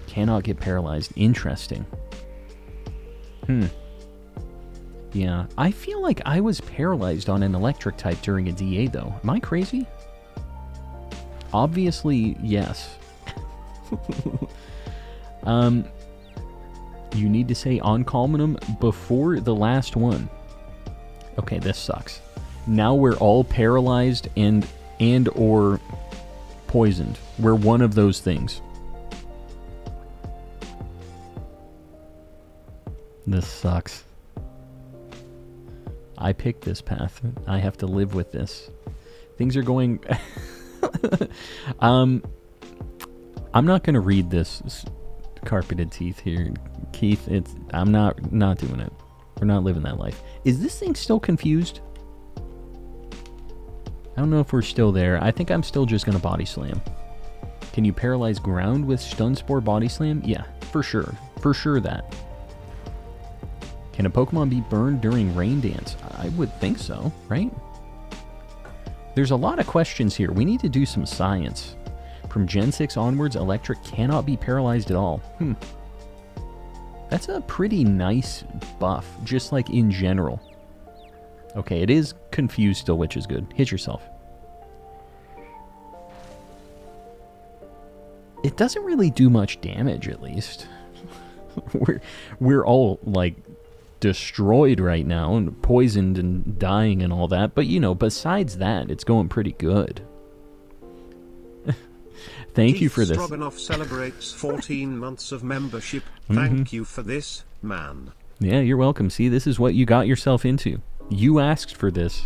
Cannot get paralyzed. Interesting. Yeah, I feel like I was paralyzed on an electric type during a DA, though. Am I crazy? Obviously, yes. You need to say Oncominum before the last one. Okay, this sucks. Now we're all paralyzed and or poisoned. We're one of those things. This sucks. I picked this path. I have to live with this. Things are going... I'm not going to read this carpeted teeth here, Keith. I'm not doing it. We're not living that life. Is this thing still confused? I don't know if we're still there. I think I'm still just going to Body Slam. Can you paralyze ground with Stun Spore Body Slam? Yeah, for sure. For sure that. Can a Pokemon be burned during Rain Dance? I would think so, right? There's a lot of questions here. We need to do some science. From Gen 6 onwards, Electric cannot be paralyzed at all. That's a pretty nice buff, just like in general. Okay, it is confused still, which is good. Hit yourself. It doesn't really do much damage, at least. We're all, like, destroyed right now and poisoned and dying and all that, but you know, besides that, it's going pretty good. Thank you for this. Stroganoff celebrates 14 months of membership. Thank you for this, man. Yeah, you're welcome. See, this is what you got yourself into. You asked for this.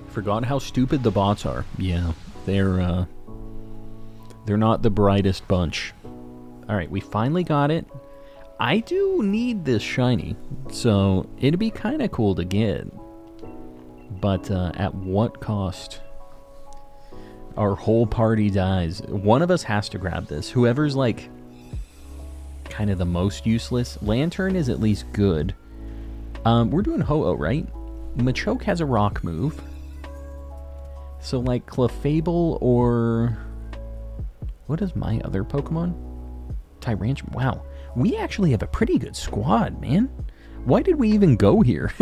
Forgot how stupid the bots are. Yeah, they're not the brightest bunch. Alright, we finally got it. I do need this shiny, so it'd be kind of cool to get. But at what cost? Our whole party dies. One of us has to grab this. Whoever's, like, kind of the most useless. Lantern is at least good. We're doing Ho-Oh, right? Machoke has a rock move. So, like, Clefable or... what is my other Pokemon? Tyrantrum. Wow. We actually have a pretty good squad, man. Why did we even go here?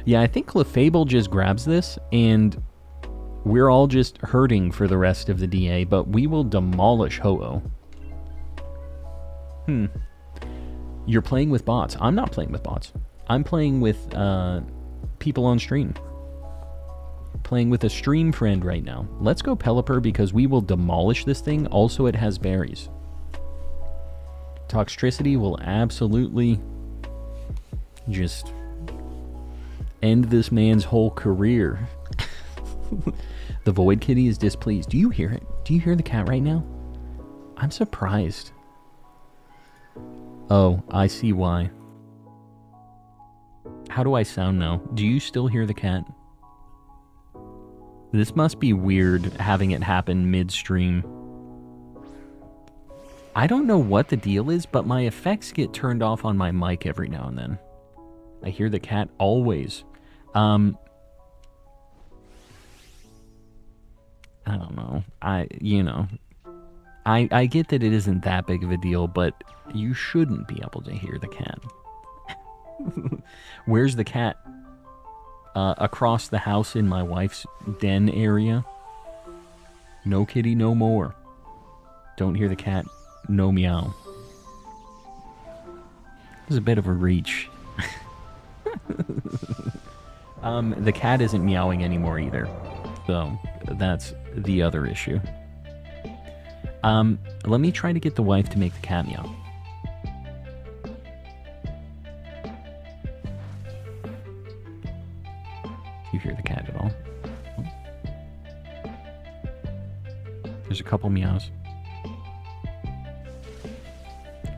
Yeah, I think Clefable just grabs this, and we're all just hurting for the rest of the DA, but we will demolish Ho-Oh. You're playing with bots. I'm not playing with bots. I'm playing with people on stream. Playing with a stream friend right now. Let's go Pelipper because we will demolish this thing. Also, it has berries. Toxtricity will absolutely just end this man's whole career. The Void Kitty is displeased. Do you hear it? Do you hear the cat right now? I'm surprised. Oh, I see why. How do I sound now? Do you still hear the cat? This must be weird having it happen mid-stream. I don't know what the deal is, but my effects get turned off on my mic every now and then. I hear the cat always. I don't know. I get that it isn't that big of a deal, but you shouldn't be able to hear the cat. Where's the cat? Across the house in my wife's den area. No kitty, no more. Don't hear the cat, no meow. This is a bit of a reach. The cat isn't meowing anymore either. So, that's the other issue. Let me try to get the wife to make the cat meow. You hear the cat at all? There's a couple meows.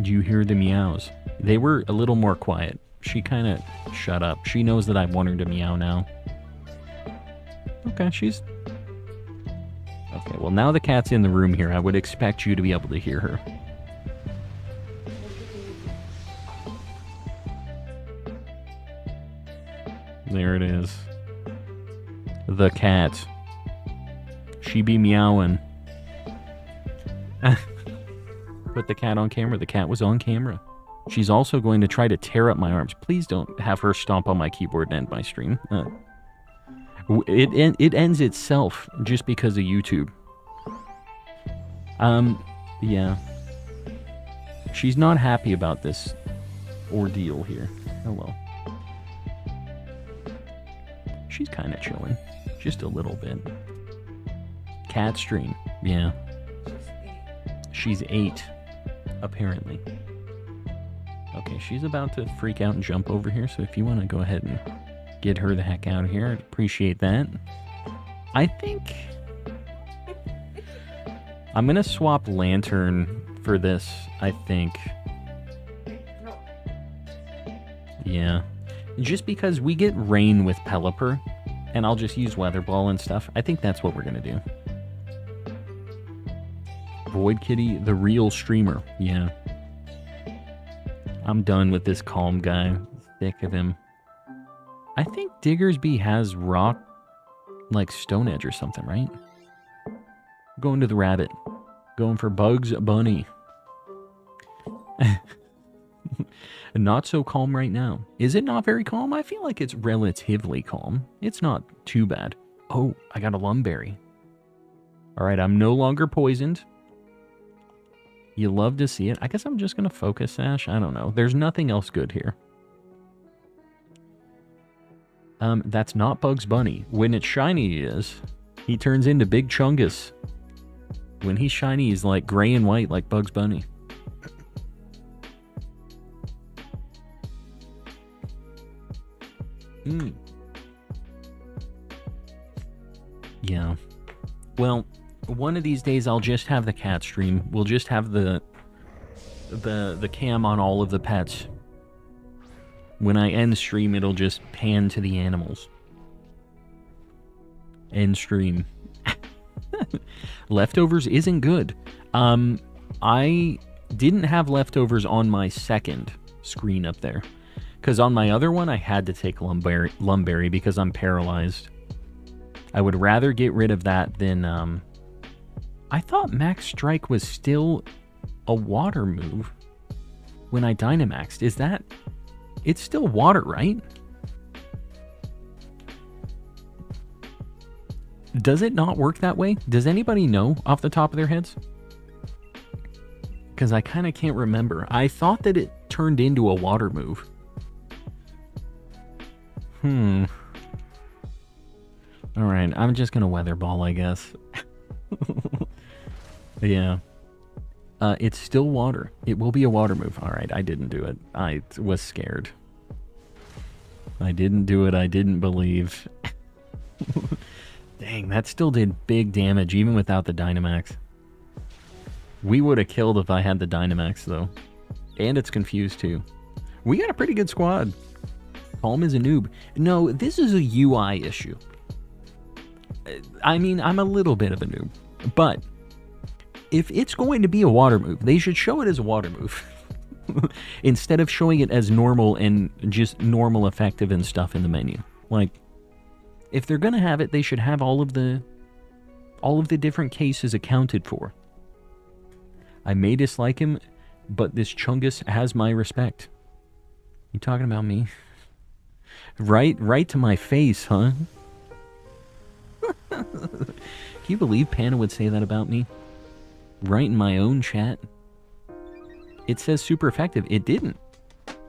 Do you hear the meows? They were a little more quiet. She kind of Shut up. She knows that I want her to meow now. Okay, she's... Okay, well now the cat's in the room here. I would expect you to be able to hear her. There it is. The cat. She be meowing. Put the cat on camera. The cat was on camera. She's also going to try to tear up my arms. Please don't have her stomp on my keyboard and end my stream. It ends itself just because of YouTube. Yeah. She's not happy about this ordeal here. Oh well. She's kind of chilling. Just a little bit. Cat stream. Yeah. She's 8. Apparently. Okay, she's about to freak out and jump over here, so if you want to go ahead and get her the heck out of here, I'd appreciate that. I think... I'm going to swap Lantern for this, I think. Yeah. Just because we get rain with Pelipper, and I'll just use Weather Ball and stuff. I think that's what we're going to do. Void Kitty, the real streamer. Yeah. I'm done with this calm guy. Sick of him. I think Diggersby has rock, like Stone Edge or something, right? Going to the rabbit. Going for Bugs Bunny. Not so calm right now. Is it not very calm? I feel like it's relatively calm. It's not too bad. Oh, I got a Lumberry. Alright, I'm no longer poisoned. You love to see it. I guess I'm just going to focus Sash. I don't know. There's nothing else good here. That's not Bugs Bunny. When it's shiny, he is. He turns into Big Chungus. When he's shiny, he's like gray and white like Bugs Bunny. Yeah. Well, one of these days I'll just have the cat stream. We'll just have the cam on all of the pets. When I end stream, it'll just pan to the animals. End stream. Leftovers isn't good. I didn't have leftovers on my second screen up there. Because on my other one, I had to take Lumberry because I'm paralyzed. I would rather get rid of that than... I thought Max Strike was still a water move when I Dynamaxed. Is that... It's still water, right? Does it not work that way? Does anybody know off the top of their heads? Because I kind of can't remember. I thought that it turned into a water move. Alright, I'm just gonna Weather Ball, I guess. Yeah. It's still water. It will be a water move. Alright, I didn't do it. I was scared. I didn't do it. I didn't believe. Dang, that still did big damage, even without the Dynamax. We would have killed if I had the Dynamax, though. And it's confused, too. We got a pretty good squad. Calm is a noob. No, this is a UI issue. I mean, I'm a little bit of a noob. But, if it's going to be a water move, they should show it as a water move. Instead of showing it as normal and just normal effective and stuff in the menu. Like, if they're gonna have it, they should have all of the different cases accounted for. I may dislike him, but this Chungus has my respect. You talking about me? Right to my face, huh? Can you believe Panda would say that about me? Right in my own chat. It says super effective. It didn't.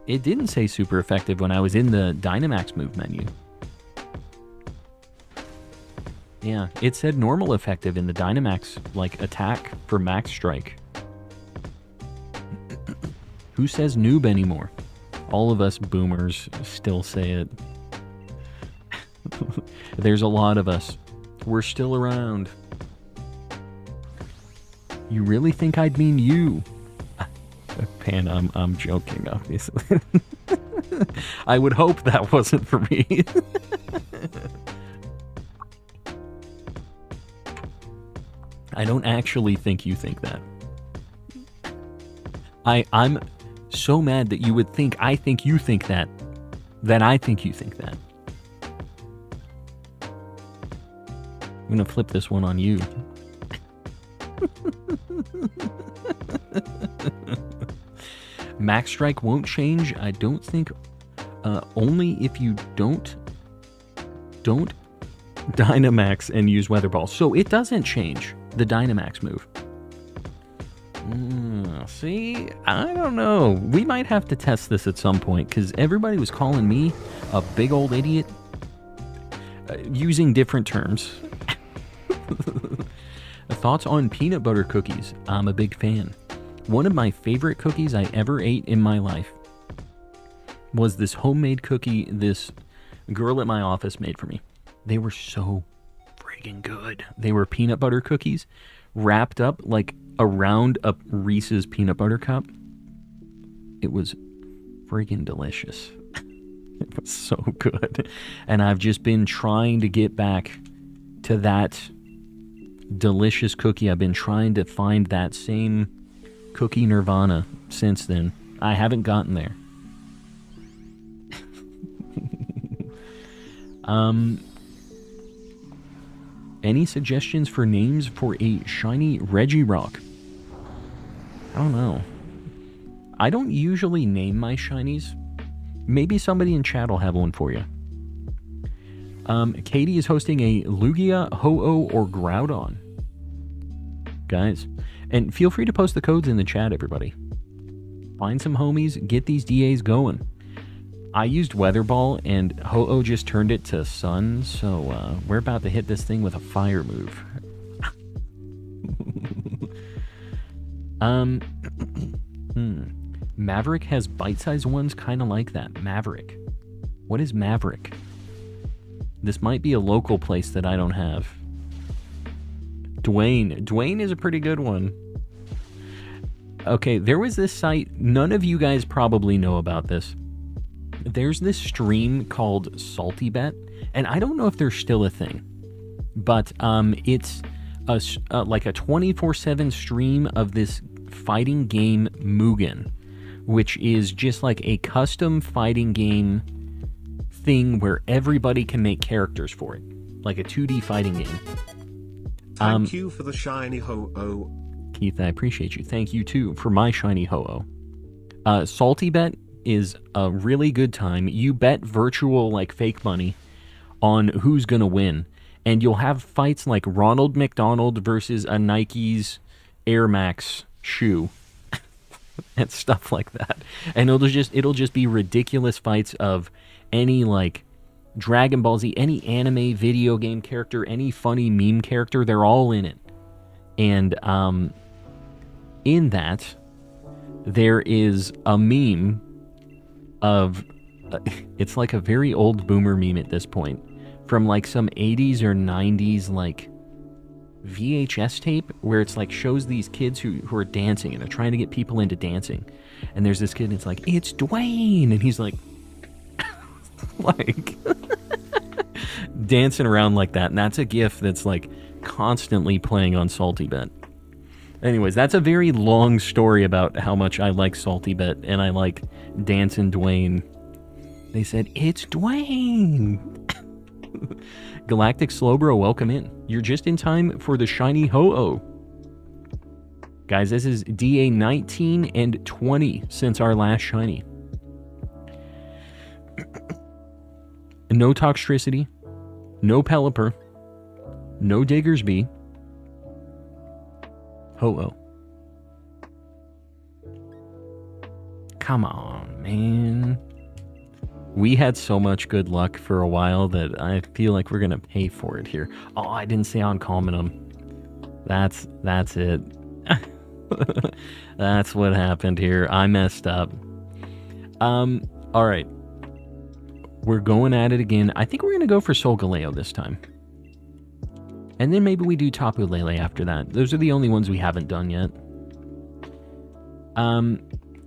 It didn't say super effective when I was in the Dynamax move menu. Yeah, it said normal effective in the Dynamax, like, attack for Max Strike. Who says noob anymore? All of us boomers still say it. There's a lot of us. We're still around. You really think I'd mean you? Pan, I'm joking, obviously. I would hope that wasn't for me. I don't actually think you think that. I'm so mad that you would think I think you think that I think you think that. I'm gonna flip this one on you. Max Strike won't change, I don't think. Only if you don't Dynamax and use Weather Ball. So it doesn't change the Dynamax move. See, I don't know. We might have to test this at some point, because everybody was calling me a big old idiot using different terms. Thoughts on peanut butter cookies? I'm a big fan. One of my favorite cookies I ever ate in my life was this homemade cookie this girl at my office made for me. They were so friggin' good. They were peanut butter cookies wrapped up like around a Reese's peanut butter cup. It was friggin' delicious. It was so good. And I've just been trying to get back to that delicious cookie. I've been trying to find that same cookie nirvana since then. I haven't gotten there. Any suggestions for names for a shiny Regirock? I don't know. I don't usually name my shinies. Maybe somebody in chat will have one for you. Katie is hosting a Lugia, Ho-Oh, or Groudon. Guys, and feel free to post the codes in the chat, everybody. Find some homies, get these DAs going. I used Weather Ball, and Ho-Oh just turned it to Sun, so we're about to hit this thing with a fire move. Maverick has bite-sized ones kind of like that. Maverick. What is Maverick? This might be a local place that I don't have. Dwayne. Dwayne is a pretty good one. Okay, there was this site. None of you guys probably know about this. There's this stream called Salty Bet, and I don't know if there's still a thing, but it's like a 24/7 stream of this fighting game Mugen, which is just like a custom fighting game thing where everybody can make characters for it, like a 2D fighting game. Thank you for the shiny Ho-Oh. Keith, I appreciate you. Thank you too for my shiny Ho-Oh. Salty Bet is a really good time. You bet virtual, like, fake money on who's gonna win, and you'll have fights like Ronald McDonald versus a Nike's Air Max shoe and stuff like that. And it'll just be ridiculous fights of any, like, Dragon Ball Z, any anime video game character, any funny meme character, they're all in it. And in that, there is a meme of, it's like a very old boomer meme at this point, from like some 80s or 90s like VHS tape, where it's like shows these kids who are dancing, and they're trying to get people into dancing. And there's this kid, and it's like, it's Dwayne, and he's like, like dancing around like that. And that's a GIF that's like constantly playing on Salty Bet. Anyways, that's a very long story about how much I like Salty Bet and I like Dancing Dwayne. They said, it's Dwayne! Galactic Slowbro, welcome in. You're just in time for the shiny Ho-Oh. Guys, this is DA 19 and 20 since our last shiny. No Toxtricity, no Pelipper, no Diggersby, Ho-Oh. Come on, man. We had so much good luck for a while that I feel like we're gonna pay for it here. Oh, I didn't say uncommon them. That's it. That's what happened here. I messed up. Alright. We're going at it again. I think we're gonna go for Solgaleo this time. And then maybe we do Tapu Lele after that. Those are the only ones we haven't done yet.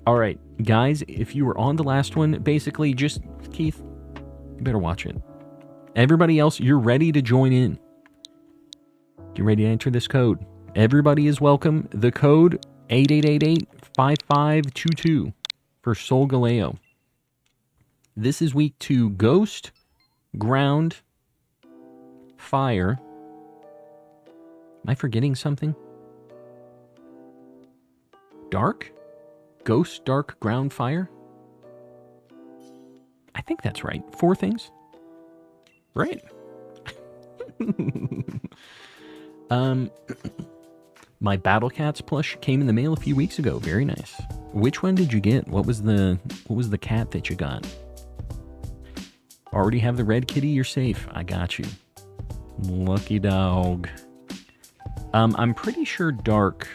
Alright. Guys, if you were on the last one, basically just, Keith, you better watch it. Everybody else, you're ready to join in. Get ready to enter this code. Everybody is welcome. The code 8888-5522 for Sol Galeo. This is week 2. Ghost, ground, fire. Am I forgetting something? Dark? Ghost, dark, ground, fire? I think that's right. 4 things? Right. My Battle Cats plush came in the mail a few weeks ago. Very nice. Which one did you get? What was the cat that you got? Already have the red kitty? You're safe. I got you. Lucky dog. I'm pretty sure dark.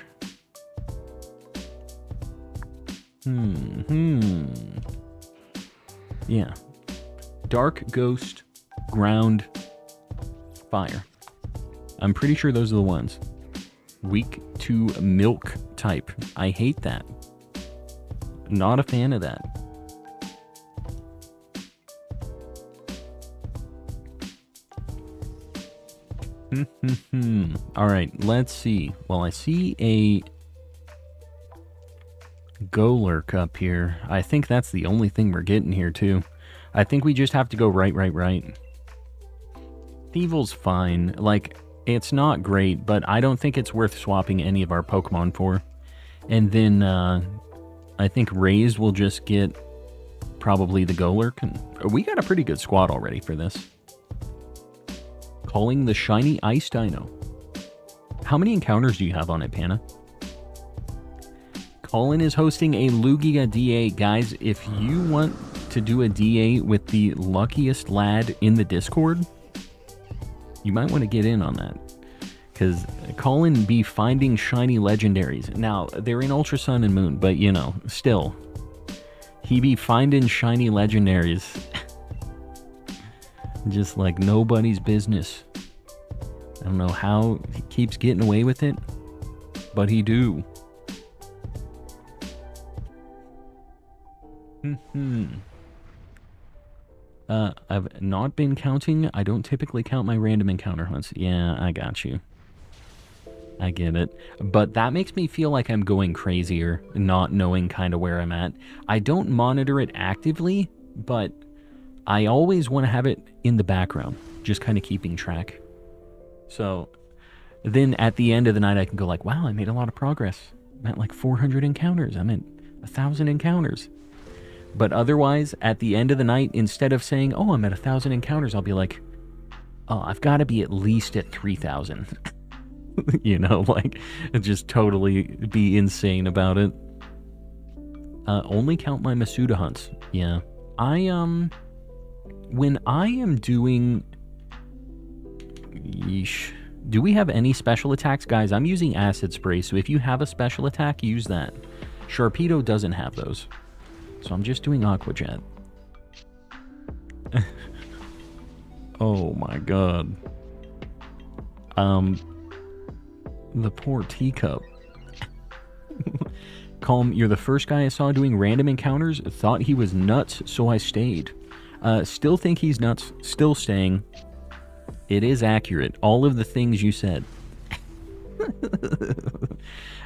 Yeah. Dark, ghost, ground, fire. I'm pretty sure those are the ones. Weak to milk type. I hate that. Not a fan of that. All right, let's see. Well, I see a Golurk up here. I think that's the only thing we're getting here, too. I think we just have to go right. Thievel's fine. Like, it's not great, but I don't think it's worth swapping any of our Pokemon for. And then, I think Raised will just get probably the Golurk. And we got a pretty good squad already for this. Calling the shiny Ice Dino. How many encounters do you have on it, Panna? Colin is hosting a Lugia DA. Guys, if you want to do a DA with the luckiest lad in the Discord, you might want to get in on that. Because Colin be finding shiny legendaries. Now, they're in Ultra Sun and Moon, but you know, still. He be finding shiny legendaries. Just like nobody's business. I don't know how he keeps getting away with it, but he do. I've not been counting. I don't typically count my random encounter hunts. Yeah, I got you. I get it. But that makes me feel like I'm going crazier, not knowing kind of where I'm at. I don't monitor it actively, but I always want to have it in the background, just kind of keeping track. So then at the end of the night, I can go like, wow, I made a lot of progress. I'm at like 400 encounters. I'm at 1,000 encounters. But otherwise, at the end of the night, instead of saying, oh, I'm at 1,000 encounters, I'll be like, oh, I've got to be at least at 3,000. You know, like, just totally be insane about it. Only count my Masuda hunts. Yeah. When I am doing... Yeesh. Do we have any special attacks? Guys, I'm using Acid Spray, so if you have a special attack, use that. Sharpedo doesn't have those. So I'm just doing Aqua Jet. Oh my god. The poor teacup. Calm, you're the first guy I saw doing random encounters. Thought he was nuts, so I stayed. Still think he's nuts. Still staying. It is accurate. All of the things you said.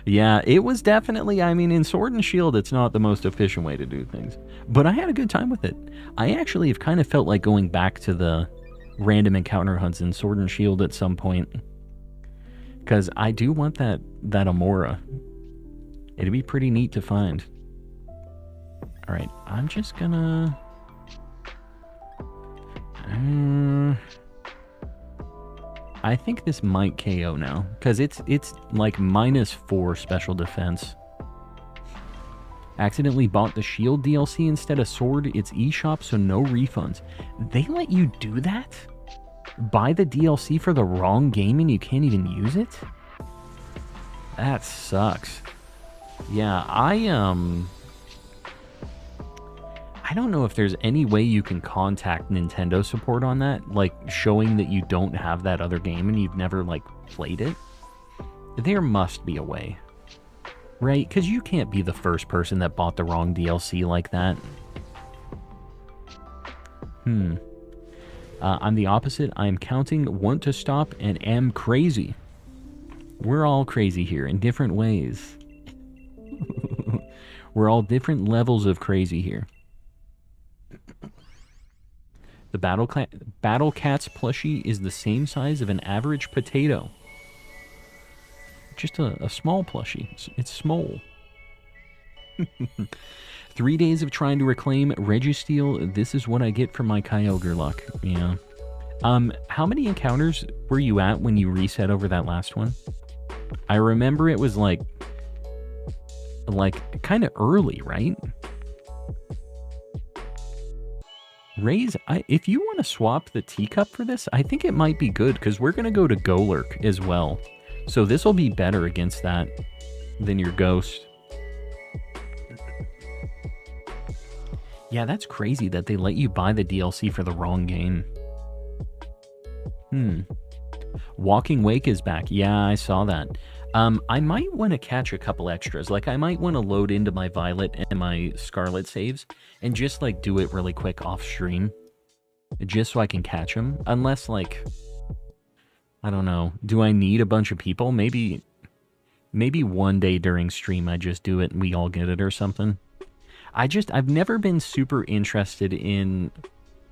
Yeah, it was definitely, I mean, in Sword and Shield, it's not the most efficient way to do things. But I had a good time with it. I actually have kind of felt like going back to the random encounter hunts in Sword and Shield at some point. Because I do want that Amora. It'd be pretty neat to find. Alright, I'm just gonna... I think this might KO now, because it's like -4 special defense. Accidentally bought the Shield DLC instead of Sword. It's eShop, so no refunds. They let you do that? Buy the DLC for the wrong game and you can't even use it? That sucks. Yeah, I don't know if there's any way you can contact Nintendo support on that, like showing that you don't have that other game and you've never like played it. There must be a way. Right? Because you can't be the first person that bought the wrong DLC like that. I'm the opposite. I'm counting, want to stop, and am crazy. We're all crazy here in different ways. We're all different levels of crazy here. The Battle Cats plushie is the same size of an average potato. Just a small plushie. It's small. 3 days of trying to reclaim Registeel. This is what I get for my Kyogre luck. Yeah. How many encounters were you at when you reset over that last one? I remember it was like kind of early, right? Raise, if you want to swap the teacup for this, I think it might be good, because we're going to go to Golurk as well. So this will be better against that than your ghost. Yeah, that's crazy that they let you buy the DLC for the wrong game. Walking Wake is back. Yeah, I saw that. I might want to catch a couple extras. Like, I might want to load into my Violet and my Scarlet saves and just, like, do it really quick off stream. Just so I can catch them. Unless, like, I don't know. Do I need a bunch of people? Maybe one day during stream I just do it and we all get it or something. I've never been super interested in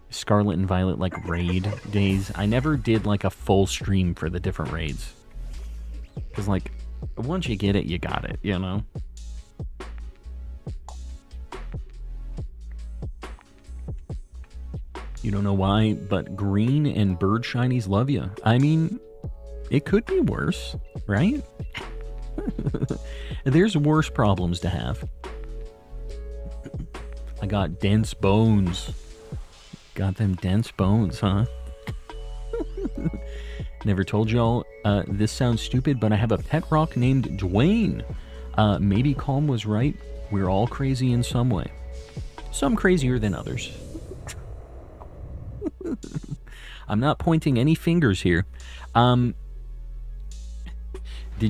Scarlet and Violet, like, raid days. I never did, like, a full stream for the different raids. Because, like, once you get it, you got it, you know? You don't know why, but green and bird shinies love you. I mean, it could be worse, right? There's worse problems to have. I got dense bones. Got them dense bones, huh? Never told y'all, this sounds stupid, but I have a pet rock named Dwayne. Maybe Calm was right. We're all crazy in some way. Some crazier than others. I'm not pointing any fingers here. Did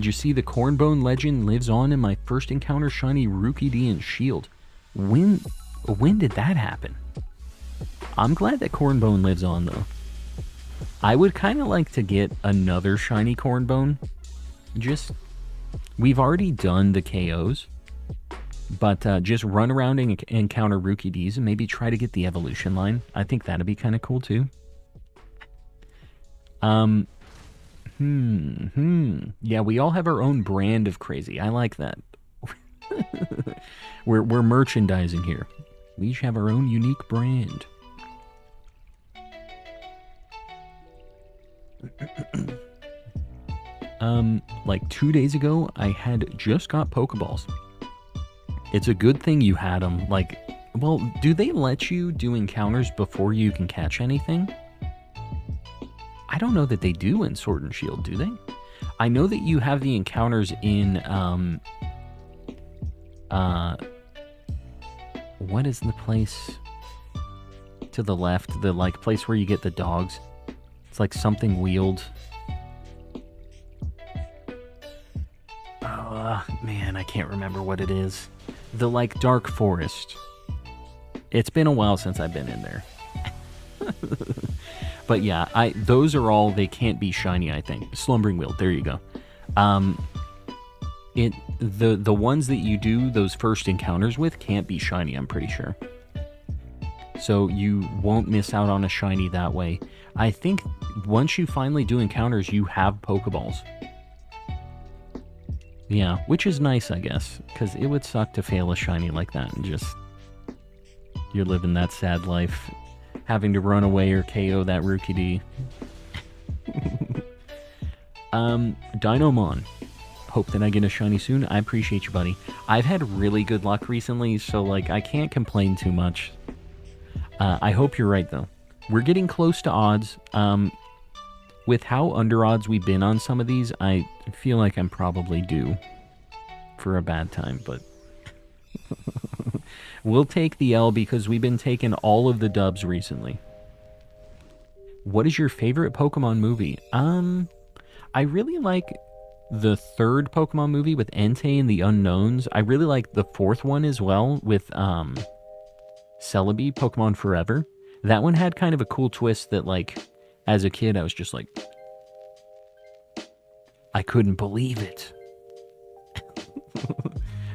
you see the Cornbone legend lives on in my first encounter shiny Rookie D and Shield? When did that happen? I'm glad that Cornbone lives on, though. I would kind of like to get another shiny Cornbone. We've already done the KOs, but just run around and encounter Rookie Ds and maybe try to get the evolution line. I think that'd be kind of cool, too. Yeah, we all have our own brand of crazy. I like that. We're merchandising here. We each have our own unique brand. Like 2 days ago, I had just got Pokeballs. It's a good thing you had them. Like, well, do they let you do encounters before you can catch anything? I don't know that they do in Sword and Shield, do they? I know that you have the encounters in, what is the place to the left? The, like, place where you get the dogs. It's like something wheeled. Oh, man, I can't remember what it is. The, like, Dark Forest. It's been a while since I've been in there. But yeah, those are all, they can't be shiny, I think. Slumbering Wheel, there you go. The ones that you do those first encounters with can't be shiny, I'm pretty sure. So you won't miss out on a shiny that way. I think once you finally do encounters, you have Pokeballs. Yeah, which is nice, I guess, because it would suck to fail a shiny like that and just... You're living that sad life, having to run away or KO that Rookie D. Dinomon. Hope that I get a shiny soon. I appreciate you, buddy. I've had really good luck recently, so, like, I can't complain too much. I hope you're right, though. We're getting close to odds. With how under odds we've been on some of these, I feel like I'm probably due for a bad time, but... We'll take the L because we've been taking all of the dubs recently. What is your favorite Pokemon movie? I really like the third Pokemon movie with Entei and the Unknowns. I really like the fourth one as well with Celebi, Pokemon Forever. That one had kind of a cool twist that, like, as a kid, I was just like, I couldn't believe it.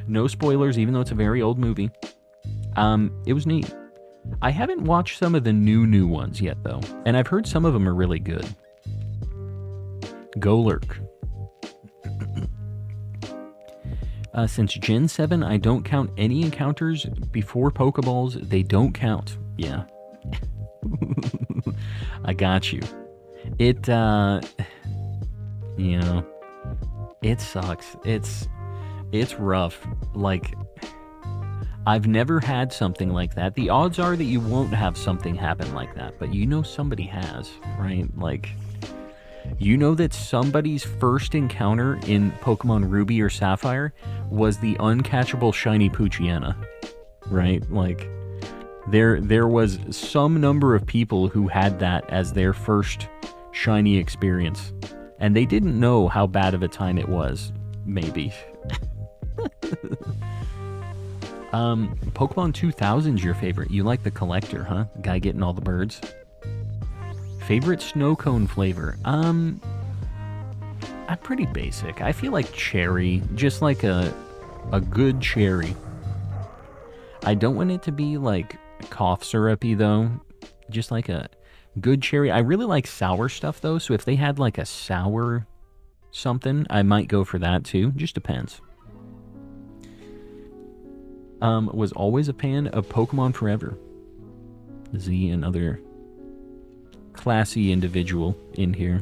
No spoilers, even though it's a very old movie. It was neat. I haven't watched some of the new ones yet, though, and I've heard some of them are really good. Golurk. Since Gen 7, I don't count any encounters before Pokeballs. They don't count. Yeah. I got you. It, it sucks. It's rough. Like, I've never had something like that. The odds are that you won't have something happen like that, but you know somebody has, right? Like, you know that somebody's first encounter in Pokemon Ruby or Sapphire was the uncatchable shiny Poochyena, right? Like, there was some number of people who had that as their first shiny experience, and they didn't know how bad of a time it was, maybe. Pokemon 2000's your favorite. You like the collector, huh? The guy getting all the birds. Favorite snow cone flavor? I'm pretty basic. I feel like cherry, just like a good cherry. I don't want it to be like cough syrupy though. Just like a good cherry. I really like sour stuff though, so if they had like a sour something, I might go for that too. Just depends. Was always a fan of Pokemon Forever. Z, another classy individual in here.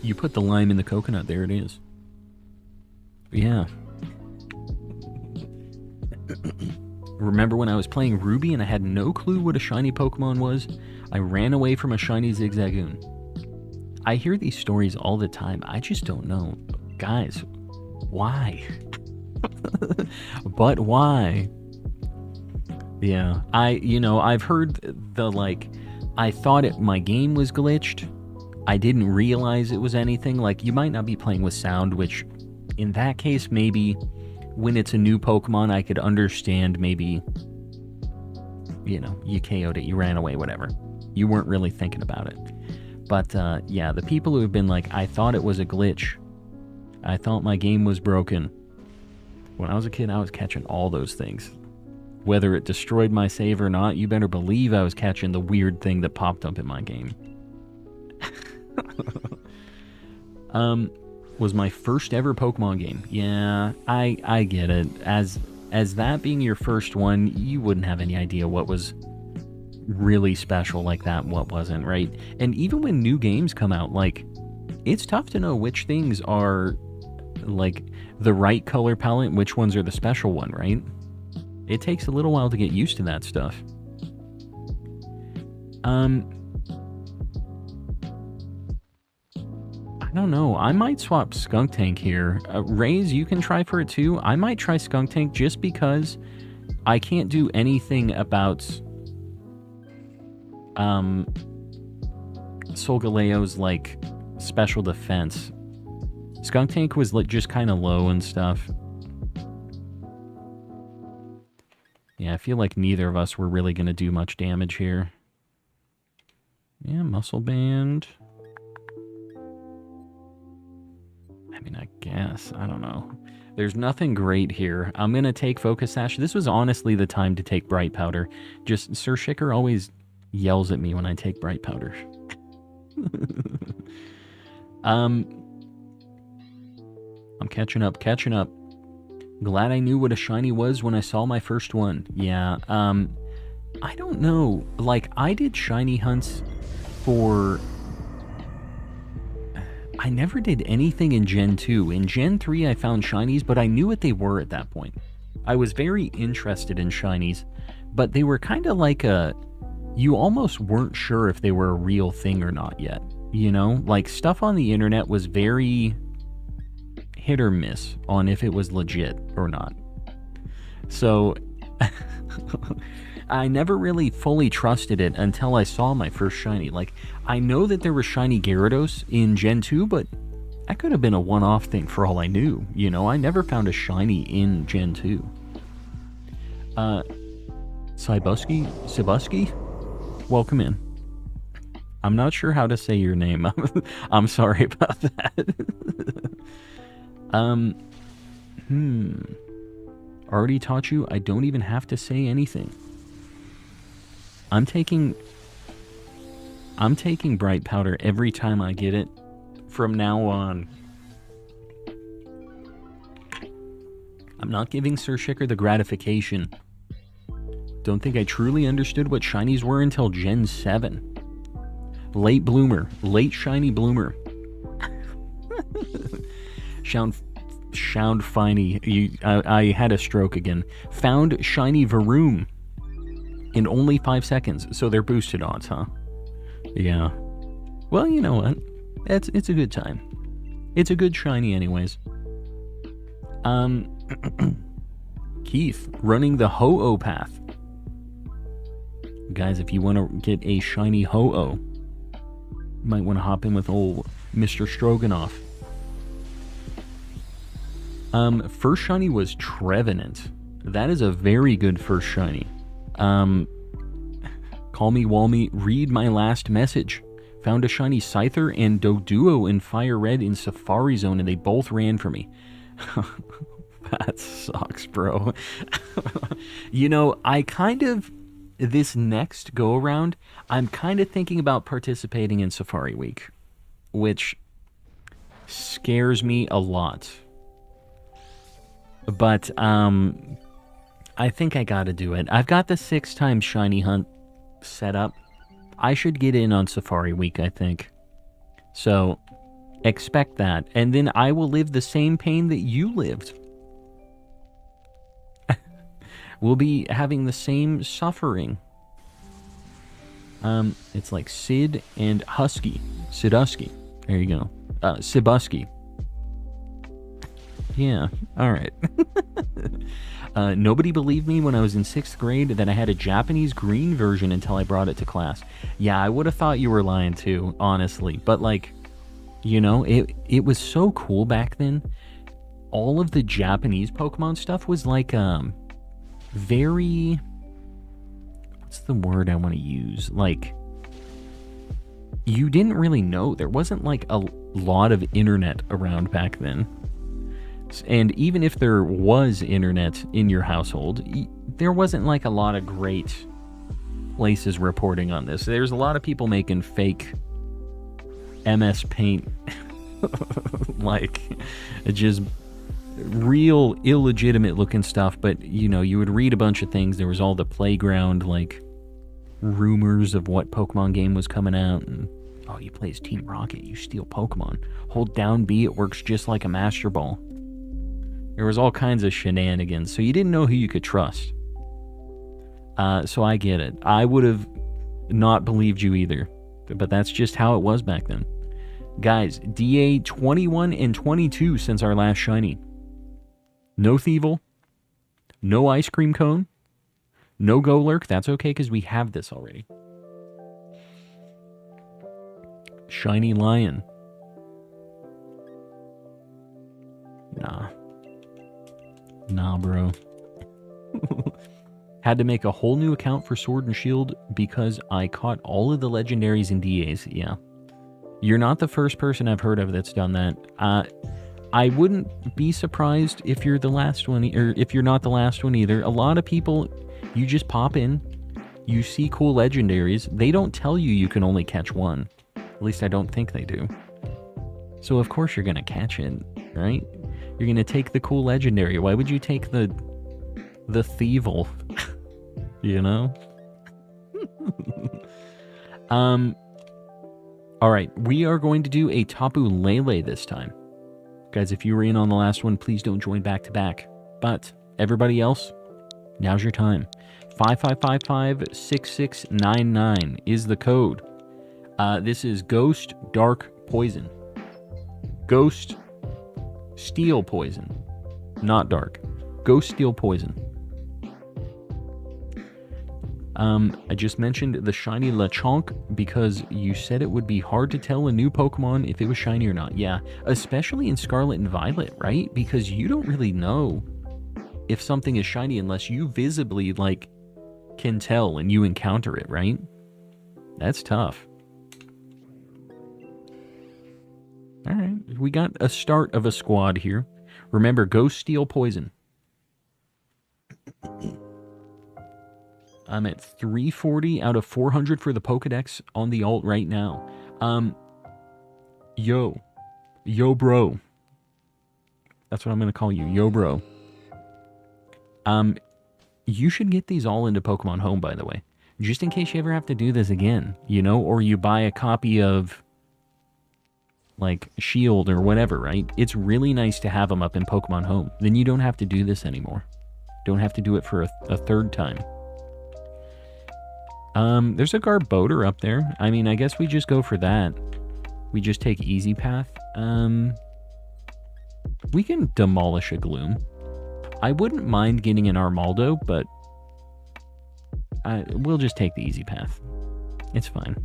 You put the lime in the coconut. There it is. Yeah. Remember when I was playing Ruby and I had no clue what a shiny Pokemon was? I ran away from a shiny Zigzagoon. I hear these stories all the time. I just don't know. Guys, why? But why? Yeah, I've heard the, like, I thought my game was glitched. I didn't realize it was anything. Like, you might not be playing with sound, which, in that case, maybe when it's a new Pokemon, I could understand maybe, you KO'd it, you ran away, whatever. You weren't really thinking about it. But, yeah, the people who have been like, I thought it was a glitch. I thought my game was broken. When I was a kid, I was catching all those things. Whether it destroyed my save or not, you better believe I was catching the weird thing that popped up in my game. Was my first ever Pokemon game. Yeah, I get it. As that being your first one, you wouldn't have any idea what was really special like that and what wasn't, right? And even when new games come out, like, it's tough to know which things are, like, the right color palette and which ones are the special one, right? It takes a little while to get used to that stuff. I don't know. I might swap Skuntank here. Raze, you can try for it too. I might try Skuntank just because I can't do anything about Solgaleo's, like, special defense. Skuntank was, like, just kind of low and stuff. Yeah, I feel like neither of us were really going to do much damage here. Yeah, Muscle Band. I mean, I guess. I don't know. There's nothing great here. I'm going to take Focus Sash. This was honestly the time to take Bright Powder. Just, Sir Shicker always yells at me when I take Bright Powder. I'm catching up. Glad I knew what a shiny was when I saw my first one. Yeah, I don't know. Like, I did shiny hunts for... I never did anything in Gen 2. In Gen 3, I found shinies, but I knew what they were at that point. I was very interested in shinies, but they were kind of like a... You almost weren't sure if they were a real thing or not yet. You know? Like, stuff on the internet was very hit or miss on if it was legit or not. So, I never really fully trusted it until I saw my first shiny. Like, I know that there was shiny Gyarados in Gen 2, but that could have been a one-off thing for all I knew. You know, I never found a shiny in Gen 2. Sibuski? Welcome in. I'm not sure how to say your name. I'm sorry about that. Already taught you I don't even have to say anything. I'm taking bright powder every time I get it from now on. I'm not giving Sir Shicker the gratification. Don't think I truly understood what shinies were until Gen 7. Late bloomer. Late shiny bloomer. Sound finey. I had a stroke again. Found shiny Varoom in only 5 seconds. So they're boosted odds, huh? Yeah. Well, you know what? It's a good time. It's a good shiny anyways. Keith, running the Ho-Oh path. Guys, if you want to get a shiny Ho-Oh, you might want to hop in with old Mr. Stroganoff. First shiny was Trevenant. That is a very good first shiny. Call me Walmy, read my last message. Found a shiny Scyther and Doduo in Fire Red in Safari Zone, and they both ran for me. That sucks, bro. You know, this next go-around, I'm kind of thinking about participating in Safari Week, which scares me a lot. But, I think I gotta do it. I've got the 6x shiny hunt set up. I should get in on Safari Week, I think. So, expect that. And then I will live the same pain that you lived. We'll be having the same suffering. It's like Sid and Husky. Sidusky. There you go. Sibusky. Yeah, alright. Nobody believed me when I was in 6th grade that I had a Japanese green version until I brought it to class. Yeah, I would have thought you were lying too, honestly. But like, you know, it was so cool back then. All of the Japanese Pokemon stuff was like, very... What's the word I want to use? Like, you didn't really know. There wasn't like a lot of internet around back then. And even if there was internet in your household, there wasn't like a lot of great places reporting on this. There's a lot of people making fake MS Paint, like, just real illegitimate looking stuff. But, you know, you would read a bunch of things. There was all the playground, like, rumors of what Pokemon game was coming out. And, oh, you play as Team Rocket, you steal Pokemon. Hold down B, it works just like a Master Ball. There was all kinds of shenanigans, so you didn't know who you could trust. So I get it. I would have not believed you either, but that's just how it was back then. Guys, DA 21 and 22 since our last shiny. No Thievul, no Ice Cream Cone, no Golurk. That's okay because we have this already. Shiny Lion. Nah, bro. Had to make a whole new account for Sword and Shield because I caught all of the legendaries in DAs. Yeah. You're not the first person I've heard of that's done that. I wouldn't be surprised if you're the last one, or if you're not the last one either. A lot of people, you just pop in, you see cool legendaries. They don't tell you you can only catch one. At least I don't think they do. So of course you're going to catch it, right? You're going to take the cool legendary. Why would you take the Thievul? You know? Alright, we are going to do a Tapu Lele this time. Guys, if you were in on the last one, please don't join back to back. But everybody else, now's your time. 5555-6699 is the code. This is Ghost Dark Poison. Ghost Steel Poison. Not dark. Ghost Steel Poison. I just mentioned the shiny Lechonk because you said it would be hard to tell a new Pokemon if it was shiny or not. Yeah, especially in Scarlet and Violet, right? Because you don't really know if something is shiny unless you visibly, like, can tell and you encounter it, right? That's tough. Alright, we got a start of a squad here. Remember, go steal poison. I'm at 340 out of 400 for the Pokedex on the alt right now. Yo, bro. That's what I'm going to call you. Yo, bro. You should get these all into Pokemon Home, by the way. Just in case you ever have to do this again, you know? Or you buy a copy of, like, Shield or whatever, right? It's really nice to have them up in Pokemon Home. Then you don't have to do this anymore. Don't have to do it for a third time. There's a Garbodor up there. I mean, I guess we just go for that. We just take easy path. We can demolish a Gloom. I wouldn't mind getting an Armaldo, but we'll just take the easy path. It's fine.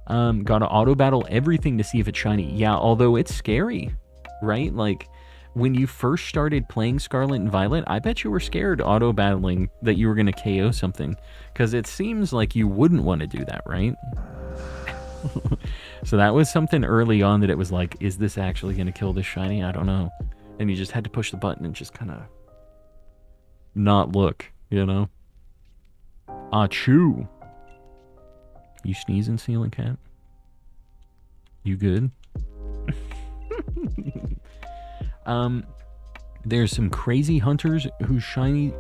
Gotta auto battle everything to see if it's shiny. Yeah, although it's scary, right? Like, when you first started playing Scarlet and Violet, I bet you were scared auto-battling that you were going to KO something. Because it seems like you wouldn't want to do that, right? So that was something early on that it was like, is this actually going to kill this shiny? I don't know. And you just had to push the button and just kind of not look, you know? Achoo! You sneezing, Ceiling Cat? You good? There's some crazy hunters who shinies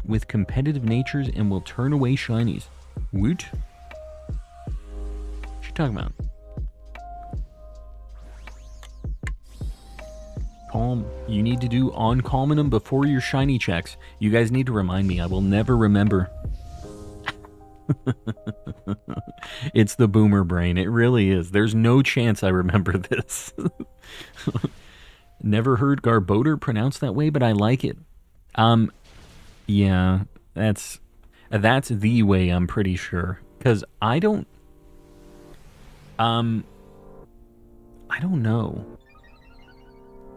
with competitive natures and will turn away shinies. Woot? What you talking about? Calm. You need to do on-calming them before your shiny checks. You guys need to remind me. I will never remember. It's the boomer brain. It really is. There's no chance I remember this. Never heard Garbodor pronounced that way, but I like it. Yeah, that's the way, I'm pretty sure. Because I don't know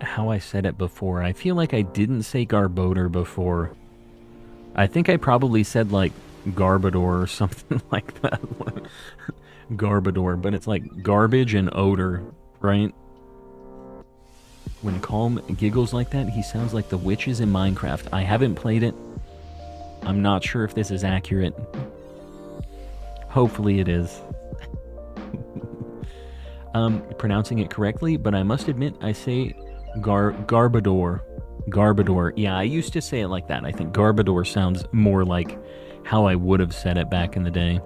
how I said it before. I feel like I didn't say Garbodor before. I think I probably said, like, Garbodor or something like that. Garbodor, but it's like garbage and odor, right? When Calm giggles like that, he sounds like the witches in Minecraft. I haven't played it. I'm not sure if this is accurate. Hopefully it is. Pronouncing it correctly, but I must admit I say Garbodor. Garbodor. Yeah, I used to say it like that. I think Garbodor sounds more like how I would have said it back in the day.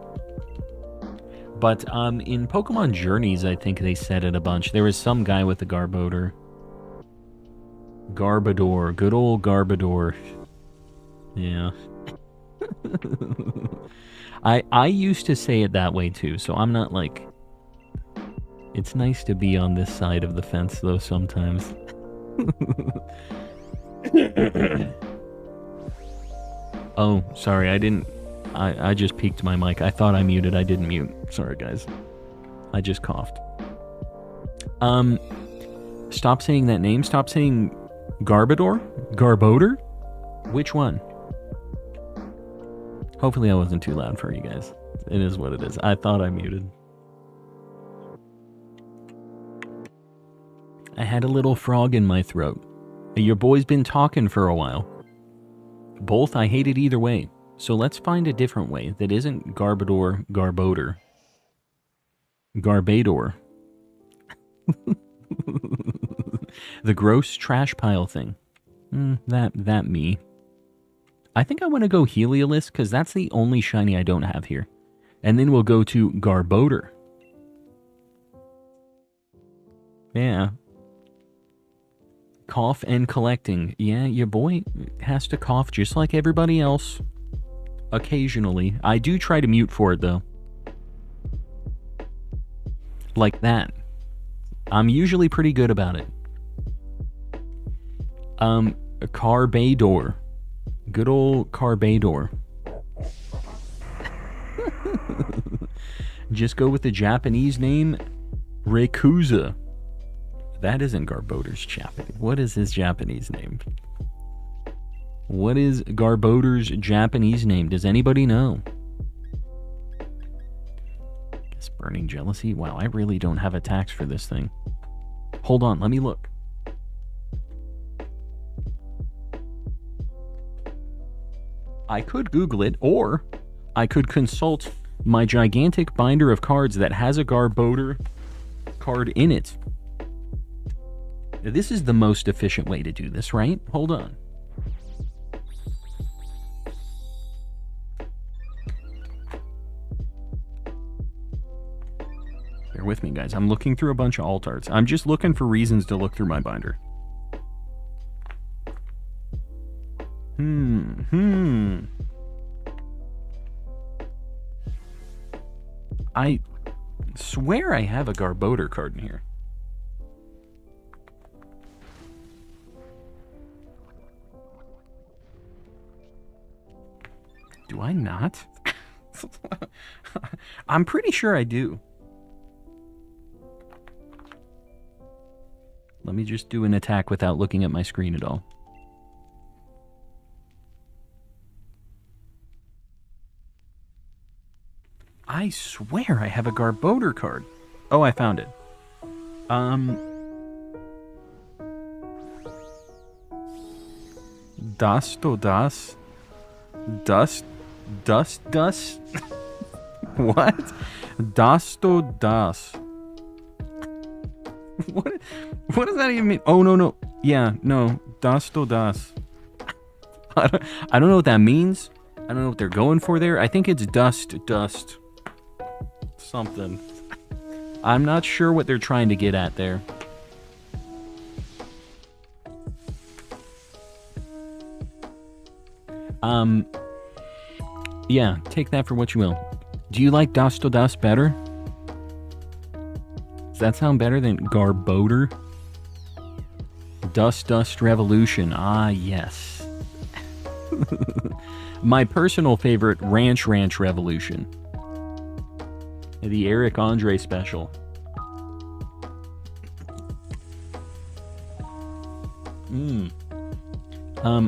But in Pokemon Journeys, I think they said it a bunch. There was some guy with the Garbodor. Garbodor. Good old Garbodor. Yeah. I used to say it that way too, so I'm not like... It's nice to be on this side of the fence, though, sometimes. Oh, sorry, I didn't... I just peeked my mic. I thought I muted. I didn't mute. Sorry, guys. I just coughed. Stop saying that name. Stop saying Garbodor? Garbodor? Which one? Hopefully I wasn't too loud for you guys. It is what it is. I thought I muted. I had a little frog in my throat. Your boy's been talking for a while. Both I hated either way. So let's find a different way that isn't Garbodor, Garbodor. Garbador. The gross trash pile thing. That me. I think I want to go Heliolisk because that's the only shiny I don't have here. And then we'll go to Garbodor. Yeah. Cough and collecting. Yeah, your boy has to cough just like everybody else. Occasionally. I do try to mute for it, though. Like that. I'm usually pretty good about it. Garbador. Good old Carbador. Just go with the Japanese name, Rekusa. That isn't Garbodor's Japanese. What is his Japanese name? What is Garbodor's Japanese name? Does anybody know? Guess Burning Jealousy? Wow, I really don't have attacks for this thing. Hold on, let me look. I could Google it, or I could consult my gigantic binder of cards that has a Garbodor card in it. This is the most efficient way to do this, right? Hold on. Bear with me, guys. I'm looking through a bunch of alt arts. I'm just looking for reasons to look through my binder. I swear I have a Garbodor card in here. Do I not? I'm pretty sure I do. Let me just do an attack without looking at my screen at all. I swear I have a Garbodor card. Oh, I found it. Dust. What? Das. What does that even mean? Oh, no. Yeah, no. Das. I don't know what that means. I don't know what they're going for there. I think it's dust. Something. I'm not sure what they're trying to get at there. Yeah, take that for what you will. Do you like Das better? Does that sound better than Garbodor? Dust Revolution. Ah, yes. My personal favorite, Ranch Revolution. The Eric Andre special.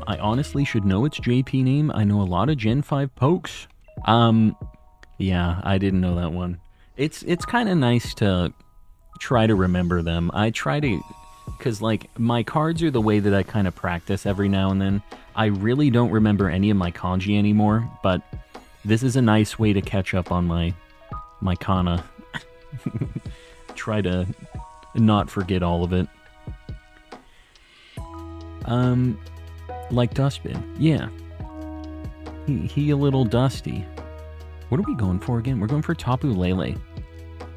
I honestly should know its JP name. I know a lot of Gen 5 pokes. Yeah, I didn't know that one. It's kind of nice to try to remember them. I try to, because like my cards are the way that I kind of practice every now and then. I really don't remember any of my kanji anymore, but this is a nice way to catch up on my kana. Try to not forget all of it. Like Dustbin, yeah. He a little dusty. What are we going for again? We're going for Tapu Lele.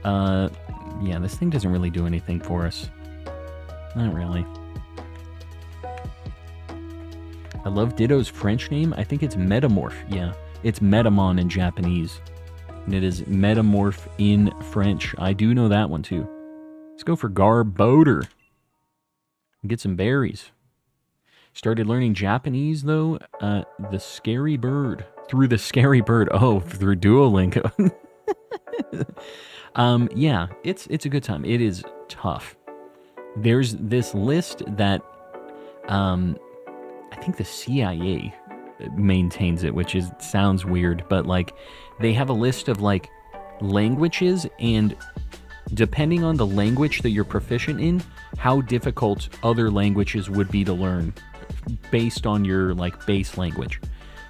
Yeah, this thing doesn't really do anything for us. Not really. I love Ditto's French name. I think it's Metamorph. Yeah, it's Metamon in Japanese. And it is Metamorph in French. I do know that one too. Let's go for Garbodor. Get some berries. Started learning Japanese though. The Scary Bird. Through the Scary Bird. Oh, through Duolingo. Yeah, it's a good time. It is tough. There's this list that I think the CIA maintains it, which sounds weird, but like they have a list of like languages, and depending on the language that you're proficient in, how difficult other languages would be to learn based on your like base language.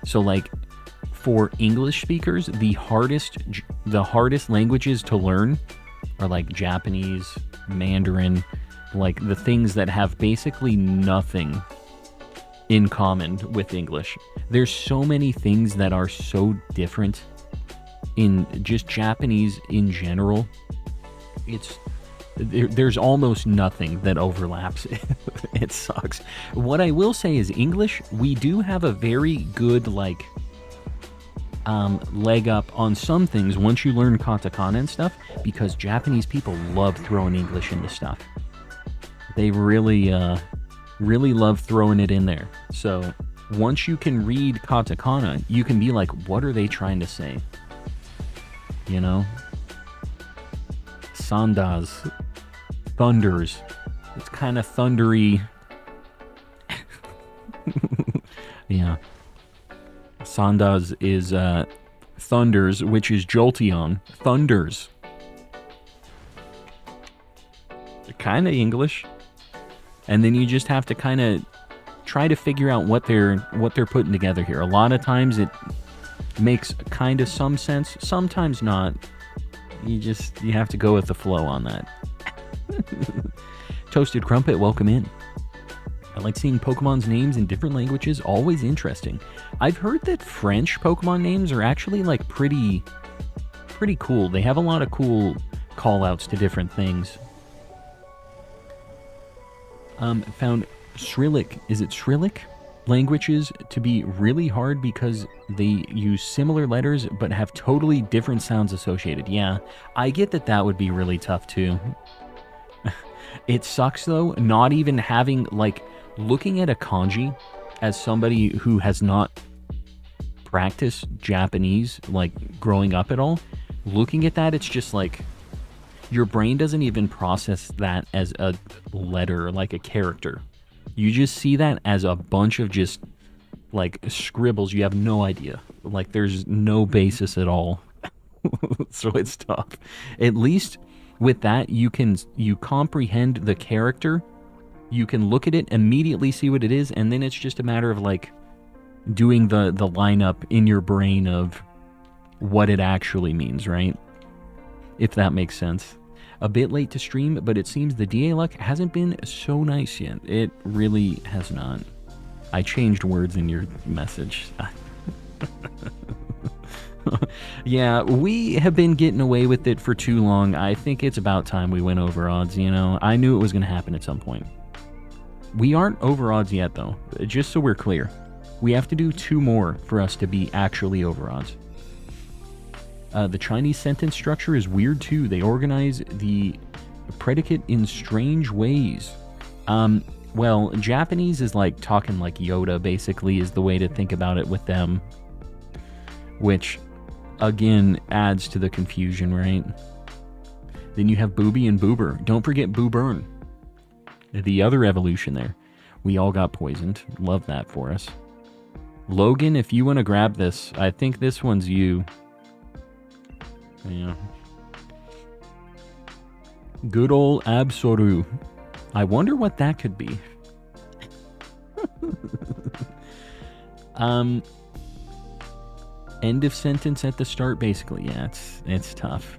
So like for English speakers, the hardest languages to learn are like Japanese, Mandarin, like the things that have basically nothing in common with English. There's so many things that are so different in just Japanese in general. There's almost nothing that overlaps. It sucks. What I will say is English, we do have a very good like leg up on some things once you learn katakana and stuff, because Japanese people love throwing English into stuff. They really love throwing it in there. So once you can read katakana, you can be like, what are they trying to say? You know? Sandas. Thunders. It's kind of thundery. Yeah. Sandas is thunders, which is Jolteon. Thunders. Kind of English. And then you just have to kind of try to figure out what they're putting together here. A lot of times it makes kind of some sense, sometimes not. You have to go with the flow on that. Toasted Crumpet, welcome in. I like seeing Pokemon's names in different languages, always interesting. I've heard that French Pokemon names are actually like pretty cool. They have a lot of cool call-outs to different things. Found Cyrillic, is it Cyrillic? Languages to be really hard because they use similar letters but have totally different sounds associated. Yeah, I get that would be really tough too. It sucks though, not even having, like, looking at a kanji as somebody who has not practiced Japanese, like, growing up at all. Looking at that, it's just like, your brain doesn't even process that as a letter, like a character. You just see that as a bunch of just, like, scribbles. You have no idea. Like, there's no basis at all. So it's tough. At least with that, you comprehend the character. You can look at it, immediately see what it is, and then it's just a matter of, like, doing the lineup in your brain of what it actually means, right? If that makes sense. A bit late to stream, but it seems the DA luck hasn't been so nice yet. It really has not. I changed words in your message. Yeah, we have been getting away with it for too long. I think it's about time we went over odds, you know? I knew it was going to happen at some point. We aren't over odds yet, though. Just so we're clear. We have to do 2 more for us to be actually over odds. The Chinese sentence structure is weird too. They organize the predicate in strange ways. Well, Japanese is like talking like Yoda, basically, is the way to think about it with them. Which, again, adds to the confusion, right? Then you have Booby and Boober. Don't forget Booburn. The other evolution there. We all got poisoned. Love that for us. Logan, if you want to grab this, I think this one's you. Yeah. Good old Absolu. I wonder what that could be. End of sentence at the start, basically. Yeah, it's tough.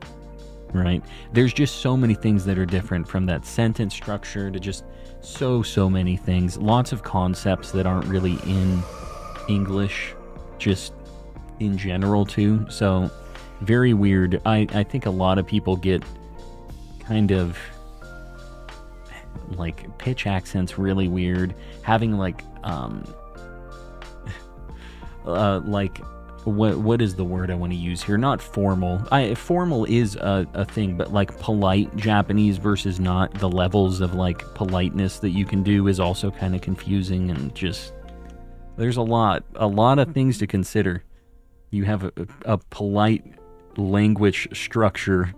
Right? There's just so many things that are different, from that sentence structure to just so many things. Lots of concepts that aren't really in English, just in general too. So very weird. I think a lot of people get kind of like pitch accents really weird. Having like what is the word I want to use here? Not formal. Formal is a thing, but like polite Japanese versus not. The levels of like politeness that you can do is also kind of confusing, and just there's a lot of things to consider. You have a polite language structure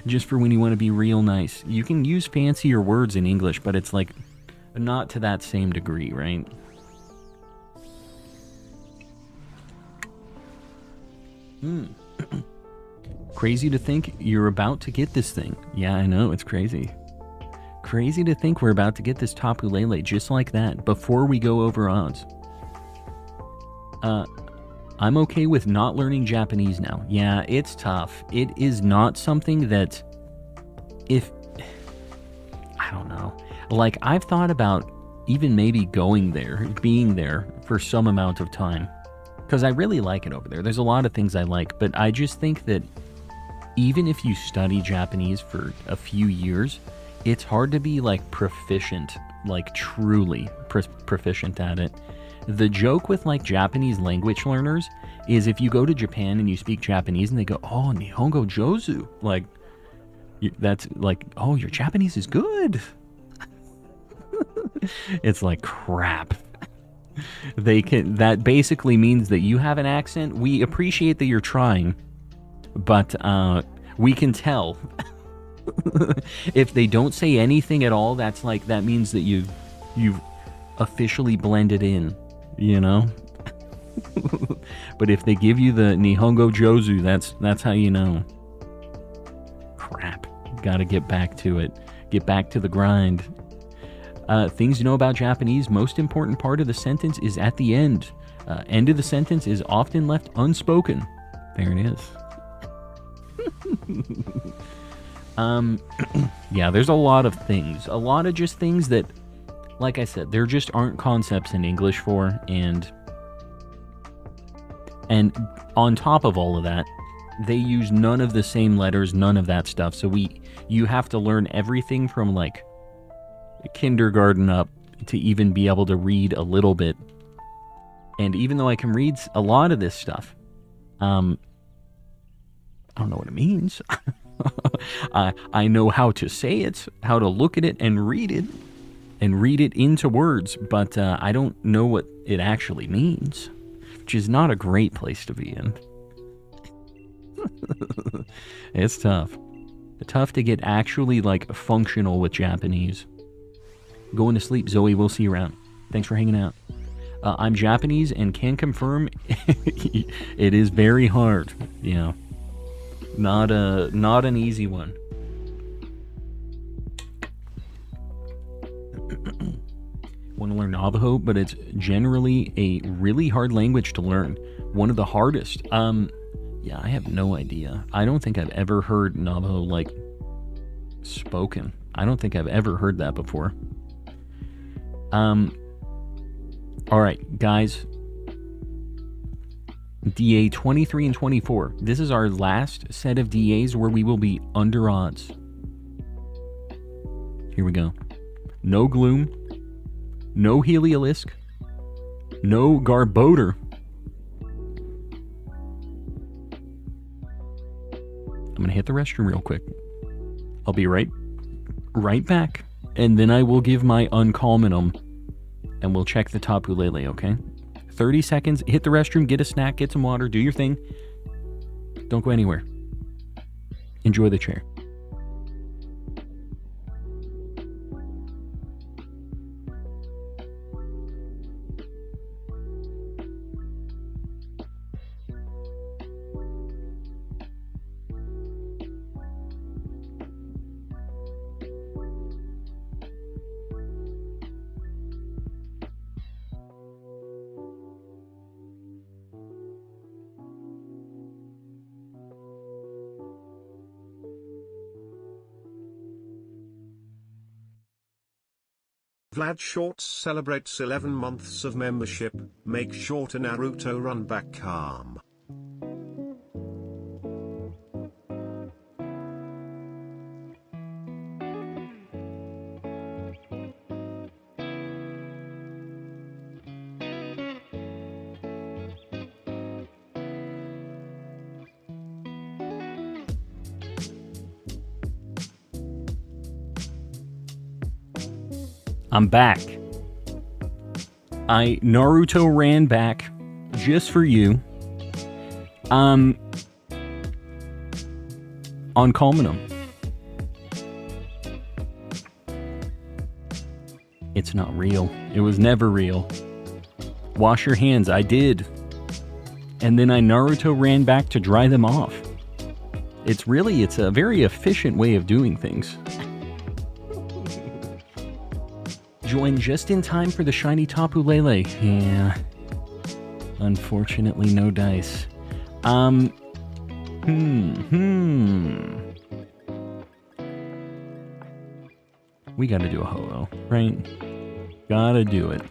just for when you want to be real nice. You can use fancier words in English, but it's like not to that same degree, right? Crazy to think you're about to get this thing. Yeah, I know, it's crazy. Crazy to think we're about to get this Tapu Lele just like that, before we go over odds. I'm okay with not learning Japanese now. Yeah, it's tough. It is not something that, I don't know. Like, I've thought about even maybe going there, being there for some amount of time. Because I really like it over there. There's a lot of things I like, but I just think that even if you study Japanese for a few years, it's hard to be like proficient, like truly proficient at it. The joke with like Japanese language learners is if you go to Japan and you speak Japanese and they go, oh, Nihongo Jozu, like, that's like, oh, your Japanese is good. It's like, crap. That basically means that you have an accent. We appreciate that you're trying, but we can tell. If they don't say anything at all, that means that you've officially blended in, you know? But if they give you the Nihongo Jozu, that's how you know. Crap. Gotta get back to it. Get back to the grind. Things you know about Japanese. Most important part of the sentence is at the end. End of the sentence is often left unspoken. There it is. Yeah, there's a lot of things. A lot of just things that, like I said, there just aren't concepts in English for, and on top of all of that, they use none of the same letters, none of that stuff. So you have to learn everything from like kindergarten up to even be able to read a little bit. And even though I can read a lot of this stuff, I don't know what it means. I know how to say it, how to look at it and read it into words, but I don't know what it actually means, which is not a great place to be in. It's tough. Tough to get actually like functional with Japanese. Going to sleep, Zoe. We'll see you around. Thanks for hanging out. I'm Japanese and can confirm it is very hard. You know, not an easy one. Want to learn Navajo, but it's generally a really hard language to learn. One of the hardest. Yeah, I have no idea. I don't think I've ever heard Navajo like spoken. I don't think I've ever heard that before. All right, guys. DA 23 and 24. This is our last set of DAs where we will be under odds. Here we go. No Gloom. No Heliolisk. No Garbodor. I'm going to hit the restroom real quick. I'll be right back. And then I will give my Uncalminum. And we'll check the Tapu Lele, okay? 30 seconds. Hit the restroom. Get a snack. Get some water. Do your thing. Don't go anywhere. Enjoy the chair. Vlad Shorts celebrates 11 months of membership. Make sure to Naruto run back calm. I'm back. Naruto ran back just for you. On Uncalminum. It's not real. It was never real. Wash your hands. I did. And then I Naruto ran back to dry them off. It's a very efficient way of doing things. Joined just in time for the shiny Tapu Lele. Yeah. Unfortunately, no dice. We gotta do a Ho-Oh, right? Gotta do it.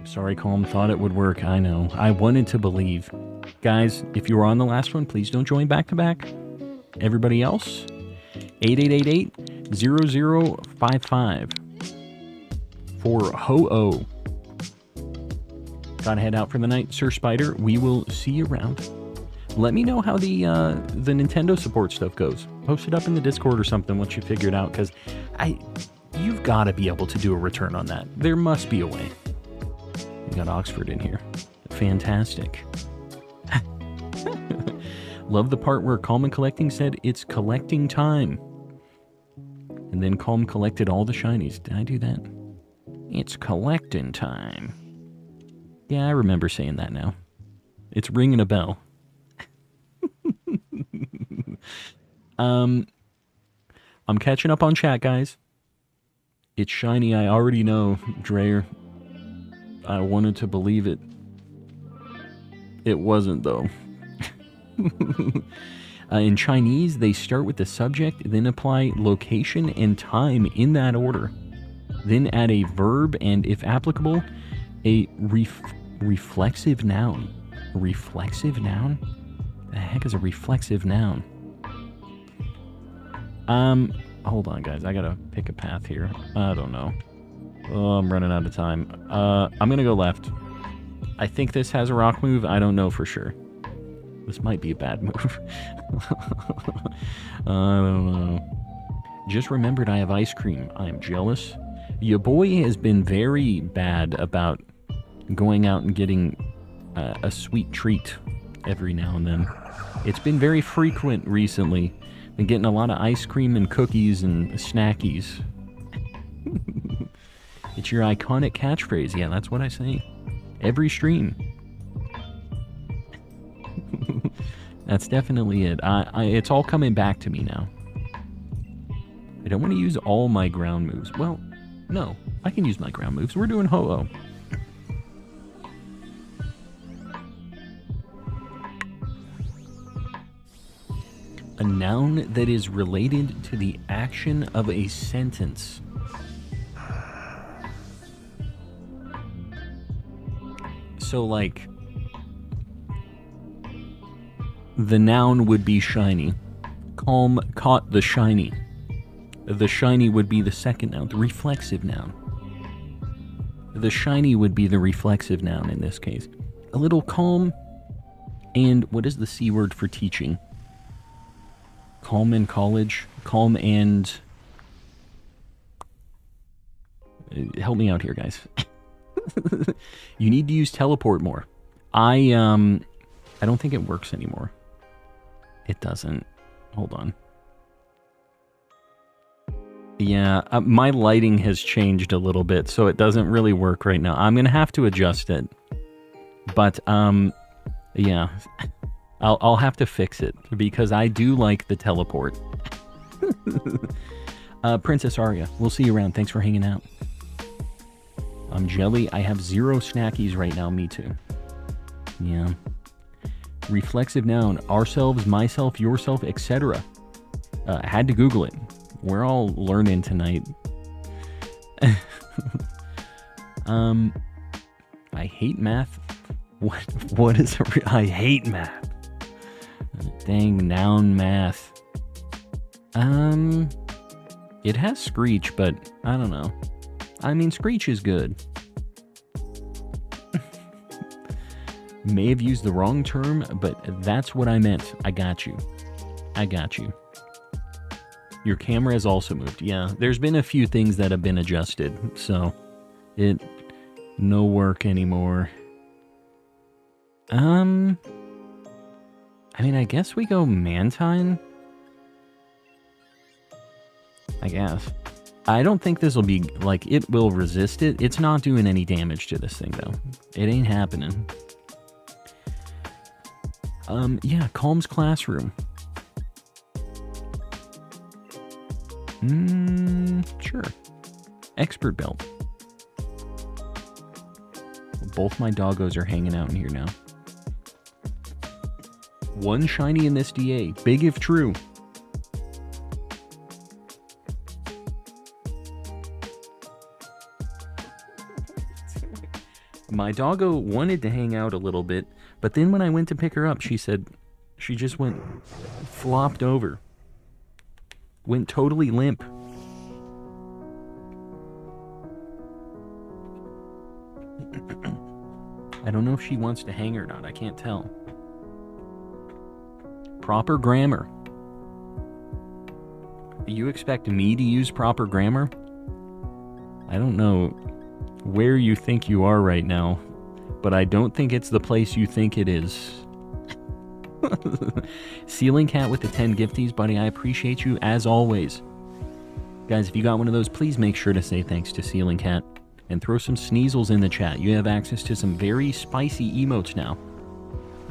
Sorry, Calm. Thought it would work. I know. I wanted to believe. Guys, if you were on the last one, please don't join back to back. Everybody else, 8888-0055 for Ho-Oh. Gotta head out for the night, Sir Spider. We will see you around. Let me know how the Nintendo support stuff goes. Post it up in the Discord or something once you figure it out, because you've got to be able to do a return on that. There must be a way. You got Oxford in here. Fantastic. Love the part where Calm and Collecting said, it's collecting time. And then Calm collected all the shinies. Did I do that? It's collecting time. Yeah, I remember saying that now. It's ringing a bell. I'm catching up on chat, guys. It's shiny, I already know, Dreyer. I wanted to believe it. It wasn't, though. In Chinese, they start with the subject, then apply location and time in that order. Then add a verb and, if applicable, a reflexive noun. A reflexive noun? The heck is a reflexive noun? Hold on, guys. I gotta pick a path here. I don't know. Oh, I'm running out of time. I'm gonna go left. I think this has a rock move. I don't know for sure. This might be a bad move. I don't know. Just remembered I have ice cream. I am jealous. Your boy has been very bad about going out and getting a sweet treat every now and then. It's been very frequent recently. Been getting a lot of ice cream and cookies and snackies. It's your iconic catchphrase. Yeah, that's what I say. Every stream. That's definitely it. It's all coming back to me now. I don't want to use all my ground moves. Well, no. I can use my ground moves. We're doing Ho-Oh. A noun that is related to the action of a sentence. So, like, the noun would be shiny. Calm caught the shiny. The shiny would be the second noun, the reflexive noun. The shiny would be the reflexive noun in this case. A little calm, and what is the C word for teaching? Calm in college. Calm and... help me out here, guys. You need to use teleport more. I don't think it works anymore. It doesn't. Hold on. Yeah, my lighting has changed a little bit, so it doesn't really work right now. I'm gonna have to adjust it. But, yeah. I'll have to fix it, because I do like the teleport. Princess Arya, we'll see you around. Thanks for hanging out. I'm jelly. I have 0 snackies right now. Me too. Yeah. Reflexive noun. Ourselves, myself, yourself, etc. Had to Google it. We're all learning tonight. I hate math. What is I hate math. Dang, noun math. It has Screech, but I don't know. I mean, Screech is good. May have used the wrong term, but that's what I meant. I got you. I got you. Your camera has also moved. Yeah, there's been a few things that have been adjusted, so it no work anymore. I mean, I guess we go Mantine. I guess. I don't think this will be, like, it will resist it. It's not doing any damage to this thing, though. It ain't happening. Yeah, Calm's Classroom. Sure. Expert Belt. Both my doggos are hanging out in here now. One shiny in this DA. Big if true. My doggo wanted to hang out a little bit, but then when I went to pick her up, she said she just went flopped over. Went totally limp. I don't know if she wants to hang or not. I can't tell. Proper grammar. You expect me to use proper grammar? I don't know where you think you are right now, but I don't think it's the place you think it is. Ceiling Cat with the 10 gifties, buddy. I appreciate you as always. Guys, if you got one of those, please make sure to say thanks to Ceiling Cat and throw some sneezels in the chat. You have access to some very spicy emotes now.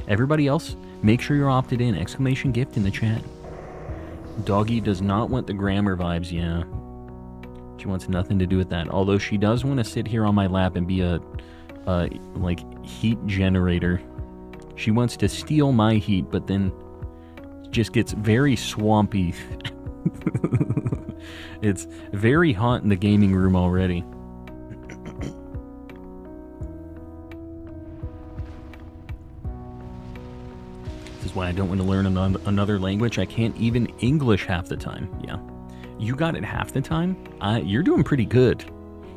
Everybody else, make sure you're opted in. Exclamation gift in the chat. Doggy does not want the grammar vibes, yeah. She wants nothing to do with that. Although she does want to sit here on my lap and be a like, heat generator. She wants to steal my heat, but then just gets very swampy. It's very hot in the gaming room already. This is why I don't want to learn another language. I can't even English half the time. Yeah. You got it half the time? You're doing pretty good,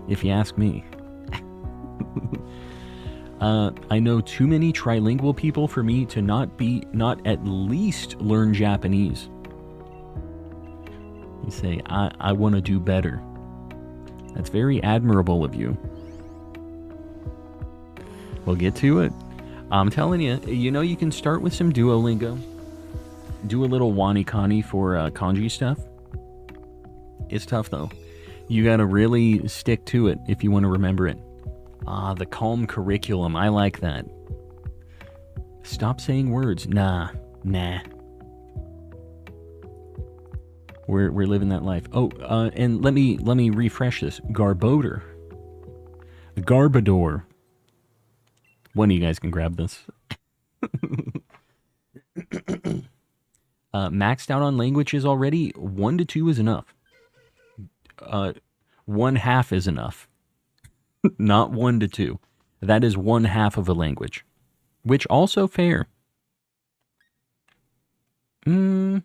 if you ask me. I know too many trilingual people for me to not at least learn Japanese. You say, I want to do better. That's very admirable of you. We'll get to it. I'm telling you, you can start with some Duolingo. Do a little Wanikani for kanji stuff. It's tough, though. You gotta really stick to it if you want to remember it. The calm curriculum. I like that. Stop saying words. Nah. We're living that life. Oh, and let me refresh this. Garbodor. Garbodor. One of you guys can grab this. Maxed out on languages already. 1 to 2 is enough. 1/2 is enough. Not 1 to 2. That is 1/2 of a language. Which also fair. I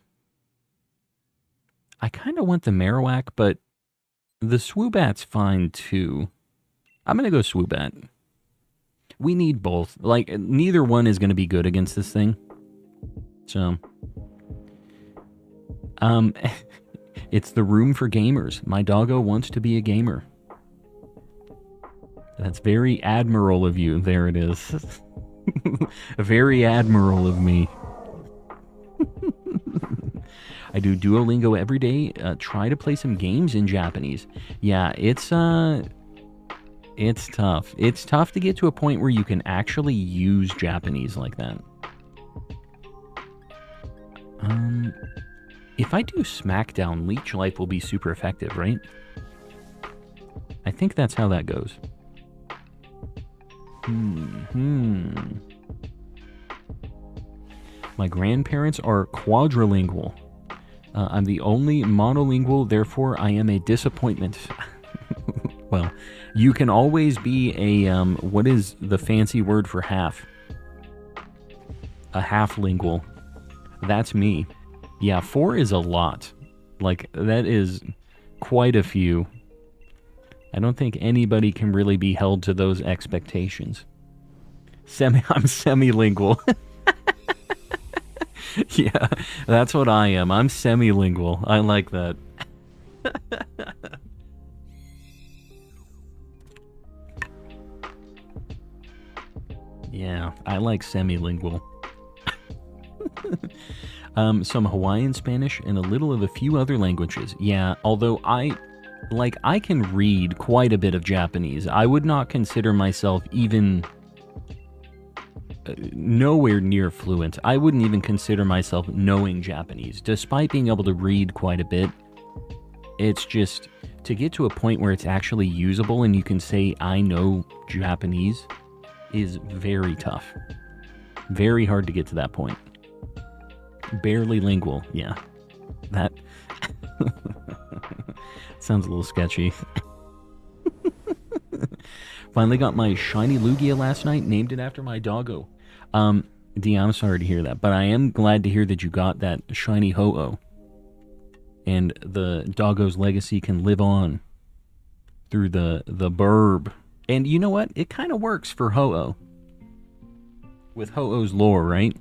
kind of want the Marowak, but the Swoobat's fine too. I'm going to go Swoobat. We need both. Like, neither one is going to be good against this thing. So, it's the room for gamers. My doggo wants to be a gamer. That's very admirable of you. There it is. Very admirable of me. I do Duolingo every day. Try to play some games in Japanese. Yeah, it's tough. It's tough to get to a point where you can actually use Japanese like that. If I do Smackdown, Leech Life will be super effective, right? I think that's how that goes. My grandparents are quadrilingual. I'm the only monolingual, therefore I am a disappointment. Well, you can always be a, what is the fancy word for half? A half-lingual. That's me. Yeah, 4 is a lot. Like, that is quite a few. I don't think anybody can really be held to those expectations. I'm semi-lingual. Yeah, that's what I am. I'm semi-lingual. I like that. Yeah, I like semi-lingual. Some Hawaiian Spanish and a little of a few other languages. Yeah, although I can read quite a bit of Japanese. I would not consider myself even nowhere near fluent. I wouldn't even consider myself knowing Japanese, despite being able to read quite a bit. It's just, to get to a point where it's actually usable and you can say, I know Japanese, is very tough. Very hard to get to that point. Barely lingual, yeah. That sounds a little sketchy. Finally got my shiny Lugia last night, named it after my doggo. D, I'm sorry to hear that, but I am glad to hear that you got that shiny Ho-Oh. And the doggo's legacy can live on through the burb. And you know what? It kind of works for Ho-Oh. With Ho-Oh's lore, right?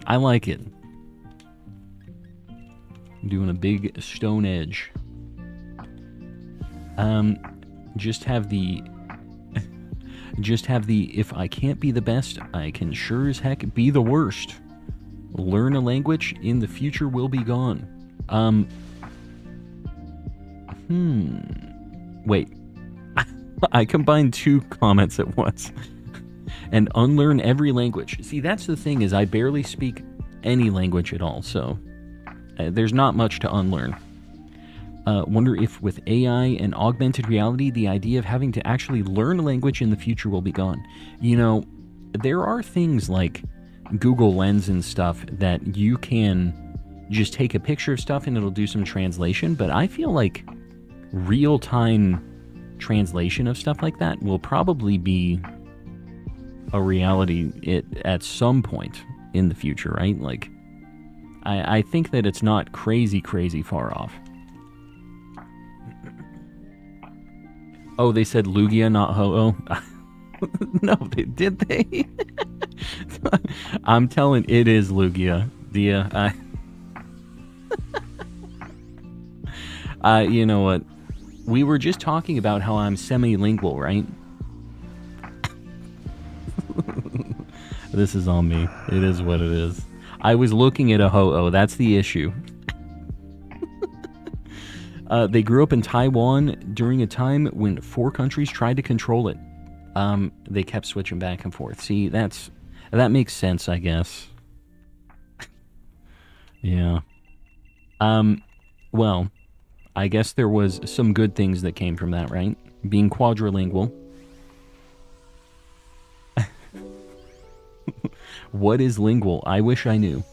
I like it. Doing a big stone edge. Just have the Just have the, if I can't be the best, I can sure as heck be the worst. Learn a language, in the future will be gone. Wait. I combined two comments at once. And unlearn every language. See, that's the thing, is I barely speak any language at all, so there's not much to unlearn. Wonder if with AI and augmented reality, the idea of having to actually learn a language in the future will be gone. You know, there are things like Google Lens and stuff that you can just take a picture of stuff and it'll do some translation, but I feel like real-time translation of stuff like that will probably be a reality at some point in the future, right? Like, I think that it's not crazy far off. Oh, they said Lugia, not Ho-Oh. No, did they? I'm telling, it is Lugia. You know what? We were just talking about how I'm semi-lingual, right? This is on me. It is what it is. I was looking at a Ho-Oh. That's the issue. They grew up in Taiwan during a time when 4 countries tried to control it. They kept switching back and forth. See, that makes sense, I guess. Yeah. Well, I guess there was some good things that came from that, right? Being quadrilingual. What is lingual? I wish I knew.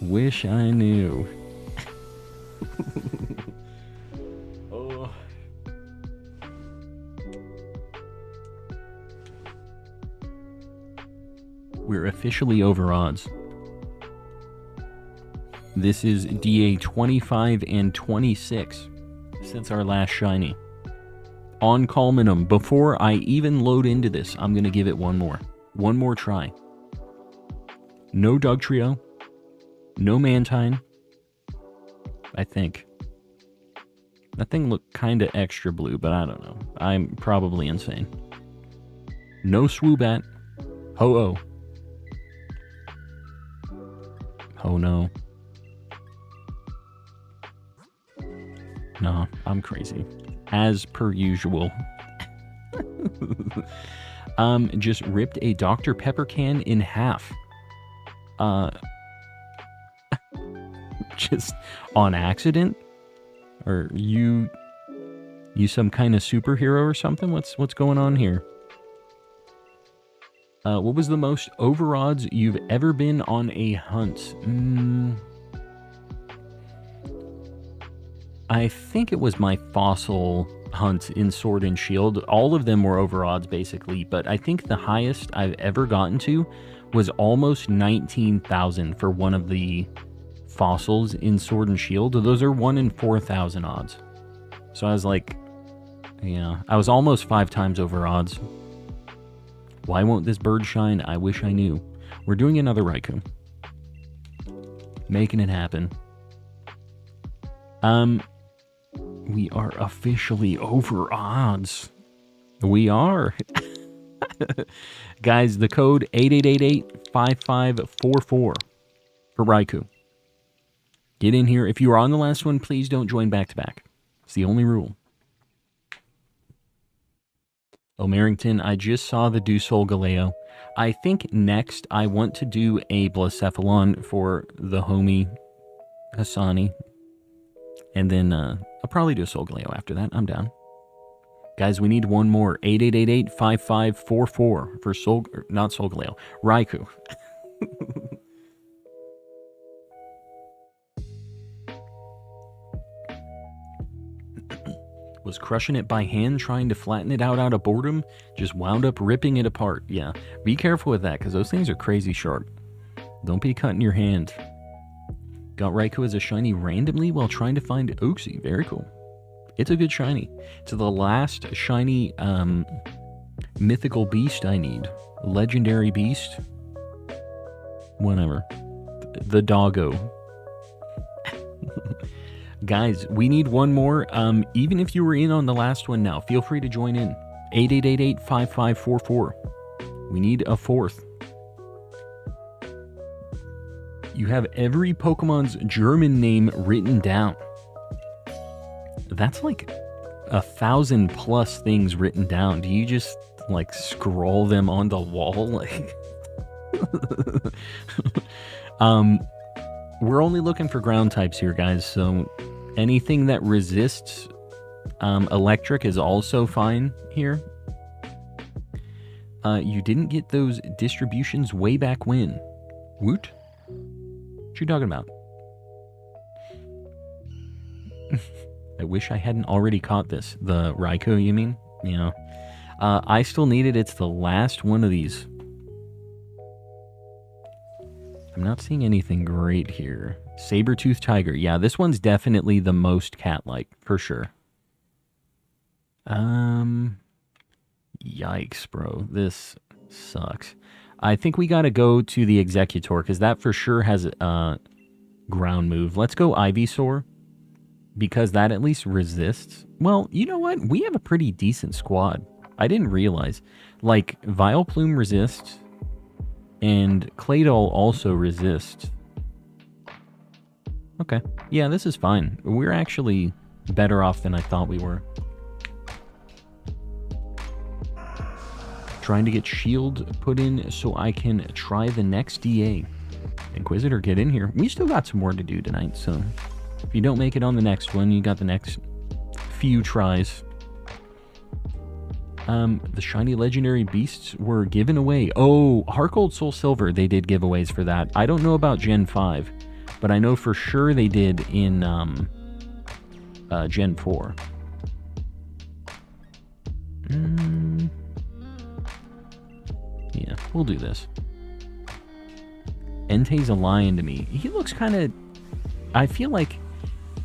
Wish I knew. Oh. We're officially over odds. This is DA 25 and 26 since our last shiny. On Culminum, before I even load into this, I'm going to give it one more try. No Dugtrio, no Mantine, I think. That thing looked kind of extra blue, but I don't know. I'm probably insane. No Swoobat. Ho-Oh. Oh no. No, I'm crazy. As per usual. Just ripped a Dr. Pepper can in half. Just on accident? Or you some kind of superhero or something? What's going on here? What was the most over odds you've ever been on a hunt? I think it was my fossil hunt in Sword and Shield. All of them were over odds, basically, but I think the highest I've ever gotten to was almost 19,000 for one of the fossils in Sword and Shield. Those are 1 in 4,000 odds. So I was like, yeah, I was almost 5 times over odds. Why won't this bird shine? I wish I knew. We're doing another Raikou. Making it happen. We are officially over odds. We are. Guys, the code 8888-5544 for Raikou. Get in here. If you are on the last one, please don't join back-to-back. It's the only rule. Oh, Merrington, I just saw the Dusol Galeo. I think next I want to do a Blacephalon for the homie Hassani. And then I'll probably do a Solgaleo after that. I'm down. Guys, we need one more. 8888-5544 for not Solgaleo. Raikou. Was crushing it by hand, trying to flatten it out of boredom. Just wound up ripping it apart. Yeah, be careful with that, because those things are crazy sharp. Don't be cutting your hand. Got Raikou as a shiny randomly while trying to find Oxy. Very cool. It's a good shiny. It's the last shiny mythical beast I need. Legendary beast. Whatever. The doggo. Guys, we need one more. Even if you were in on the last one now, feel free to join in. 8888-5544. We need a fourth. You have every Pokemon's German name written down. That's like 1,000+ things written down. Do you just like scroll them on the wall? Like, we're only looking for ground types here, guys. So anything that resists electric is also fine here. You didn't get those distributions way back when. Woot? What you talking about? I wish I hadn't already caught this. The Raikou, you mean? Yeah. I still need it. It's the last one of these. I'm not seeing anything great here. Saber-toothed tiger. Yeah, this one's definitely the most cat-like, for sure. Yikes, bro. This sucks. I think we gotta go to the Executor, because that for sure has a ground move. Let's go Ivysaur, because that at least resists. Well, you know what? We have a pretty decent squad. I didn't realize. Like, Vileplume resists, and Claydol also resists. Okay. Yeah, this is fine. We're actually better off than I thought we were. Trying to get shield put in so I can try the next DA. Inquisitor, get in here. We still got some more to do tonight, so if you don't make it on the next one, you got the next few tries. The shiny legendary beasts were given away. Oh, Heart Gold, Soul Silver, they did giveaways for that. I don't know about Gen 5, but I know for sure they did in Gen 4. Yeah, we'll do this. Entei's a lion to me. He looks kind of... I feel like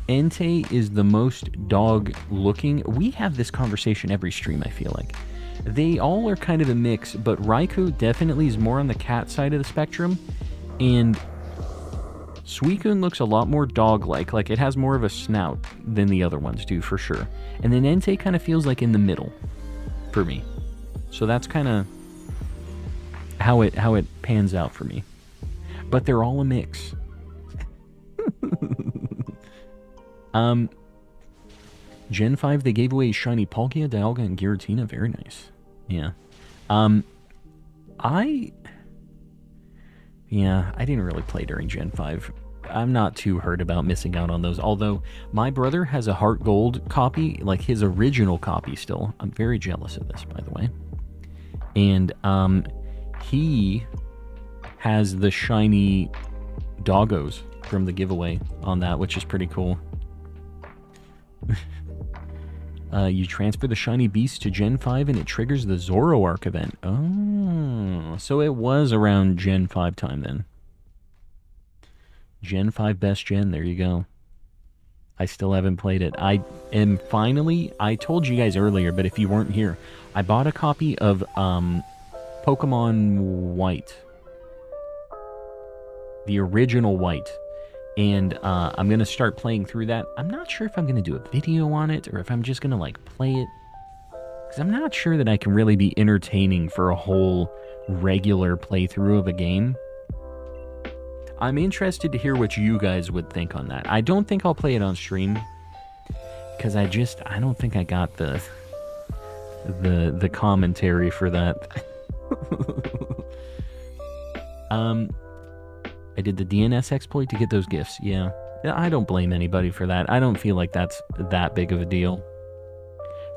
Entei is the most dog-looking. We have this conversation every stream, I feel like. They all are kind of a mix, but Raikou definitely is more on the cat side of the spectrum, and Suicune looks a lot more dog-like. Like, it has more of a snout than the other ones do, for sure. And then Entei kind of feels like in the middle, for me. So that's kind of how it pans out for me. But they're all a mix. Gen 5, they gave away shiny Palkia, Dialga, and Giratina. Very nice. Yeah. I didn't really play during Gen 5. I'm not too hurt about missing out on those. Although, my brother has a Heart Gold copy, like his original copy still. I'm very jealous of this, by the way. And, he has the shiny doggos from the giveaway on that, which is pretty cool. You transfer the shiny beast to Gen 5 and it triggers the Zoroark event. Oh, so it was around Gen 5 time then. Gen 5 best gen, there you go. I still haven't played it. I am finally, I told you guys earlier, but if you weren't here, I bought a copy of Pokemon White. The original White. And I'm going to start playing through that. I'm not sure if I'm going to do a video on it or if I'm just going to like play it. Because I'm not sure that I can really be entertaining for a whole regular playthrough of a game. I'm interested to hear what you guys would think on that. I don't think I'll play it on stream. Because I don't think I got the commentary for that. I did the DNS exploit to get those gifts. Yeah, I don't blame anybody for that. I don't feel like that's that big of a deal.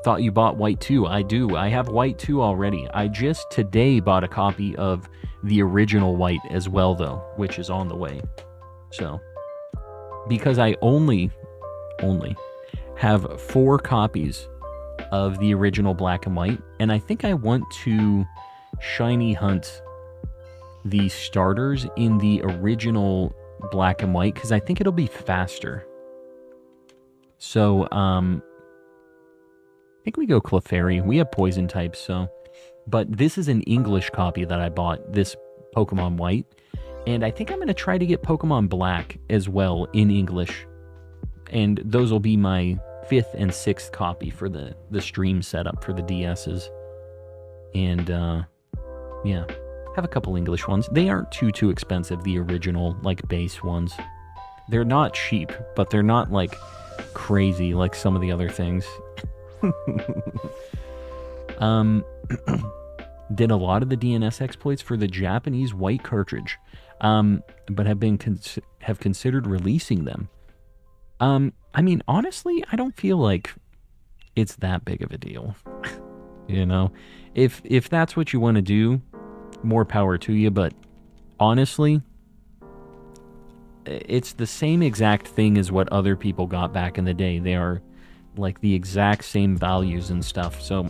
Thought you bought White 2. I do. I have White 2 already. I just today bought a copy of the original White as well, though, which is on the way. So, because I only have 4 copies of the original Black and White, and I think I want to shiny hunt the starters in the original Black and White, because I think it'll be faster. So, I think we go Clefairy. We have poison types, so... But this is an English copy that I bought, this Pokemon White. And I think I'm going to try to get Pokemon Black as well in English. And those will be my 5th and 6th copy for the stream setup for the DSs. And, yeah, have a couple English ones. They aren't too expensive, the original, like, base ones. They're not cheap, but they're not, like, crazy like some of the other things. Did a lot of the DNS exploits for the Japanese white cartridge, but have considered releasing them. I mean, honestly, I don't feel like it's that big of a deal. You know, if that's what you want to do, more power to you. But honestly, it's the same exact thing as what other people got back in the day. They are like the exact same values and stuff. So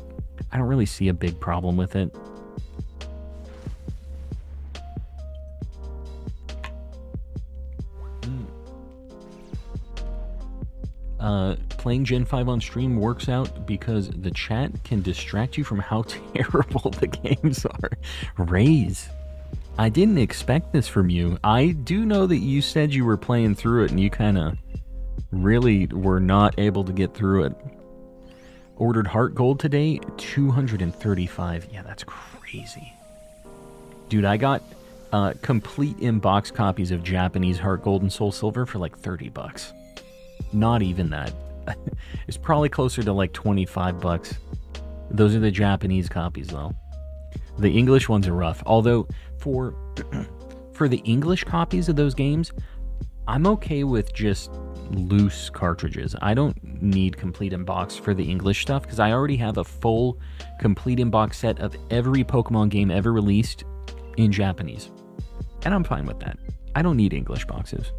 I don't really see a big problem with it. Playing Gen 5 on stream works out because the chat can distract you from how terrible the games are. Raise. I didn't expect this from you. I do know that you said you were playing through it and you kind of really were not able to get through it. Ordered Heart Gold today, 235. Yeah, that's crazy. Dude, I got complete in-box copies of Japanese Heart Gold and Soul Silver for like $30. Not even that. It's probably closer to like $25. Those are the Japanese copies though. The English ones are rough. Although for the English copies of those games, I'm okay with just loose cartridges. I don't need complete in-box for the English stuff because I already have a full complete in-box set of every Pokemon game ever released in Japanese. And I'm fine with that. I don't need English boxes.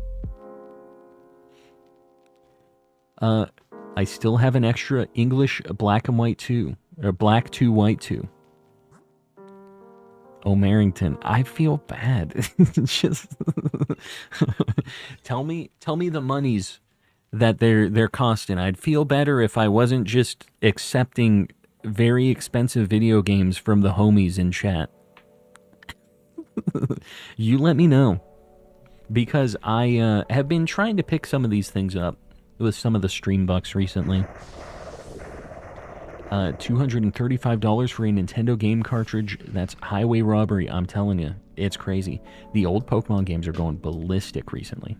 I still have an extra English Black and White 2, or Black 2 White 2. Oh, Marrington, I feel bad. Just tell me the monies that they're costing. I'd feel better if I wasn't just accepting very expensive video games from the homies in chat. You let me know, because I have been trying to pick some of these things up with some of the stream bucks recently. $235 for a Nintendo game cartridge. That's highway robbery, I'm telling you. It's crazy. The old Pokemon games are going ballistic recently.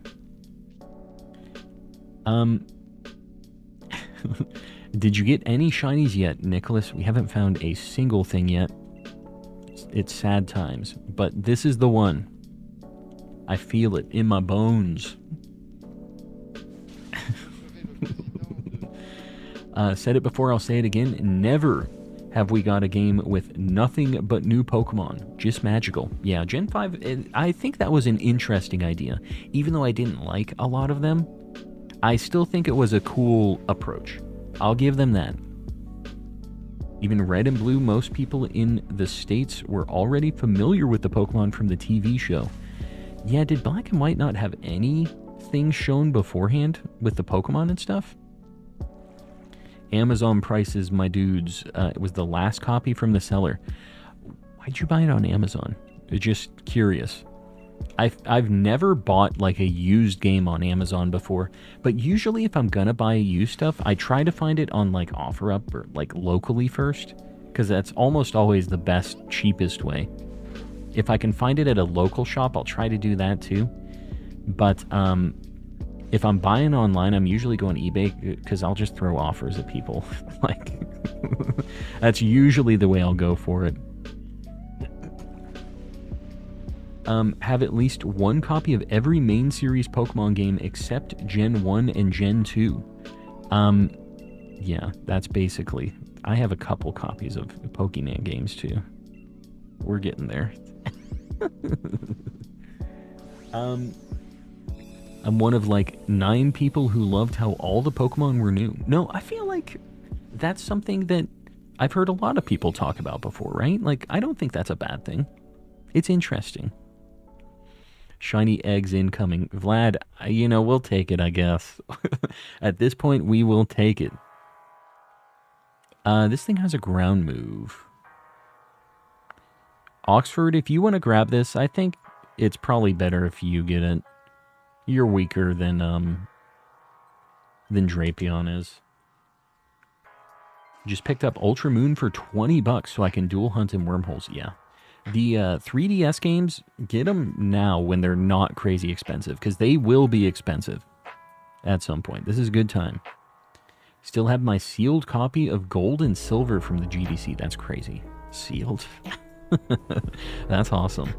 Did you get any shinies yet, Nicholas? We haven't found a single thing yet. It's sad times, but this is the one. I feel it in my bones. Said it before, I'll say it again. Never have we got a game with nothing but new Pokemon. Just magical. Yeah, Gen 5, I think that was an interesting idea. Even though I didn't like a lot of them, I still think it was a cool approach. I'll give them that. Even Red and Blue, most people in the States were already familiar with the Pokemon from the TV show. Yeah, did Black and White not have anything shown beforehand with the Pokemon and stuff? Amazon prices, my dudes. It was the last copy from the seller. Why'd you buy it on Amazon? Just curious. I've never bought like a used game on Amazon before, but usually if I'm gonna buy used stuff, I try to find it on like OfferUp or like locally first, because that's almost always the best, cheapest way. If I can find it at a local shop, I'll try to do that too. But if I'm buying online, I'm usually going eBay because I'll just throw offers at people. Like, that's usually the way I'll go for it. Have at least one copy of every main series Pokemon game except Gen 1 and Gen 2. Yeah, that's basically... I have a couple copies of Pokemon games too. We're getting there. I'm one of like 9 people who loved how all the Pokemon were new. No, I feel like that's something that I've heard a lot of people talk about before, right? Like, I don't think that's a bad thing. It's interesting. Shiny eggs incoming. Vlad, you know, we'll take it, I guess. At this point, we will take it. This thing has a ground move. Oxford, if you want to grab this, I think it's probably better if you get it. You're weaker than Drapion is. Just picked up Ultra Moon for $20 so I can dual hunt in wormholes. Yeah. The 3DS games, get them now when they're not crazy expensive, because they will be expensive at some point. This is a good time. Still have my sealed copy of Gold and Silver from the GDC. That's crazy. Sealed. That's awesome.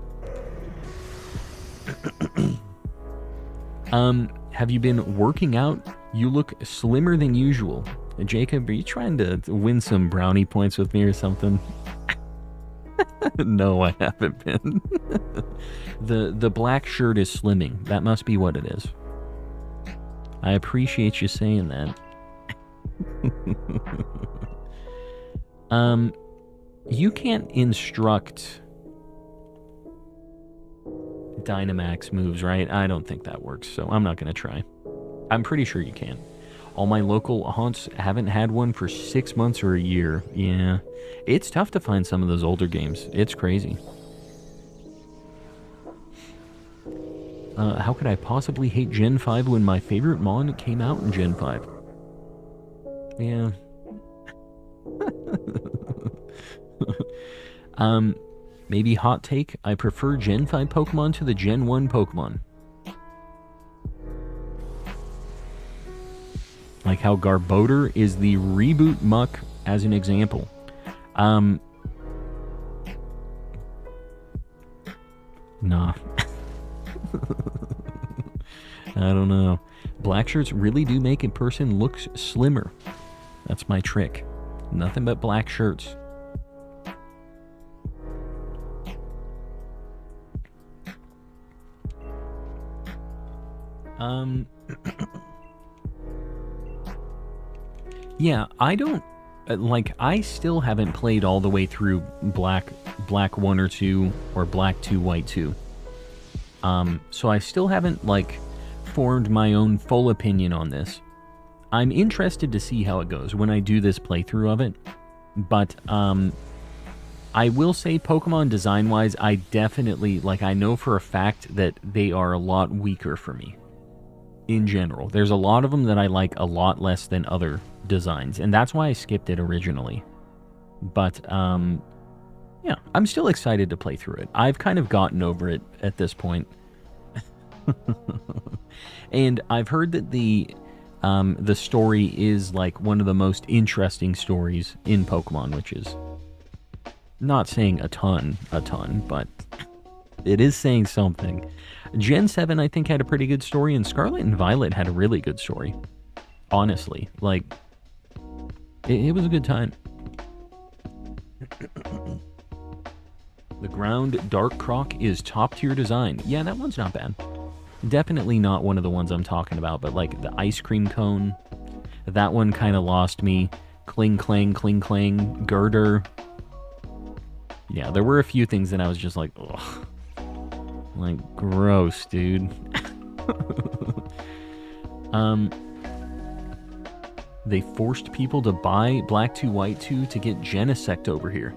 Have you been working out? You look slimmer than usual. Jacob, are you trying to win some brownie points with me or something? No, I haven't been. The black shirt is slimming. That must be what it is. I appreciate you saying that. You can't instruct Dynamax moves, right? I don't think that works, so I'm not going to try. I'm pretty sure you can. All my local haunts haven't had one for 6 months or a year. Yeah, it's tough to find some of those older games. It's crazy. How could I possibly hate Gen 5 when my favorite Mon came out in Gen 5? Yeah. Maybe hot take, I prefer Gen 5 Pokemon to the Gen 1 Pokemon. Like how Garbodor is the reboot muck as an example. Nah. I don't know. Black shirts really do make a person look slimmer. That's my trick. Nothing but black shirts. Yeah, I don't... I still haven't played all the way through Black 1 or 2, or Black 2, White 2. So I still haven't, formed my own full opinion on this. I'm interested to see how it goes when I do this playthrough of it. But, I will say Pokemon design-wise, I definitely, I know for a fact that they are a lot weaker for me. In general. There's a lot of them that I like a lot less than other designs, and that's why I skipped it originally. But, yeah, I'm still excited to play through it. I've kind of gotten over it at this point. And I've heard that the story is, one of the most interesting stories in Pokemon, which is not saying a ton, but it is saying something. Gen 7, I think, had a pretty good story, and Scarlet and Violet had a really good story. Honestly. It was a good time. The Ground Dark Croc is top-tier design. Yeah, that one's not bad. Definitely not one of the ones I'm talking about, but, the Ice Cream Cone, that one kind of lost me. Kling Clang, Girder. Yeah, there were a few things that I was just like, ugh. Gross, dude. They forced people to buy Black 2, White 2 to get Genesect over here.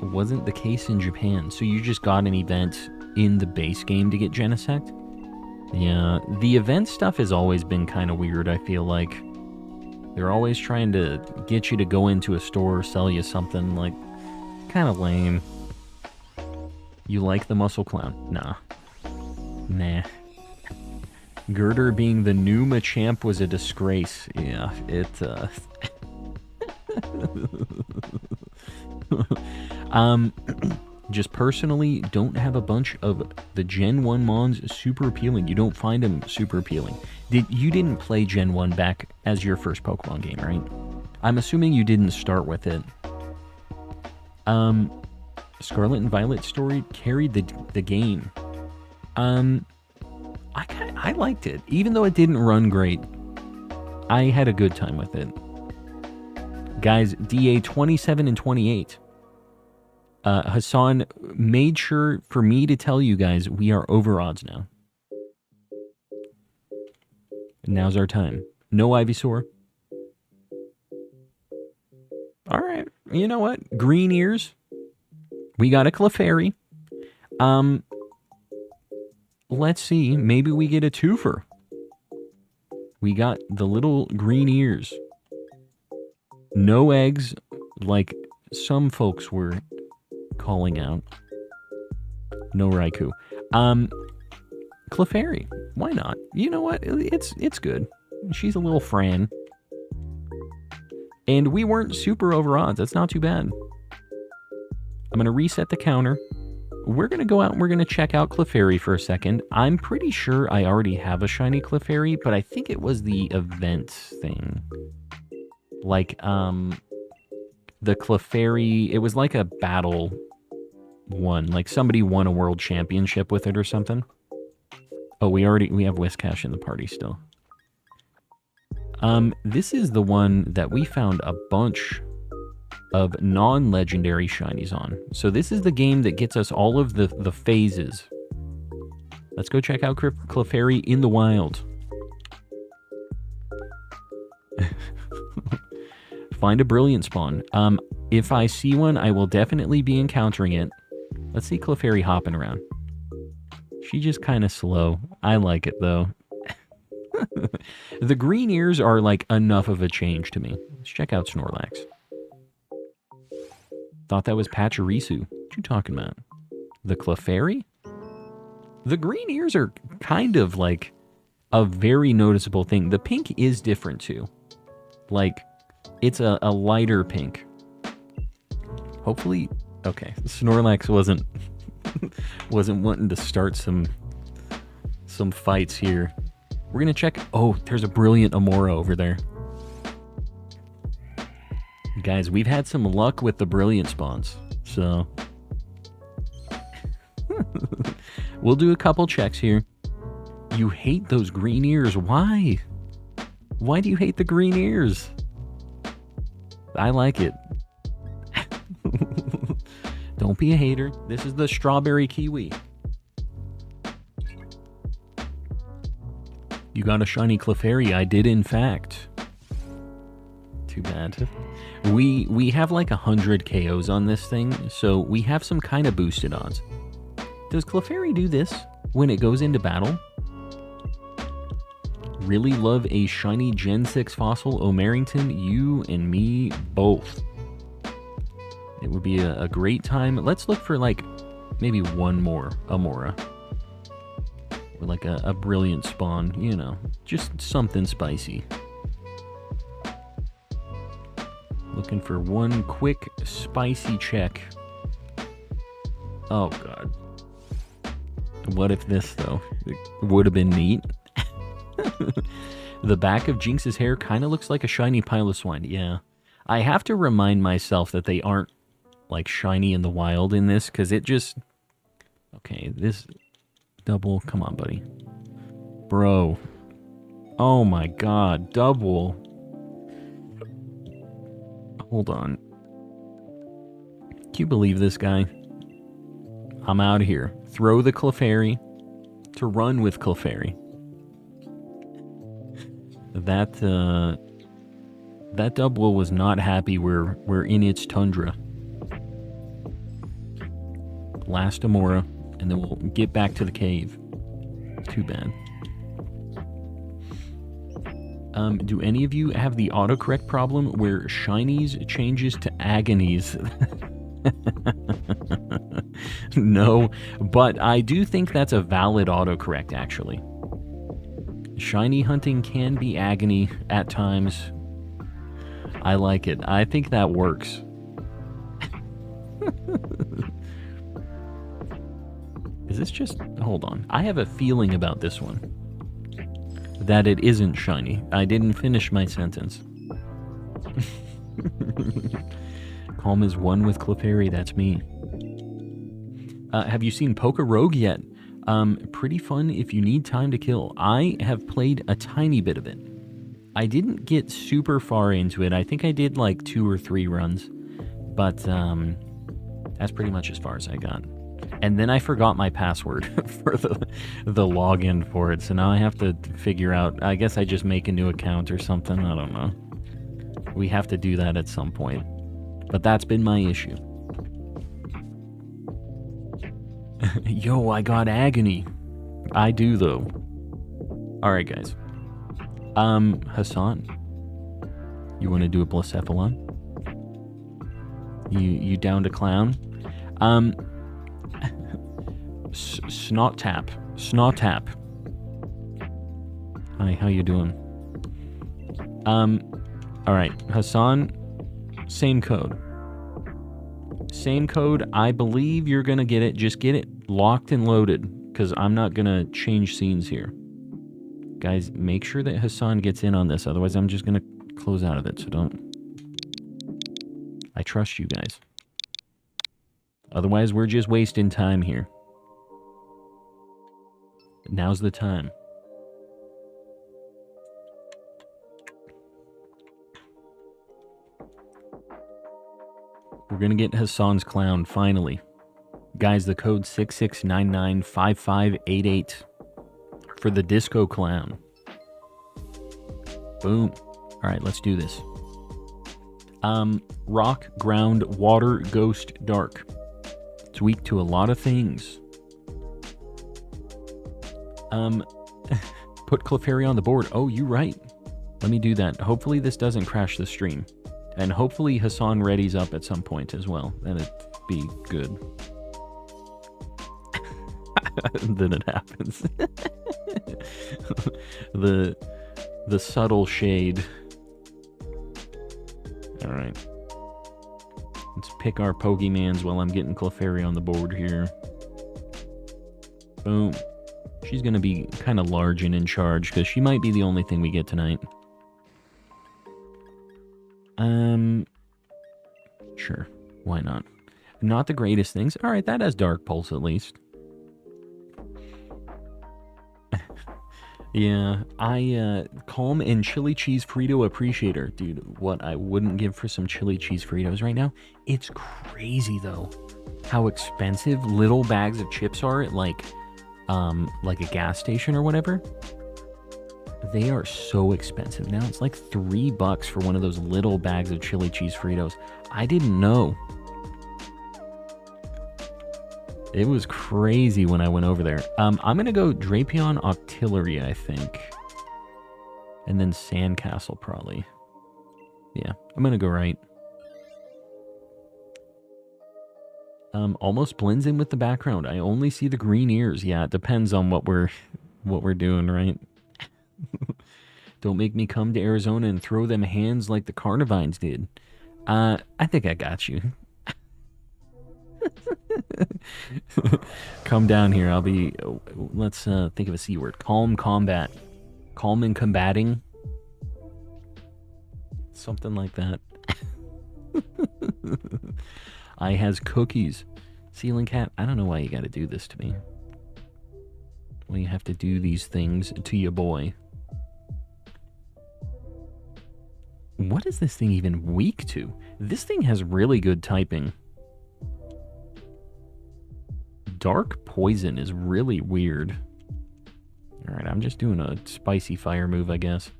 Wasn't the case in Japan. So you just got an event in the base game to get Genesect? Yeah, the event stuff has always been kind of weird, I feel like. They're always trying to get you to go into a store, sell you something, kind of lame. You like the Muscle Clown? Nah. Girder being the new Machamp was a disgrace. Yeah, it, just personally don't have a bunch of the Gen 1 Mons super appealing. You don't find them super appealing. You didn't play Gen 1 back as your first Pokemon game, right? I'm assuming you didn't start with it. Scarlet and Violet story carried the game. I liked it. Even though it didn't run great, I had a good time with it. Guys, DA 27 and 28. Hassan made sure for me to tell you guys we are over odds now. Now's our time. No Ivysaur. Alright, you know what? Green ears. We got a Clefairy. Let's see. Maybe we get a twofer. We got the little green ears. No eggs, like some folks were calling out. No Raikou. Clefairy. Why not? You know what? It's good. She's a little Fran. And we weren't super over odds. That's not too bad. I'm going to reset the counter. We're going to go out and we're going to check out Clefairy for a second. I'm pretty sure I already have a shiny Clefairy, but I think it was the event thing. Like, the Clefairy, it was like a battle one. Like somebody won a world championship with it or something. Oh, we have Whiscash in the party still. This is the one that we found a bunch of non-legendary shinies on. So this is the game that gets us all of the phases. Let's go check out Clefairy in the wild. Find a brilliant spawn. If I see one, I will definitely be encountering it. Let's see Clefairy hopping around. She's just kind of slow. I like it though. The green ears are like enough of a change to me. Let's check out Snorlax. Thought that was Pachirisu. What you talking about? The Clefairy? The green ears are kind of like a very noticeable thing. The pink is different too. Like, it's a lighter pink. Hopefully, okay, Snorlax wasn't wanting to start some fights here. We're gonna check. Oh, there's a brilliant Amora over there. Guys, we've had some luck with the brilliant spawns, so we'll do a couple checks here. You hate those green ears. Why? Why do you hate the green ears? I like it. Don't be a hater. This is the strawberry kiwi. You got a shiny Clefairy. I did, in fact. Too bad. We have like 100 KOs on this thing, so we have some kind of boosted odds. Does Clefairy do this when it goes into battle? Really love a shiny Gen 6 fossil, O'Marrington. You and me both. It would be a great time. Let's look for like maybe one more Amora. Or like a brilliant spawn, you know, just something spicy. Looking for one quick spicy check. Oh god. What if this though? It would have been neat. The back of Jinx's hair kind of looks like a shiny Piloswine. Yeah. I have to remind myself that they aren't like shiny in the wild in this, because it just... Okay, this... Double, come on, buddy. Bro. Oh my god, double. Hold on. Can you believe this guy? I'm out of here. Throw the Clefairy to run with Clefairy. That double was not happy we're in its tundra. Last Amora. And then we'll get back to the cave. Too bad. Do any of you have the autocorrect problem where shinies changes to agonies? No, but I do think that's a valid autocorrect, actually. Shiny hunting can be agony at times. I like it. I think that works. Is this just... Hold on. I have a feeling about this one. That it isn't shiny. I didn't finish my sentence. Calm is one with Clefairy. That's me. Have you seen Poke Rogue yet? Pretty fun if you need time to kill. I have played a tiny bit of it. I didn't get super far into it. I think I did like 2 or 3 runs. But that's pretty much as far as I got. And then I forgot my password for the login for it. So now I have to figure out... I guess I just make a new account or something. I don't know. We have to do that at some point. But that's been my issue. Yo, I got agony. I do, though. Alright, guys. Hassan. You want to do a Blacephalon? You down to clown? Snot tap. Hi, how you doing? Alright, Hassan, same code. Same code. I believe you're gonna get it. Just get it locked and loaded, because I'm not gonna change scenes here. Guys, make sure that Hassan gets in on this, otherwise I'm just gonna close out of it, so don't... I trust you guys. Otherwise, we're just wasting time here. Now's the time. We're gonna get Hassan's clown, finally. Guys, the code 66995588 for the disco clown. Boom. Alright, let's do this. Rock, ground, water, ghost, dark. It's weak to a lot of things. Put Clefairy on the board. Oh, you're right. Let me do that. Hopefully this doesn't crash the stream. And hopefully Hassan readies up at some point as well. That'd be good. Then it happens. The subtle shade. Alright. Let's pick our Pokemans while I'm getting Clefairy on the board here. Boom. She's gonna be kind of large and in charge, because she might be the only thing we get tonight. Sure. Why not? Not the greatest things. Alright, that has Dark Pulse at least. Yeah, calm and chili cheese Frito appreciator. Dude, what I wouldn't give for some chili cheese Fritos right now. It's crazy, though, how expensive little bags of chips are at, like a gas station or whatever. They are so expensive now. It's like $3 for one of those little bags of chili cheese Fritos. I didn't know. It was crazy when I went over there. I'm going to go Drapion Octillery, I think. And then Sandcastle, probably. Yeah, I'm going to go right. Almost blends in with the background. I only see the green ears. Yeah, it depends on what we're doing, right? Don't make me come to Arizona and throw them hands like the Carnivines did. I think I got you. Come down here. I'll be... let's think of a C word. Calm combat. Calm and combating. Something like that. I has cookies. Ceiling cat. I don't know why you gotta do this to me. Why you have to do these things to your boy. What is this thing even weak to? This thing has really good typing. Dark Poison is really weird. Alright, I'm just doing a spicy fire move, I guess.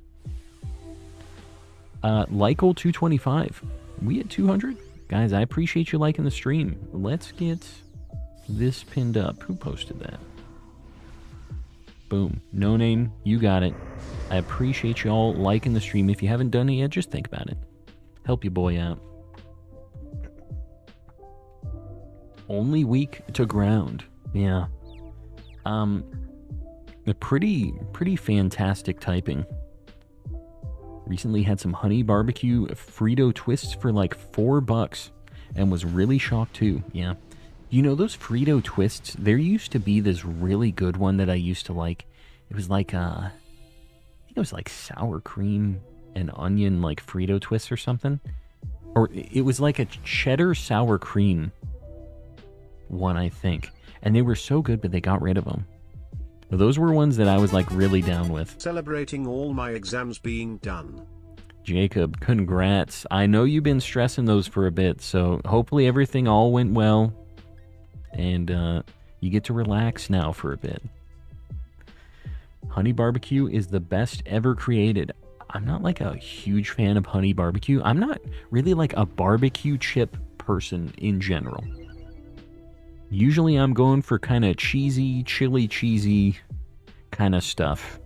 Lykel 225. We at 200? Guys, I appreciate you liking the stream. Let's get this pinned up. Who posted that? Boom. No name, you got it. I appreciate y'all liking the stream. If you haven't done it yet, just think about it. Help your boy out. Only weak to ground. Yeah. A pretty fantastic typing. Recently had some honey barbecue Frito twists for like $4 and was really shocked too. Yeah. You know those Frito twists? There used to be this really good one that I used to like. It was like I think it was like sour cream and onion like Frito twists or something. Or it was like a cheddar sour cream one, I think. And they were so good, but they got rid of them. Those were ones that I was like really down with. Celebrating all my exams being done. Jacob, congrats. I know you've been stressing those for a bit, so hopefully everything all went well. And you get to relax now for a bit. Honey barbecue is the best ever created. I'm not like a huge fan of honey barbecue. I'm not really like a barbecue chip person in general. Usually I'm going for kind of cheesy, chili cheesy kind of stuff.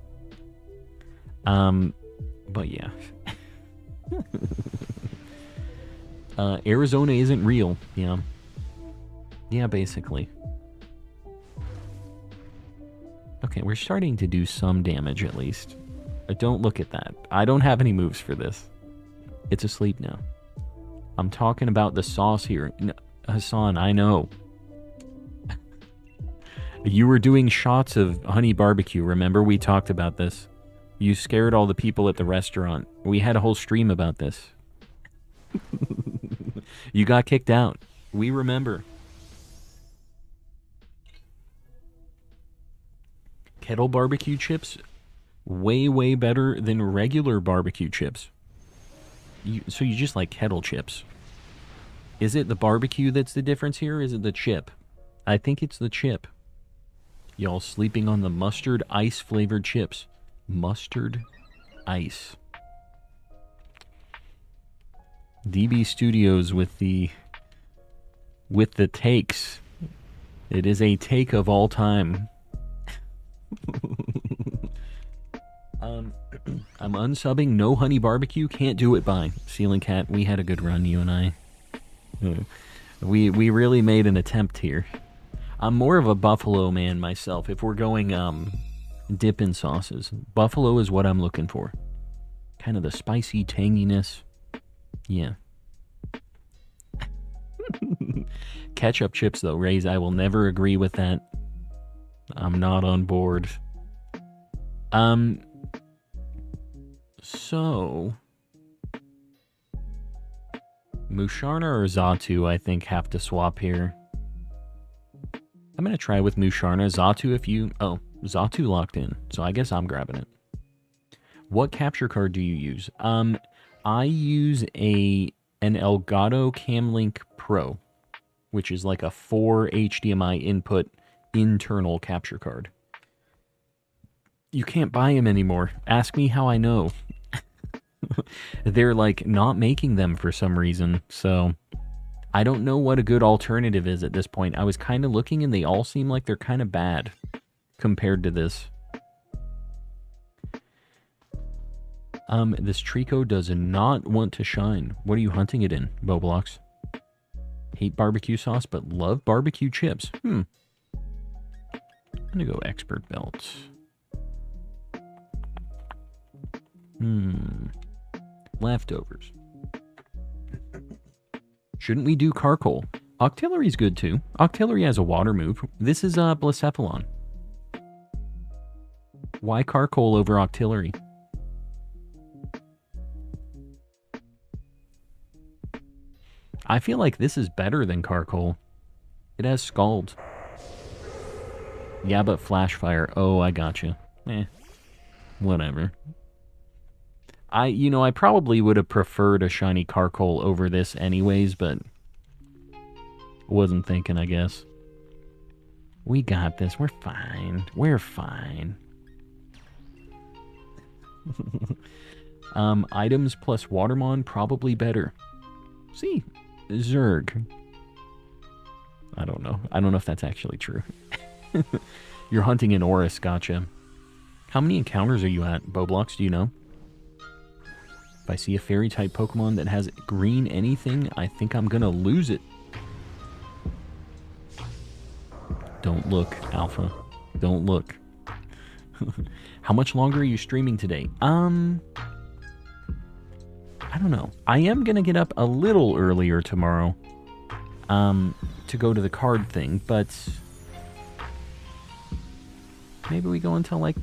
But yeah. Arizona isn't real. Yeah. Yeah, basically. Okay, we're starting to do some damage at least. But don't look at that. I don't have any moves for this. It's asleep now. I'm talking about the sauce here. No, Hassan, I know. You were doing shots of honey barbecue. Remember we talked about this? You scared all the people at the restaurant. We had a whole stream about this. You got kicked out. We remember. Kettle barbecue chips, way, way better than regular barbecue chips. So you just like kettle chips. Is it the barbecue that's the difference here, or is it the chip? I think it's the chip. Y'all sleeping on the mustard ice flavored chips. Mustard ice. DB Studios with the takes. It is a take of all time. I'm unsubbing no honey barbecue. Can't do it by Ceiling Cat. We had a good run, you and I. We really made an attempt here. I'm more of a buffalo man myself. If we're going dip in sauces, buffalo is what I'm looking for. Kind of the spicy tanginess. Yeah. Ketchup chips though, Rays, I will never agree with that. I'm not on board. So Musharna or Zatu, I think, have to swap here. I'm gonna try with Musharna. Zatu, if you... Oh, Zatu locked in, so I guess I'm grabbing it. What capture card do you use? I use an Elgato Camlink Pro, which is like a 4 HDMI input internal capture card. You can't buy them anymore. Ask me how I know. They're like not making them for some reason, so I don't know what a good alternative is at this point. I was kind of looking and they all seem like they're kind of bad compared to this. This Trico does not want to shine. What are you hunting it in, Boblox? Hate barbecue sauce, but love barbecue chips. I'm gonna go expert belt. Leftovers. Shouldn't we do Carcoal? Octillery's good too. Octillery has a water move. This is Blacephalon. Why Carcoal over Octillery? I feel like this is better than Carcoal. It has Scald. Yeah, but Flash Fire. Oh, I gotcha. Whatever. I probably would have preferred a shiny Carcoal over this anyways, but wasn't thinking, I guess. We got this. We're fine. We're fine. Items plus Watermon, probably better. See, Zerg. I don't know. I don't know if that's actually true. You're hunting in Oris, gotcha. How many encounters are you at, Boblox, do you know? If I see a fairy-type Pokemon that has green anything, I think I'm gonna lose it. Don't look, Alpha. Don't look. How much longer are you streaming today? I don't know. I am gonna get up a little earlier tomorrow to go to the card thing, but maybe we go until like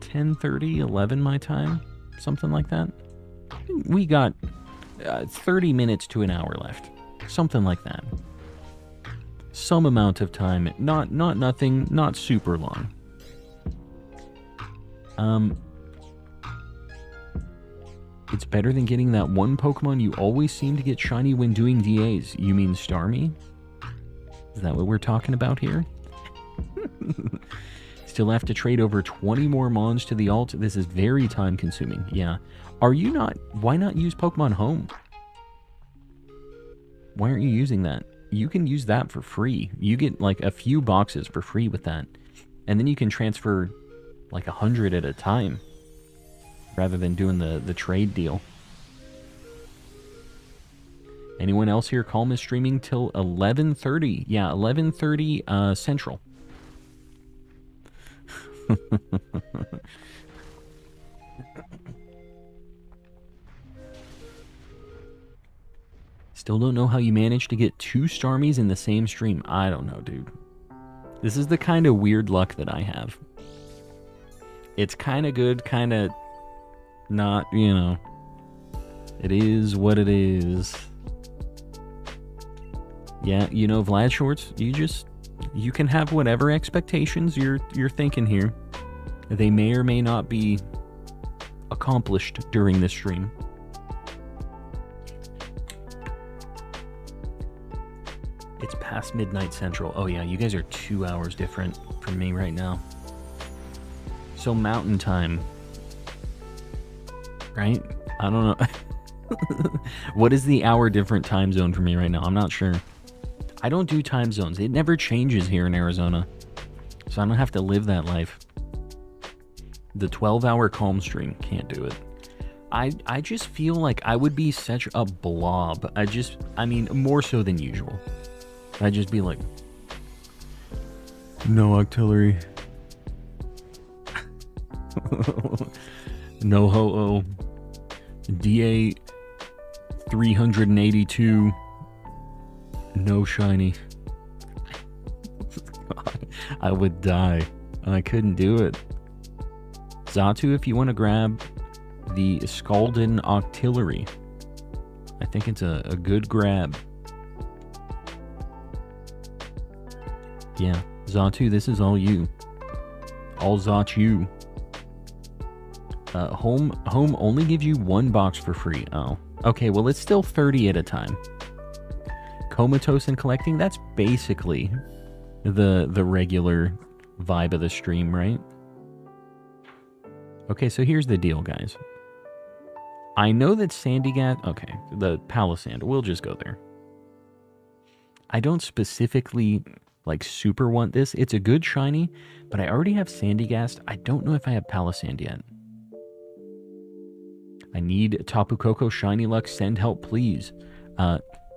10:30, 11 my time, something like that. We got 30 minutes to an hour left, something like that. Some amount of time, not nothing, not super long. It's better than getting that one Pokemon you always seem to get shiny when doing DAs. You mean Starmie? Is that what we're talking about here? Still have to trade over 20 more Mons to the alt. This is very time consuming. Yeah. Are you not... Why not use Pokemon Home? Why aren't you using that? You can use that for free. You get like a few boxes for free with that. And then you can transfer like 100 at a time. Rather than doing the trade deal. Anyone else here? Calm is streaming till 11:30. Yeah, 11:30 Central. Still don't know how you managed to get 2 Starmies in the same stream. I don't know, dude. This is the kind of weird luck that I have. It's kind of good, kind of not, you know. It is what it is. Yeah, you know, Vlad Shorts, you can have whatever expectations you're thinking here. They may or may not be accomplished during this stream. It's past midnight Central. Oh yeah, you guys are 2 hours different from me right now. So mountain time. Right? I don't know. What is the hour different time zone for me right now? I'm not sure. I don't do time zones. It never changes here in Arizona. So I don't have to live that life. The 12-hour calm stream, can't do it. I just feel like I would be such a blob. I mean, more so than usual. I'd just be like, no artillery. No ho-oh. DA 382. No shiny. I would die. I couldn't do it. Zatu, if you want to grab the Scaldin Octillery, I think it's a good grab. Yeah, Zatu, this is all you. All Zot you. Home only gives you 1 box for free. Oh, okay. Well, it's still 30 at a time. Comatose and collecting. That's basically the regular vibe of the stream, right? Okay, so here's the deal, guys. I know that Sandygat. Okay, the Palisand. We'll just go there. I don't specifically like super want this. It's a good shiny, but I already have Sandygast. I don't know if I have Palisand yet. I need Tapu Koko shiny luck. Send help, please.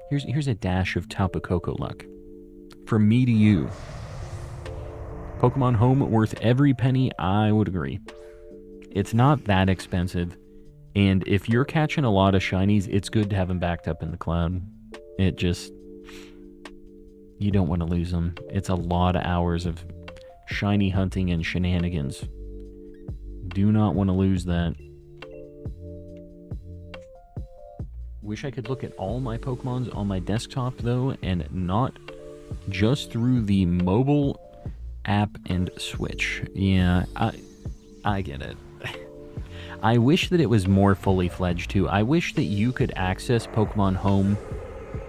Here's a dash of Tapu Koko luck. From me to you. Pokemon Home worth every penny. I would agree. It's not that expensive. And if you're catching a lot of shinies, it's good to have them backed up in the cloud. It just... You don't want to lose them. It's a lot of hours of shiny hunting and shenanigans. Do not want to lose that. Wish I could look at all my Pokemons on my desktop, though, and not just through the mobile app and Switch. Yeah, I get it. I wish that it was more fully fledged, too. I wish that you could access Pokemon Home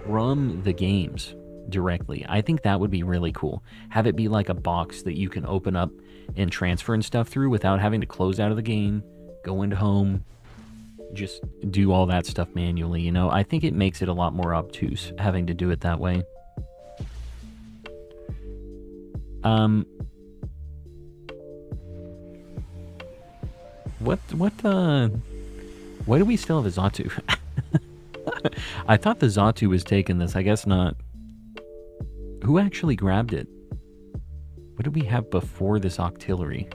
from the games directly. I think that would be really cool. Have it be like a box that you can open up and transfer and stuff through without having to close out of the game, go into Home, just do all that stuff manually, you know? I think it makes it a lot more obtuse having to do it that way. Why do we still have a Zatu? I thought the Zatu was taking this. I guess not. Who actually grabbed it? What did we have before this Octillery?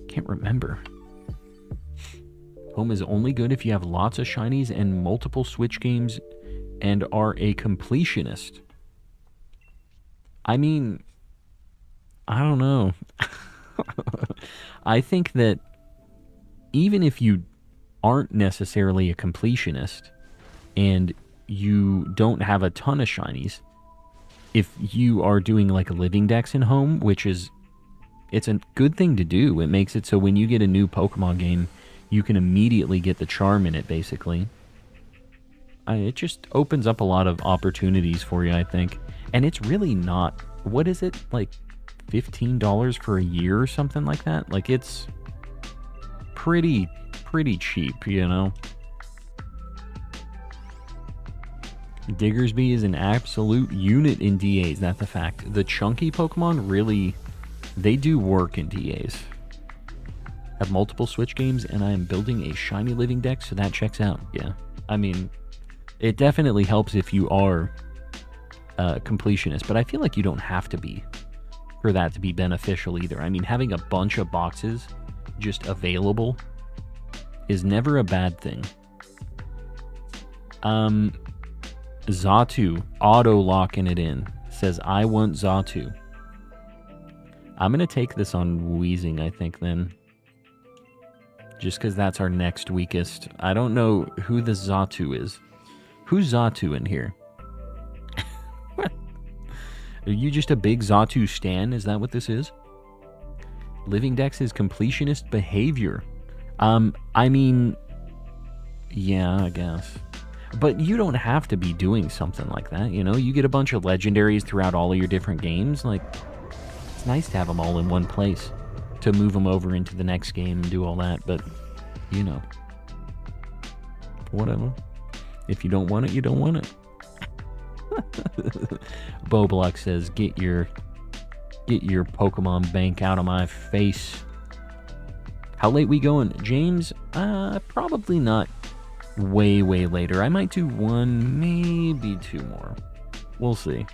Can't remember. Home is only good if you have lots of shinies and multiple Switch games and are a completionist. I mean, I don't know. I think that even if you aren't necessarily a completionist and you don't have a ton of shinies, if you are doing like a living dex in Home, which is, it's a good thing to do. It makes it so when you get a new Pokemon game, you can immediately get the charm in it, basically. It just opens up a lot of opportunities for you, I think. And it's really not, what is it, like $15 for a year or something like that? Like, it's pretty cheap, you know? Diggersby is an absolute unit in DAs, that's a fact. The chunky Pokemon really, they do work in DAs. Have multiple Switch games, and I am building a shiny living deck, so that checks out. Yeah, I mean, it definitely helps if you are a completionist, but I feel like you don't have to be for that to be beneficial either. I mean, having a bunch of boxes just available is never a bad thing. Zatu, auto-locking it in, says, I want Zatu. I'm going to take this on Wheezing, I think, then. Just because that's our next weakest. I don't know who the Zatu is. Who's Zatu in here? Are you just a big Zatu stan? Is that what this is? Living Dex is completionist behavior. I mean, yeah, I guess. But you don't have to be doing something like that, you know? You get a bunch of legendaries throughout all of your different games. Like, it's nice to have them all in one place to move them over into the next game and do all that. But, you know, whatever. If you don't want it, you don't want it. Boblock says, get your Pokemon bank out of my face. How late we going? James, probably not way later. I might do one, maybe two more. We'll see.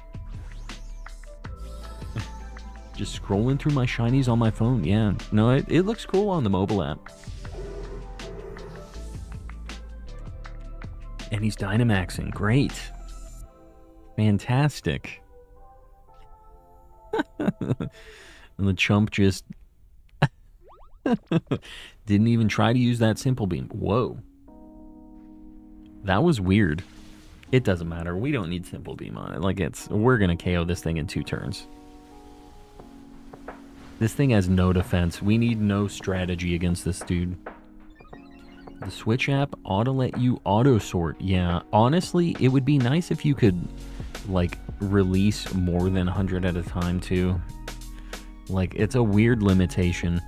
Just scrolling through my shinies on my phone. Yeah, no, it looks cool on the mobile app. And he's Dynamaxing. Great. Fantastic. And the chump just didn't even try to use that simple beam. Whoa. That was weird. It doesn't matter. We don't need simple beam on it. Like, we're gonna KO this thing in 2 turns. This thing has no defense. We need no strategy against this dude. The Switch app ought to let you auto-sort. Yeah, honestly, it would be nice if you could, like, release more than 100 at a time, too. Like, it's a weird limitation.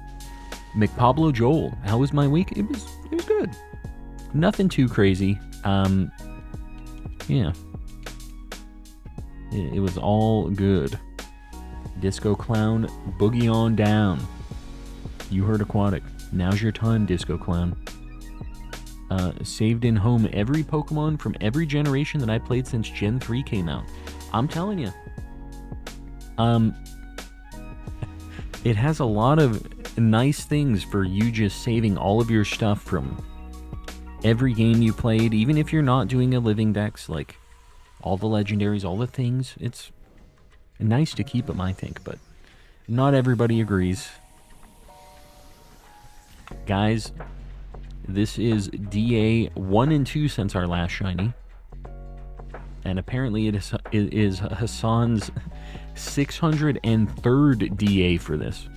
McPablo Joel, how was my week? It was good. Nothing too crazy. Yeah. It was all good. Disco Clown, boogie on down. You heard Aquatic. Now's your time, Disco Clown. Saved in home every Pokemon from every generation that I played since Gen 3 came out. I'm telling you. It has a lot of nice things for you just saving all of your stuff from every game you played, even if you're not doing a living dex, like all the legendaries, all the things. It's nice to keep them, I think, but not everybody agrees. Guys, this is DA 1 and 2 since our last shiny. And apparently it is Hassan's 603rd DA for this.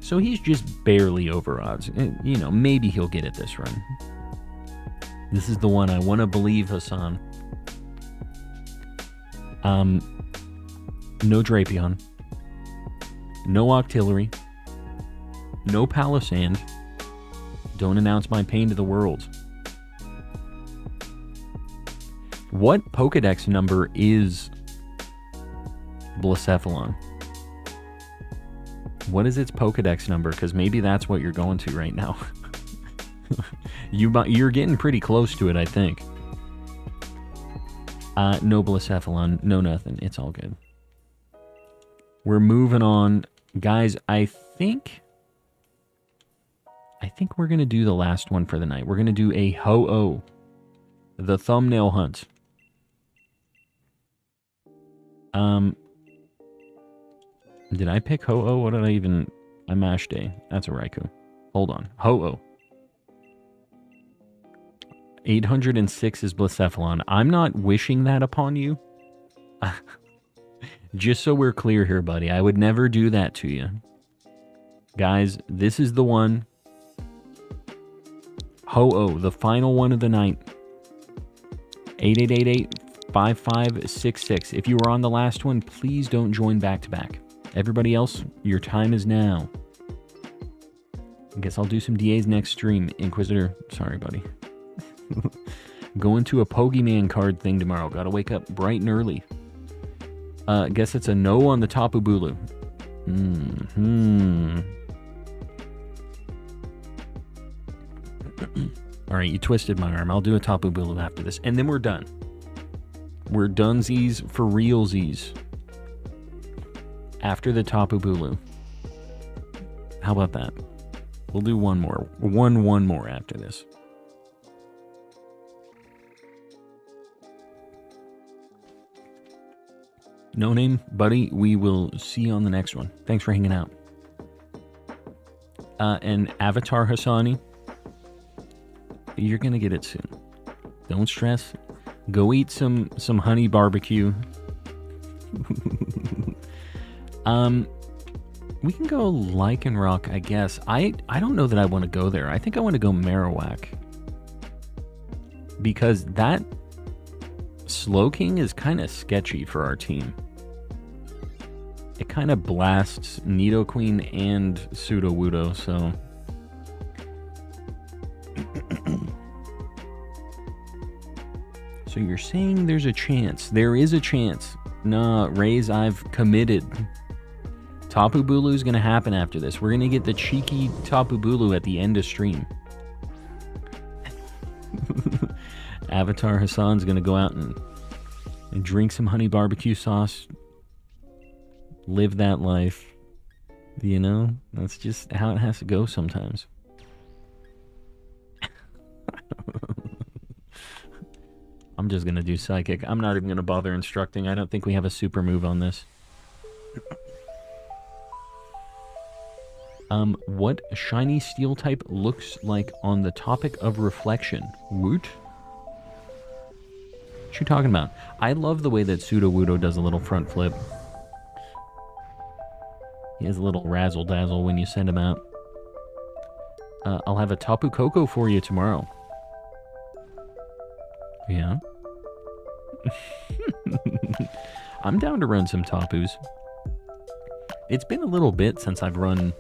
So he's just barely over odds. You know, maybe he'll get it this run. This is the one I want to believe, Hassan. No Drapion. No Octillery. No Palisand. Don't announce my pain to the world. What Pokedex number is Blacephalon? What is its Pokedex number? Because maybe that's what you're going to right now. You're getting pretty close to it, I think. No Blacephalon, no nothing. It's all good. We're moving on. Guys, I think we're going to do the last one for the night. We're going to do a Ho-Oh. The thumbnail hunt. Did I pick Ho-Oh? What did I even... I mashed A. That's a Raikou. Hold on. Ho-Oh. 806 is Blacephalon. I'm not wishing that upon you. Just so we're clear here, buddy. I would never do that to you. Guys, this is the one. Ho-Oh, the final one of the night. 8888-5566. If you were on the last one, please don't join back-to-back. Everybody else, your time is now. I guess I'll do some DAs next stream. Inquisitor, sorry, buddy. Going to a Pokemon card thing tomorrow. Gotta wake up bright and early. Guess it's a no on the Tapu Bulu. Alright, you twisted my arm. I'll do a Tapu Bulu after this. And then we're done. We're donesies for realsies. After the Tapu Bulu. How about that? We'll do one more. One more after this. No name, buddy. We will see you on the next one. Thanks for hanging out. And Avatar Hassani, you're gonna get it soon. Don't stress. Go eat some honey barbecue. We can go Lichen Rock, I guess. I don't know that I want to go there. I think I want to go Marowak. Because that Slowking is kind of sketchy for our team. It kind of blasts Nidoqueen and Sudowoodo, so... So you're saying there's a chance. There is a chance. Nah, Rays, I've committed. Tapu Bulu is going to happen after this. We're going to get the cheeky Tapu Bulu at the end of stream. Avatar Hassan's going to go out and drink some honey barbecue sauce. Live that life. You know? That's just how it has to go sometimes. I'm just going to do Psychic. I'm not even going to bother instructing. I don't think we have a super move on this. What shiny steel type looks like on the topic of reflection? Woot? What you talking about? I love the way that Sudowoodo does a little front flip. He has a little razzle-dazzle when you send him out. I'll have a Tapu Koko for you tomorrow. Yeah. I'm down to run some Tapus. It's been a little bit since I've run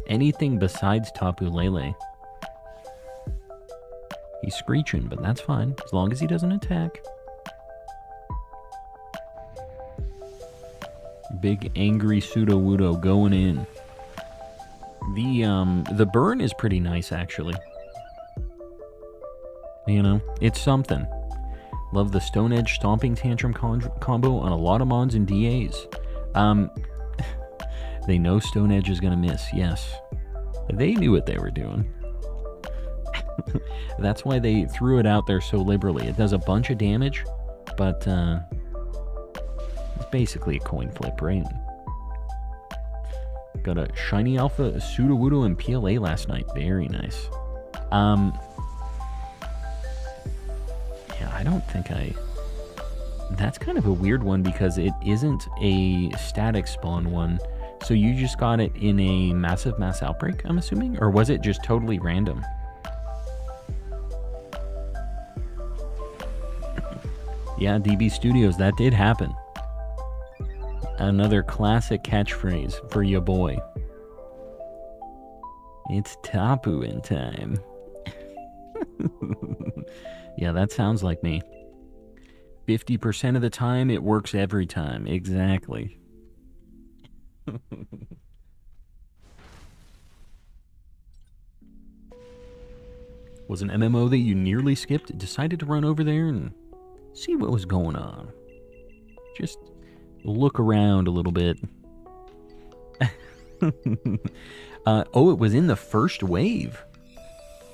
anything besides Tapu Lele. He's screeching, but that's fine, as long as he doesn't attack. Big angry Sudowoodo going in. The burn is pretty nice, actually. You know, it's something. Love the Stone Edge Stomping Tantrum combo on a lot of mons and DAs. They know Stone Edge is going to miss, yes. They knew what they were doing. That's why they threw it out there so liberally. It does a bunch of damage, but it's basically a coin flip, right? Got a Shiny Alpha Sudowoodo and PLA last night. Very nice. Yeah, I don't think that's kind of a weird one because it isn't a static spawn one. So you just got it in a massive mass outbreak, I'm assuming? Or was it just totally random? Yeah, DB Studios, that did happen. Another classic catchphrase for your boy. It's Tapu in time. Yeah, that sounds like me. 50% of the time, it works every time. Exactly. Was an MMO that you nearly skipped, decided to run over there and see what was going on. Just look around a little bit. Oh, it was in the first wave.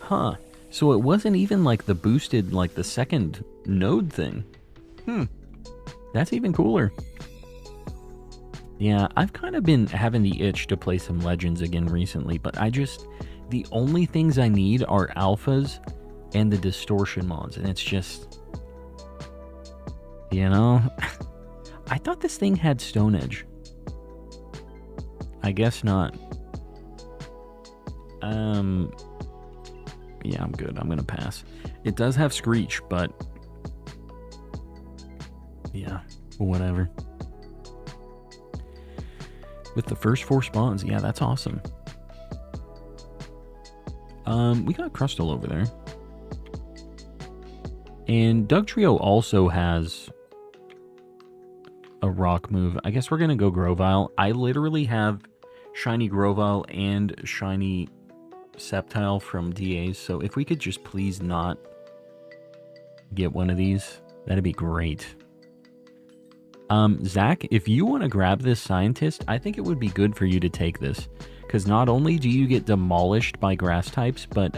Huh. So it wasn't even like the boosted, like the second node thing. That's even cooler. Yeah, I've kind of been having the itch to play some Legends again recently, but the only things I need are alphas and the distortion mods, and it's just, you know, I thought this thing had Stone Edge. I guess not. Yeah, I'm good. I'm gonna pass. It does have Screech, but yeah, whatever. With the first 4 spawns, yeah, that's awesome. We got Crustle over there. And Dugtrio also has a rock move. I guess we're going to go Grovyle. I literally have Shiny Grovyle and Shiny Sceptile from DAs, so if we could just please not get one of these, that'd be great. Zach, if you want to grab this Scientist, I think it would be good for you to take this. Because not only do you get demolished by grass types, but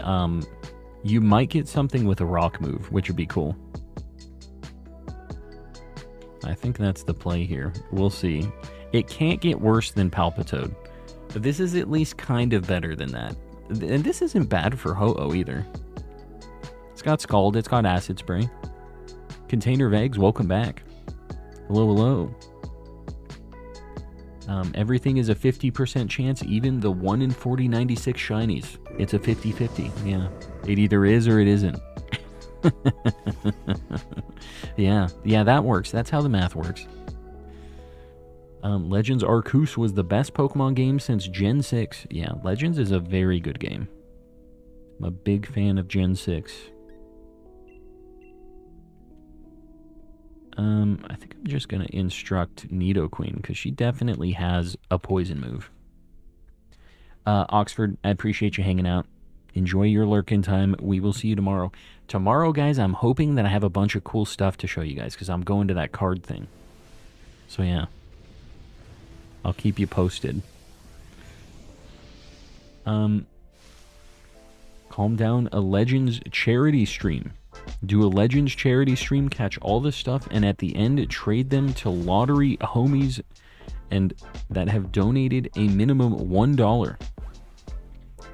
you might get something with a rock move, which would be cool. I think that's the play here. We'll see. It can't get worse than Palpitoad. But this is at least kind of better than that. And this isn't bad for Ho-Oh either. It's got Scald, it's got Acid Spray. Container of Eggs, welcome back. Hello, hello. Everything is a 50% chance, even the 1 in 40 96 shinies. It's a 50-50, yeah. It either is or it isn't. Yeah, that works. That's how the math works. Legends Arceus was the best Pokemon game since Gen 6. Yeah, Legends is a very good game. I'm a big fan of Gen 6. I think I'm just going to instruct Nidoqueen, because she definitely has a poison move. Oxford, I appreciate you hanging out. Enjoy your lurking time. We will see you tomorrow. Tomorrow, guys, I'm hoping that I have a bunch of cool stuff to show you guys, because I'm going to that card thing. So, yeah. I'll keep you posted. Calm down. A Legends charity stream. Do a Legends charity stream, catch all this stuff, and at the end, trade them to lottery homies and that have donated a minimum $1.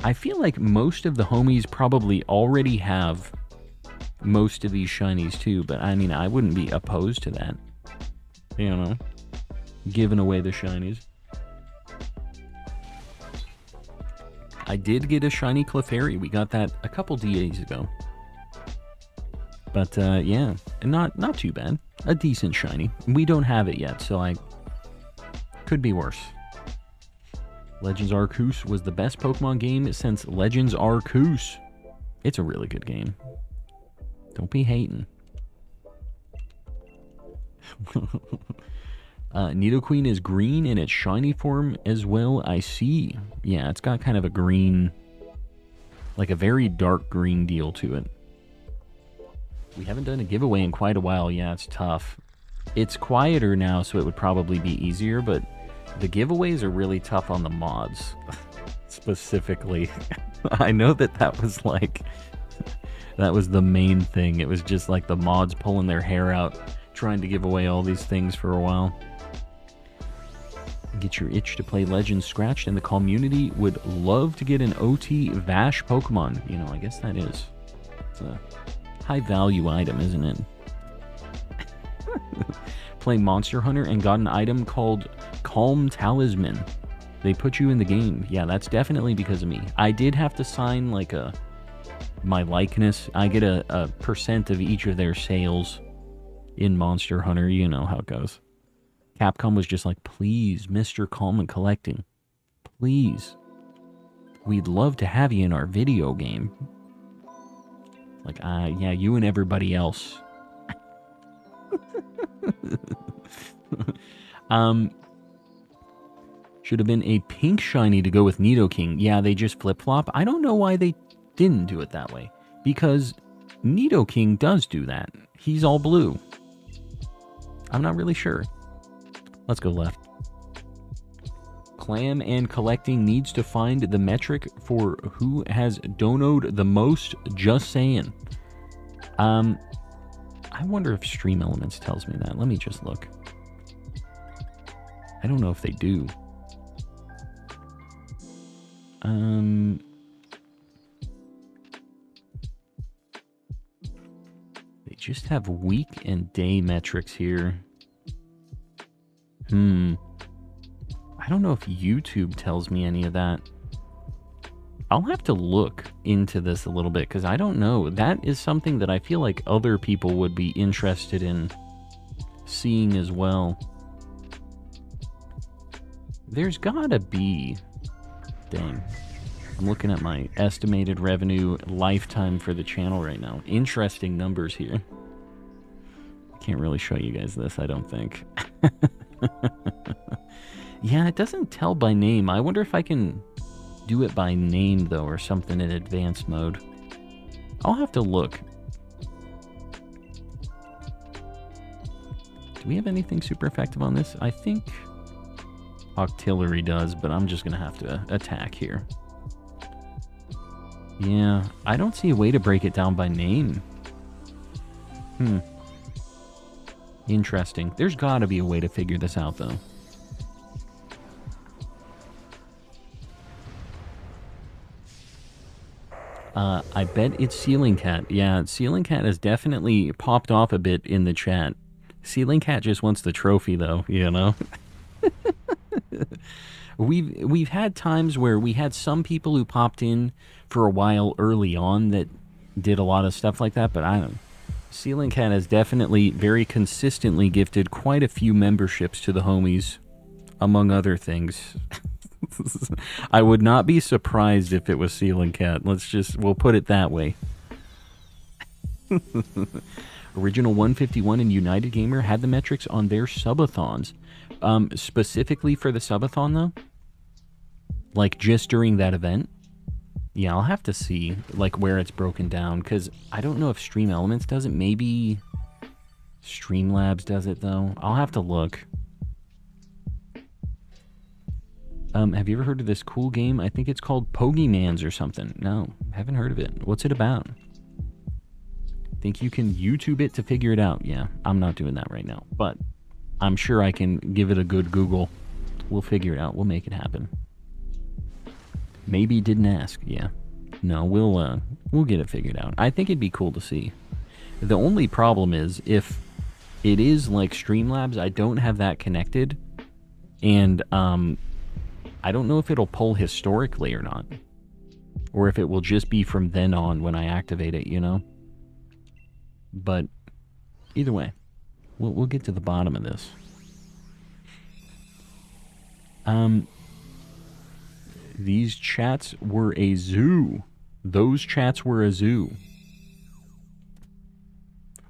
I feel like most of the homies probably already have most of these shinies too, but I mean, I wouldn't be opposed to that. You know, giving away the shinies. I did get a shiny Clefairy. We got that a couple DAs ago. But yeah, not too bad. A decent shiny. We don't have it yet, so I could be worse. Legends Arceus was the best Pokemon game since Legends Arceus. It's a really good game. Don't be hating. Nidoqueen is green in its shiny form as well, I see. Yeah, it's got kind of a green, like a very dark green deal to it. We haven't done a giveaway in quite a while. Yeah, it's tough. It's quieter now, so it would probably be easier, but the giveaways are really tough on the mods. Specifically. I know that was like, that was the main thing. It was just like the mods pulling their hair out, trying to give away all these things for a while. Get your itch to play Legends scratched, and the community would love to get an OT Vash Pokemon. You know, I guess that is. It's a high value item, isn't it? Play Monster Hunter and got an item called Calm Talisman. They put you in the game. Yeah, that's definitely because of me. I did have to sign like my likeness. I get a percent of each of their sales in Monster Hunter. You know how it goes. Capcom was just like, please, Mr. Calm and Collecting. Please. We'd love to have you in our video game. Like, yeah, you and everybody else. Should have been a pink shiny to go with Nidoking. Yeah, they just flip-flop. I don't know why they didn't do it that way. Because Nidoking does do that. He's all blue. I'm not really sure. Let's go left. Clam and Collecting needs to find the metric for who has donoed the most, just saying. I wonder if Stream Elements tells me that. Let me just look. I don't know if they do. They just have week and day metrics here. I don't know if YouTube tells me any of that. I'll have to look into this a little bit, because I don't know. That is something that I feel like other people would be interested in seeing as well. There's gotta be... Dang. I'm looking at my estimated revenue lifetime for the channel right now. Interesting numbers here. Can't really show you guys this, I don't think. Yeah, it doesn't tell by name. I wonder if I can do it by name, though, or something in advanced mode. I'll have to look. Do we have anything super effective on this? I think Octillery does, but I'm just going to have to attack here. Yeah, I don't see a way to break it down by name. Interesting. There's got to be a way to figure this out, though. I bet it's Ceiling Cat. Yeah, Ceiling Cat has definitely popped off a bit in the chat. Ceiling Cat just wants the trophy, though, you know? We've had times where we had some people who popped in for a while early on that did a lot of stuff like that, but I don't know. Ceiling Cat has definitely very consistently gifted quite a few memberships to the homies, among other things. I would not be surprised if it was Ceiling Cat. We'll put it that way. Original 151 and United Gamer had the metrics on their subathons. Specifically for the subathon, though? Like, just during that event? Yeah, I'll have to see, like, where it's broken down, because I don't know if Stream Elements does it. Maybe Streamlabs does it, though. I'll have to look. Have you ever heard of this cool game? I think it's called Pogimans or something. No, haven't heard of it. What's it about? Think you can YouTube it to figure it out? Yeah, I'm not doing that right now, but I'm sure I can give it a good Google. We'll figure it out. We'll make it happen. Maybe didn't ask. Yeah. No, we'll get it figured out. I think it'd be cool to see. The only problem is if it is like Streamlabs, I don't have that connected, and I don't know if it'll pull historically or not, or if it will just be from then on when I activate it, you know? But either way, we'll get to the bottom of this. These chats were a zoo. Those chats were a zoo.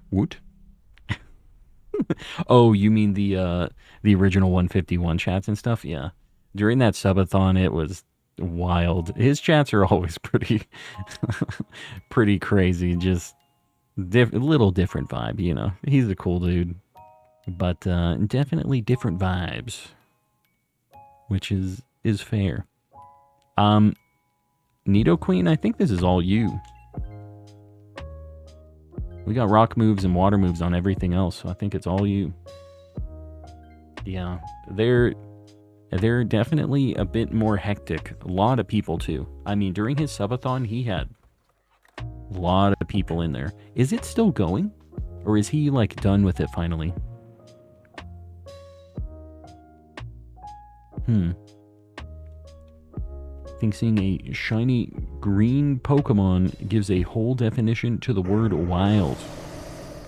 What? Oh, you mean the original 151 chats and stuff? Yeah. During that subathon, it was wild. His chats are always pretty crazy. Just little different vibe, you know. He's a cool dude. But definitely different vibes. Which is fair. Nido Queen, I think this is all you. We got rock moves and water moves on everything else, so I think it's all you. Yeah, they're definitely a bit more hectic. A lot of people, too. I mean, during his subathon, he had a lot of people in there. Is it still going? Or is he, like, done with it finally? I think seeing a shiny green Pokemon gives a whole definition to the word wild.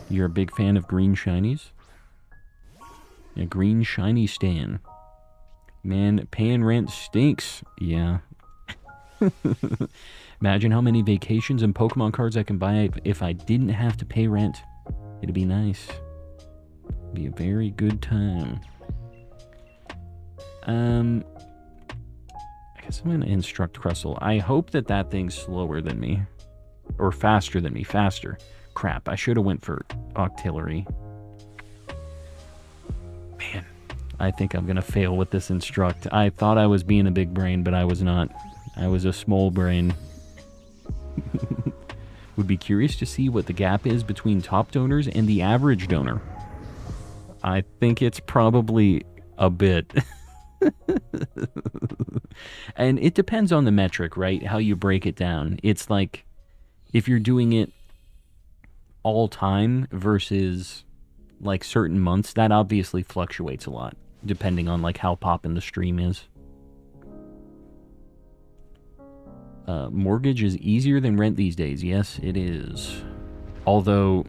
You're a big fan of green shinies? A green shiny stan. Man, paying rent stinks. Yeah. Imagine how many vacations and Pokemon cards I can buy if I didn't have to pay rent. It'd be nice. It'd be a very good time. I guess I'm going to instruct Crustle. I hope that thing's slower than me. Or faster than me. Faster. Crap, I should have went for Octillery. Man, I think I'm going to fail with this instruct. I thought I was being a big brain, but I was not. I was a small brain. Would be curious to see what the gap is between top donors and the average donor. I think it's probably a bit. And it depends on the metric, right? How you break it down. It's like if you're doing it all time versus like certain months, that obviously fluctuates a lot depending on like how poppin' the stream is. Mortgage is easier than rent these days. Yes, it is. Although,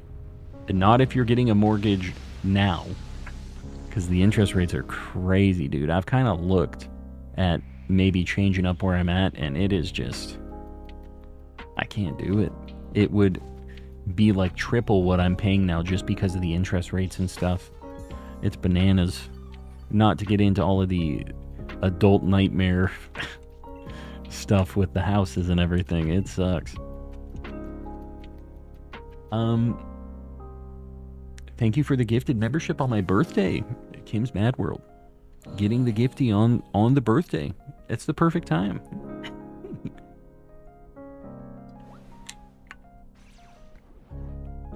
not if you're getting a mortgage now. Because the interest rates are crazy, dude. I've kind of looked at maybe changing up where I'm at, and it is just... I can't do it. It would be like triple what I'm paying now just because of the interest rates and stuff. It's bananas. Not to get into all of the adult nightmare stuff with the houses and everything. It sucks. Thank you for the gifted membership on my birthday, Kim's Mad World. Getting the gifty on the birthday. It's the perfect time.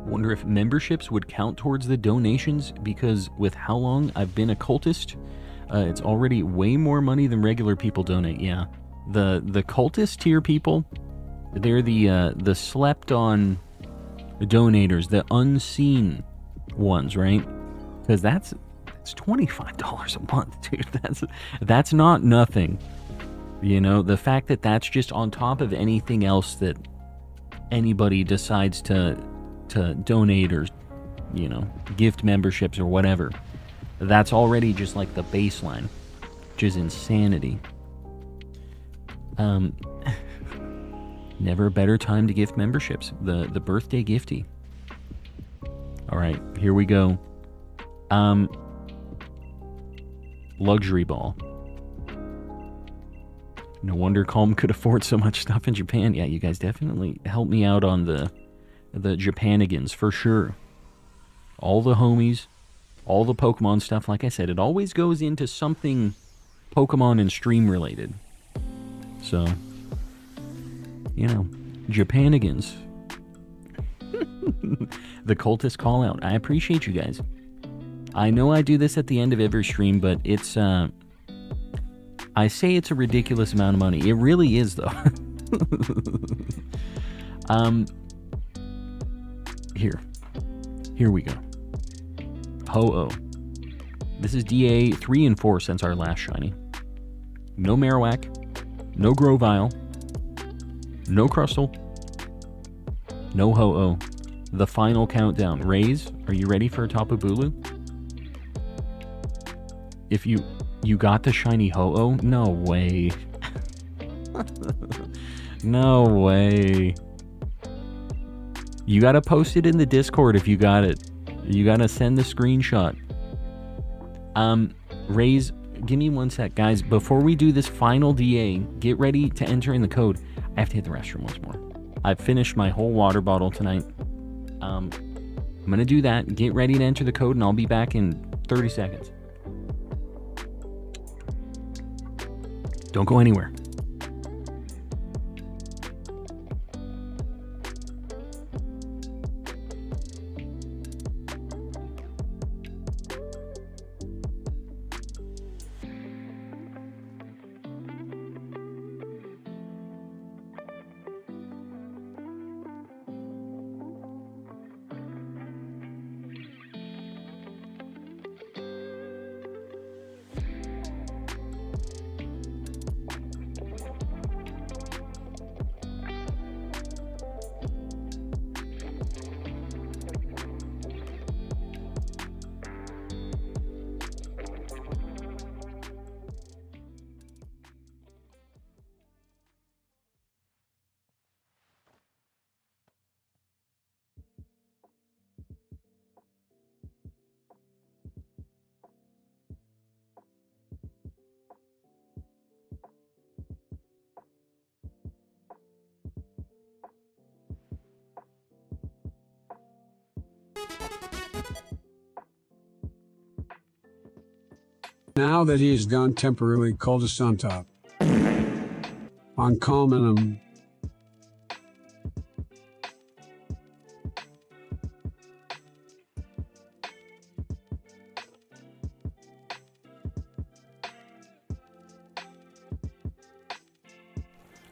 Wonder if memberships would count towards the donations, because with how long I've been a cultist, it's already way more money than regular people donate. Yeah, the cultist tier people, they're the slept on donators, the unseen ones, right? Because that's $25 a month, dude. That's not nothing. You know, the fact that that's just on top of anything else that anybody decides to donate, or, you know, gift memberships or whatever, that's already just like the baseline, which is insanity. Never a better time to gift memberships. The birthday gifty. All right, here we go. Luxury ball. No wonder Calm could afford so much stuff in Japan. Yeah, you guys definitely helped me out on the Japanigans, for sure. All the homies, all the Pokemon stuff, like I said, it always goes into something Pokemon and stream related. So, you know, Japanigans. The cultist call out. I appreciate you guys. I know I do this at the end of every stream, but it's, I say it's a ridiculous amount of money. It really is, though. Here we go. Ho-Oh. This is DA 3 and 4 since our last shiny. No Marowak. No Grovyle. No Crustle. No Ho-Oh. The final countdown. Raze, are you ready for a Tapu Bulu? If you got the shiny Ho-Oh? No way. No way. You gotta post it in the Discord if you got it. You gotta send the screenshot. Raze, give me one sec, guys. Before we do this final DA, get ready to enter in the code. I have to hit the restroom once more. I've finished my whole water bottle tonight. I'm gonna do that. Get ready to enter the code, and I'll be back in 30 seconds. Don't go anywhere. Now that he has gone temporarily cultist on top. On calming him.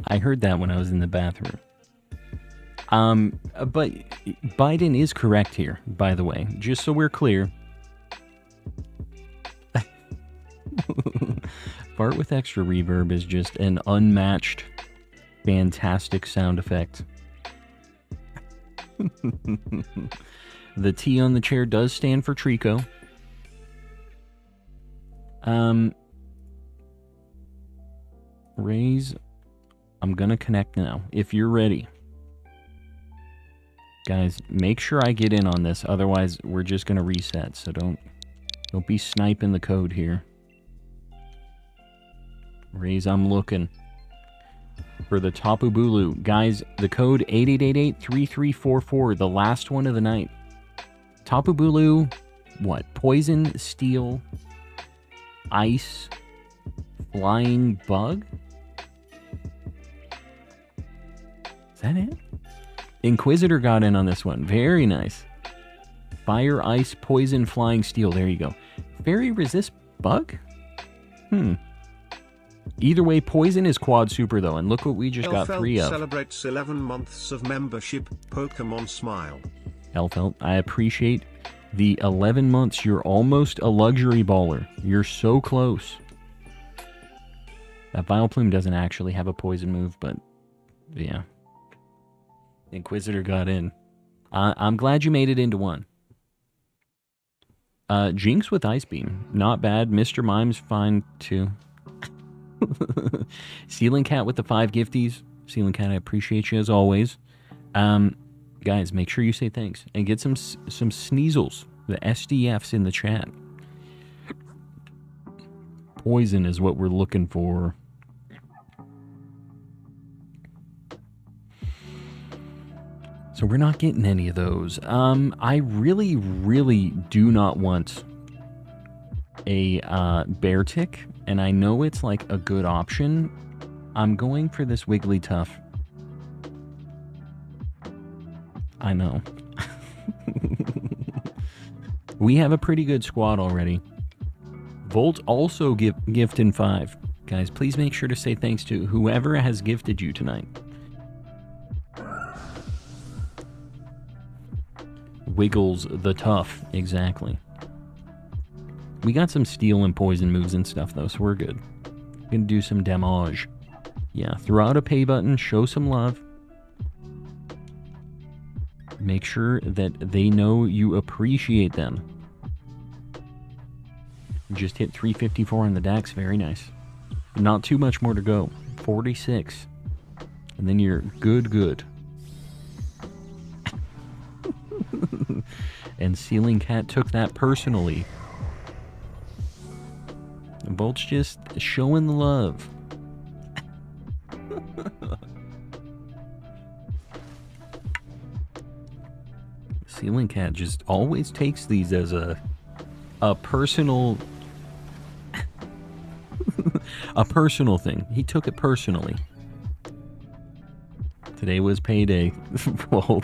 I heard that when I was in the bathroom. But Biden is correct here, by the way, just so we're clear. Fart with extra reverb is just an unmatched, fantastic sound effect. The T on the chair does stand for Trico. Raise, I'm gonna connect now, if you're ready. Guys, make sure I get in on this, otherwise we're just gonna reset, so don't be sniping the code here. Raise, I'm looking. for the Tapu Bulu. Guys, the code 8888-3344, the last one of the night. Tapu Bulu, what? Poison, steel, ice, flying bug? Is that it? Inquisitor got in on this one. Very nice. Fire, ice, poison, flying, steel. There you go. Fairy resist bug? Either way, poison is quad super though, and look what we just got 3 of. Celebrates 11 months of membership. Pokemon Smile. Elfelt, I appreciate the 11 months. You're almost a luxury baller. You're so close. That Vileplume doesn't actually have a poison move, but yeah. Inquisitor got in. I'm glad you made it into one. Jinx with Ice Beam. Not bad. Mr. Mime's fine too. Ceiling Cat with the 5 gifties. Ceiling Cat, I appreciate you as always. Guys, make sure you say thanks. And get some sneezels. The SDFs in the chat. Poison is what we're looking for. So we're not getting any of those. I really, really do not want a bear tick, and I know it's like a good option. I'm going for this Wigglytuff. I know. We have a pretty good squad already. Volt also gift in 5. Guys, please make sure to say thanks to whoever has gifted you tonight. Wiggles the tough, exactly. We got some steel and poison moves and stuff though, so we're good. Gonna do some damage. Yeah, throw out a pay button, show some love. Make sure that they know you appreciate them. Just hit 354 on the dex, very nice. Not too much more to go. 46. And then you're good. And Ceiling Cat took that personally. Volt's just showing the love. Ceiling Cat just always takes these as a personal a personal thing. He took it personally. Today was payday. Well,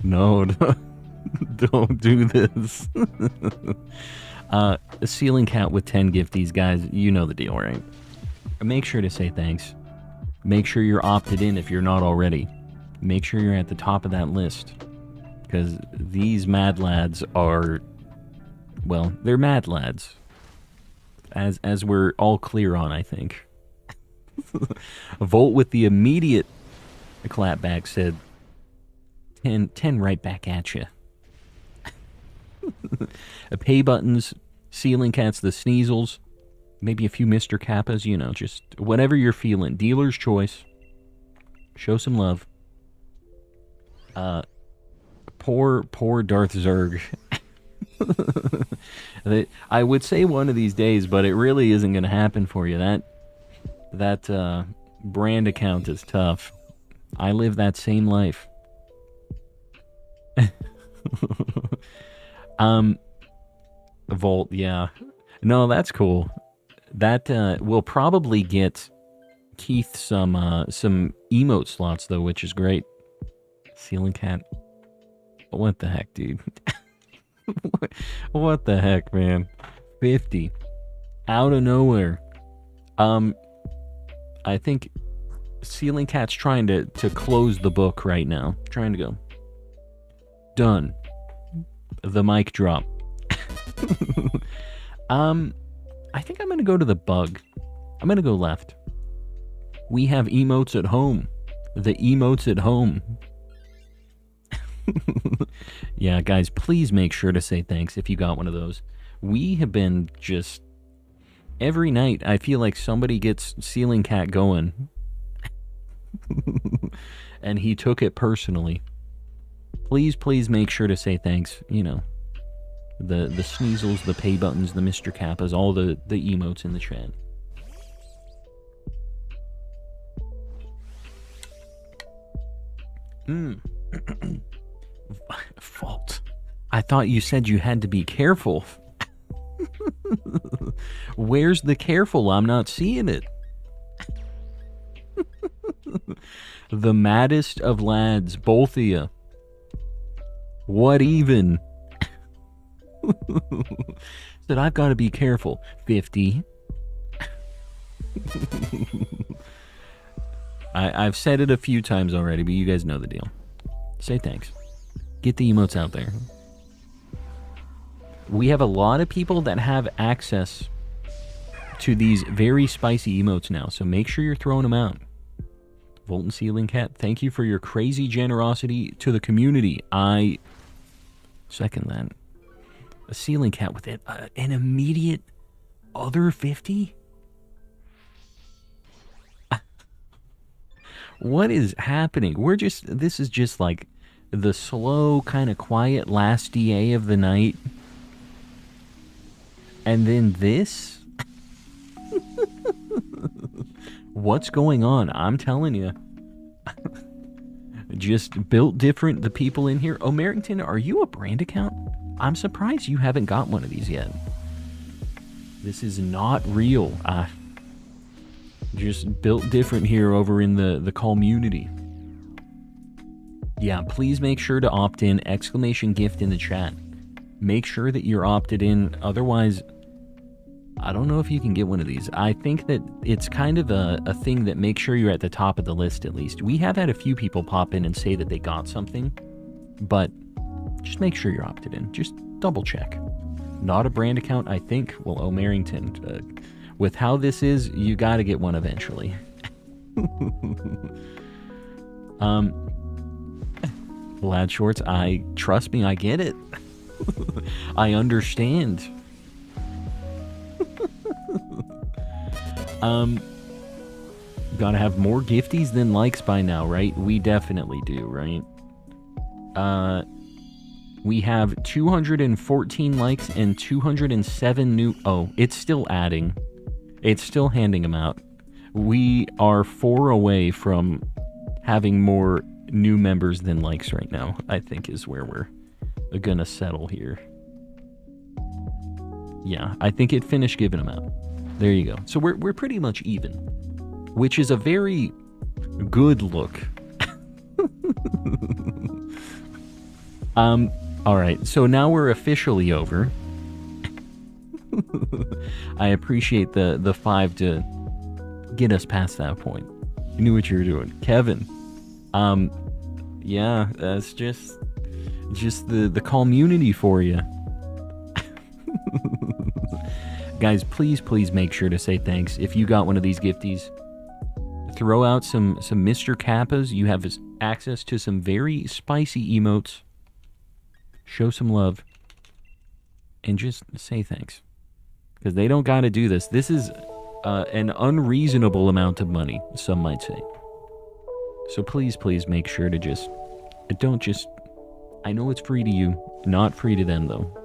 no, don't do this. Ceiling Cat with 10 gifties, guys. You know the deal, right? Make sure to say thanks. Make sure you're opted in if you're not already. Make sure you're at the top of that list. Because these mad lads are, well, they're mad lads. As we're all clear on, I think. Volt with the immediate clapback said, 10 right back at you. Pay buttons, Ceiling Cats, the Sneasels, maybe a few Mr. Kappas, you know, just whatever you're feeling. Dealer's choice. Show some love. Poor Darth Zerg. I would say one of these days, but it really isn't going to happen for you. That brand account is tough. I live that same life. Volt, yeah. No, that's cool. That will probably get Keith some emote slots though, which is great. Ceiling Cat. What the heck, dude? What the heck, man? 50. Out of nowhere. I think Ceiling Cat's trying to close the book right now. Trying to go. Done. The mic drop. I think I'm going to go to the bug. I'm going to go left. We have emotes at home. The emotes at home. Yeah, guys, please make sure to say thanks if you got one of those. We have been just... Every night, I feel like somebody gets Ceiling Cat going. And he took it personally. Please make sure to say thanks. You know, the Sneasels, the pay buttons, the Mr. Kappas, all the emotes in the chat. Fault. I thought you said you had to be careful. Where's the careful? I'm not seeing it. The maddest of lads, both of you. What even? Said I've got to be careful. 50. I've said it a few times already, but you guys know the deal. Say thanks. Get the emotes out there. We have a lot of people that have access to these very spicy emotes now, so make sure you're throwing them out. Volton Ceiling Cat, thank you for your crazy generosity to the community. I second that. A Ceiling Cat with it, an immediate other 50? What is happening? This is just like the slow, kind of quiet last DA of the night. And then this? What's going on? I'm telling you. Just built different, the people in here. Oh, Merrington, are you a brand account? I'm surprised you haven't got one of these yet. This is not real. Just built different here over in the community. Yeah, please make sure to opt in. Exclamation gift in the chat. Make sure that you're opted in. Otherwise, I don't know if you can get one of these. I think that it's kind of a thing that makes sure you're at the top of the list at least. We have had a few people pop in and say that they got something, but just make sure you're opted in. Just double check. Not a brand account, I think. Well, Merrington, with how this is, you got to get one eventually. Lad Shorts, trust me, I get it. I understand. Gotta have more gifties than likes by now, right? We definitely do, right? We have 214 likes and 207 new... Oh, it's still adding. It's still handing them out. We are 4 away from having more new members than likes right now, I think is where we're gonna settle here. Yeah, I think it finished giving them out. There you go. So we're pretty much even, which is a very good look. All right, so now we're officially over. I appreciate the 5 to get us past that point. You knew what you were doing, Kevin. Yeah, that's just the community for you. Guys, please make sure to say thanks. If you got one of these gifties, throw out some Mr. Kappas. You have access to some very spicy emotes. Show some love. And just say thanks. Because they don't got to do this. This is an unreasonable amount of money, some might say. So please make sure to don't just... I know it's free to you, not free to them, though.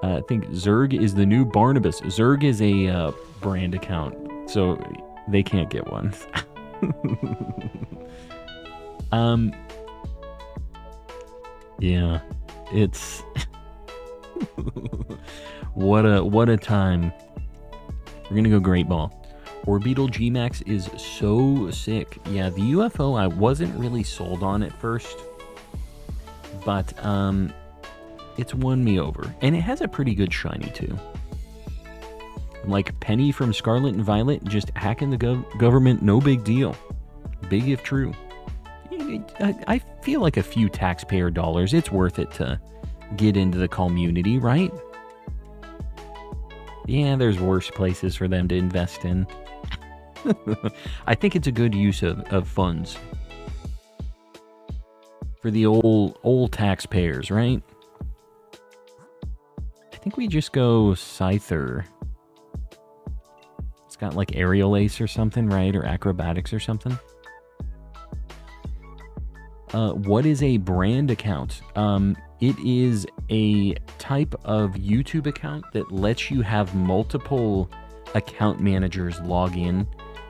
I think Zerg is the new Barnabas. Zerg is a brand account, so they can't get one. Yeah, it's what a time. We're gonna go Great Ball. Orbital Gmax is so sick. Yeah, the UFO I wasn't really sold on at first, but it's won me over, and it has a pretty good shiny too. Like Penny from Scarlet and Violet, just hacking the government, no big deal. Big if true. I feel like a few taxpayer dollars, it's worth it to get into the community, right? Yeah, there's worse places for them to invest in. I think it's a good use of funds. For the old taxpayers, right? I think we just go Scyther. It's got like Aerial Ace or something, right? Or Acrobatics or something. What is a brand account? It is a type of YouTube account that lets you have multiple account managers log in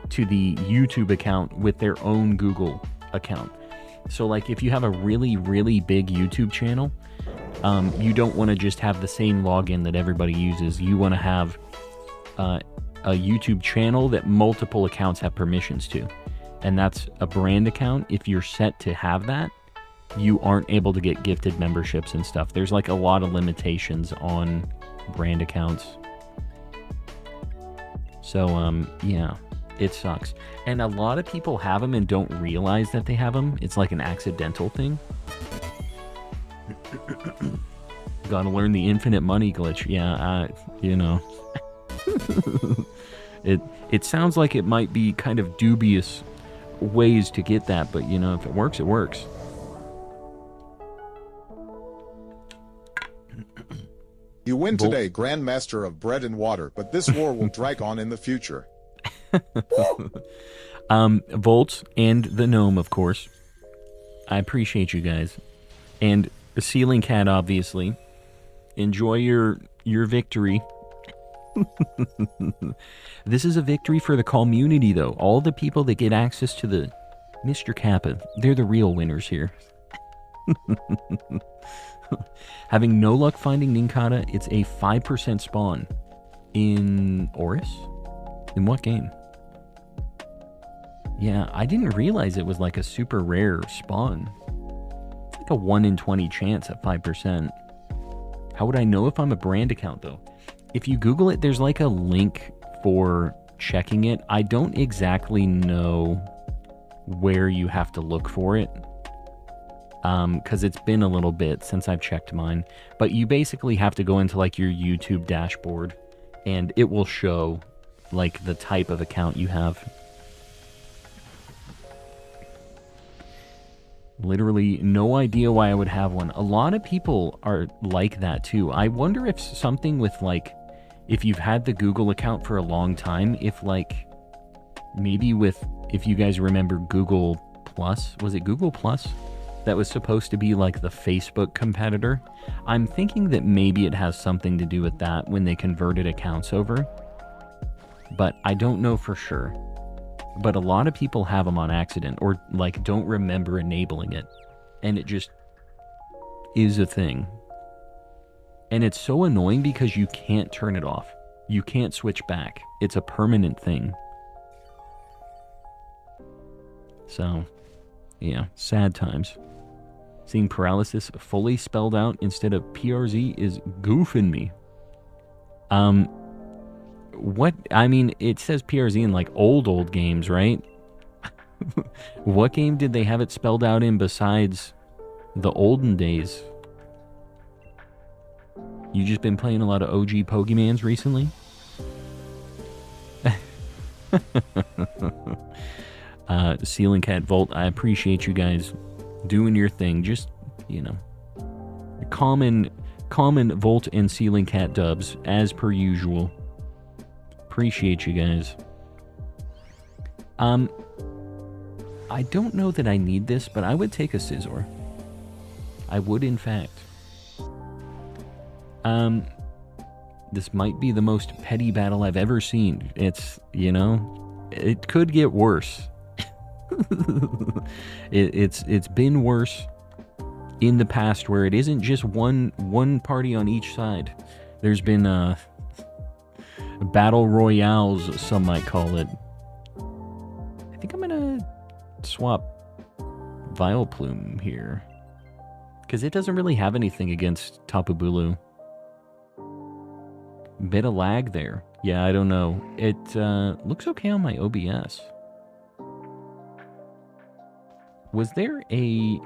to the YouTube account with their own Google account. So like if you have a really, really big YouTube channel, you don't want to just have the same login that everybody uses. You want to have a YouTube channel that multiple accounts have permissions to. And that's a brand account. If you're set to have that, you aren't able to get gifted memberships and stuff. There's like a lot of limitations on brand accounts. So, yeah, it sucks. And a lot of people have them and don't realize that they have them. It's like an accidental thing. Gotta learn the infinite money glitch. Yeah, you know. It sounds like it might be kind of dubious ways to get that, but you know, if it works, it works. You win today, Grandmaster of Bread and Water, but this war will drag on in the future. Volt and the gnome, of course. I appreciate you guys. And the ceiling cat, obviously. Enjoy your victory. This is a victory for the community, though. All the people that get access to the Mr. Kappa, they're the real winners here. Having no luck finding Ninkata, it's a 5% spawn. In Oris? In what game? Yeah, I didn't realize it was like a super rare spawn. It's like a 1 in 20 chance at 5%. How would I know if I'm a brand account, though? If you Google it, there's like a link for checking it. I don't exactly know where you have to look for it. Because it's been a little bit since I've checked mine. But you basically have to go into like your YouTube dashboard and it will show like the type of account you have. Literally no idea why I would have one. A lot of people are like that too. I wonder if something with like, if you've had the Google account for a long time, if like, maybe with, if you guys remember Google Plus, was it Google Plus? That was supposed to be like the Facebook competitor. I'm thinking that maybe it has something to do with that when they converted accounts over. But I don't know for sure. But a lot of people have them on accident or like don't remember enabling it. And it just is a thing. And it's so annoying because you can't turn it off. You can't switch back. It's a permanent thing. So, yeah, sad times. Seeing paralysis fully spelled out instead of PRZ is goofing me. What? I mean, it says PRZ in like old games, right? What game did they have it spelled out in besides the olden days? You just been playing a lot of OG Pokemans recently? Ceiling Cat Volt, I appreciate you guys doing your thing. Just, you know, common Volt and Ceiling Cat dubs as per usual. Appreciate you guys. I don't know that I need this, but I would take a Scizor. I would, in fact. This might be the most petty battle I've ever seen. It's, you know, it could get worse. It's been worse in the past where it isn't just one party on each side. There's been battle royales, some might call it. I think I'm gonna swap Vileplume here because it doesn't really have anything against Tapu Bulu. Bit of lag there. Yeah, I don't know. It looks okay on my OBS. Was there a...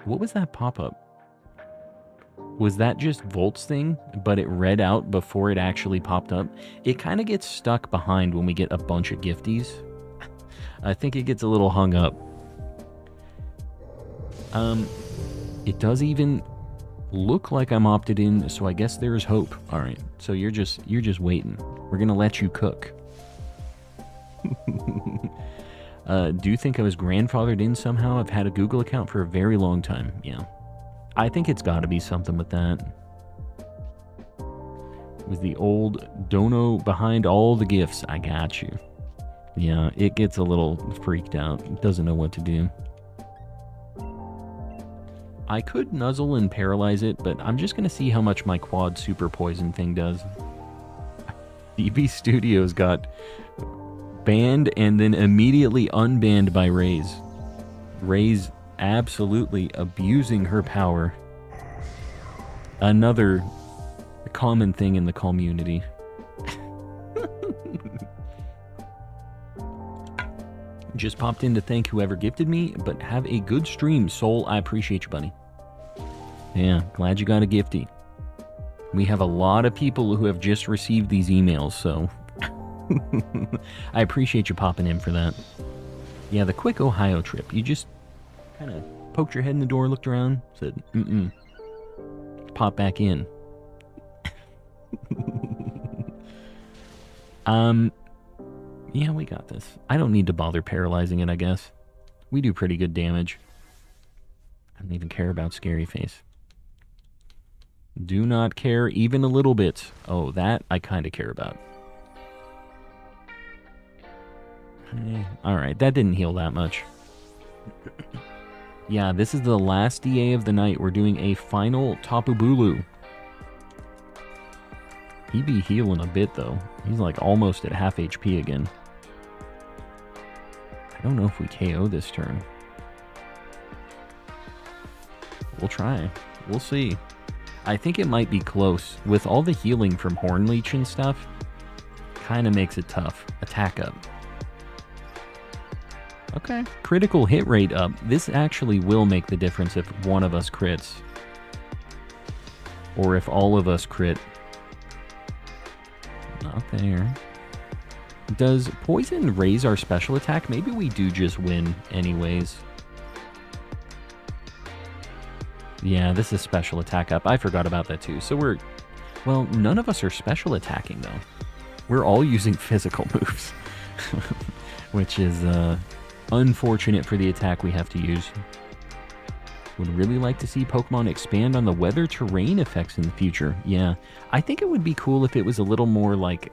What was that pop-up? Was that just Volt's thing, but it read out before it actually popped up? It kind of gets stuck behind when we get a bunch of gifties. I think it gets a little hung up. It does even look like I'm opted in, so I guess there's hope. All right, so you're just waiting. We're gonna let you cook. Do you think I was grandfathered in somehow? I've had a Google account for a very long time. Yeah. I think it's got to be something with that. With the old dono behind all the gifts. I got you. Yeah, it gets a little freaked out. It doesn't know what to do. I could nuzzle and paralyze it, but I'm just going to see how much my quad super poison thing does. DB Studios got banned and then immediately unbanned by Raze. Raze absolutely abusing her power. Another common thing in the community. Just popped in to thank whoever gifted me, but have a good stream, Soul. I appreciate you, buddy. Yeah, glad you got a gifty. We have a lot of people who have just received these emails, so I appreciate you popping in for that. Yeah, the quick Ohio trip. You just kind of poked your head in the door, looked around, said, pop back in. Yeah, we got this. I don't need to bother paralyzing it, I guess. We do pretty good damage. I don't even care about Scary Face. Do not care even a little bit. Oh, that I kind of care about. Alright, that didn't heal that much. Yeah, this is the last DA of the night. We're doing a final Tapu Bulu. He be healing a bit, though. He's like almost at half HP again. I don't know if we KO this turn. We'll try. We'll see. I think it might be close. With all the healing from Hornleech and stuff, kind of makes it tough. Attack up. Okay. Critical hit rate up. This actually will make the difference if one of us crits. Or if all of us crit. Not there. Does poison raise our special attack? Maybe we do just win anyways. Yeah, this is special attack up. I forgot about that too. So we're... Well, none of us are special attacking though. We're all using physical moves. Which is unfortunate for the attack we have to use. Would really like to see Pokemon expand on the weather terrain effects in the future. Yeah, I think it would be cool if it was a little more like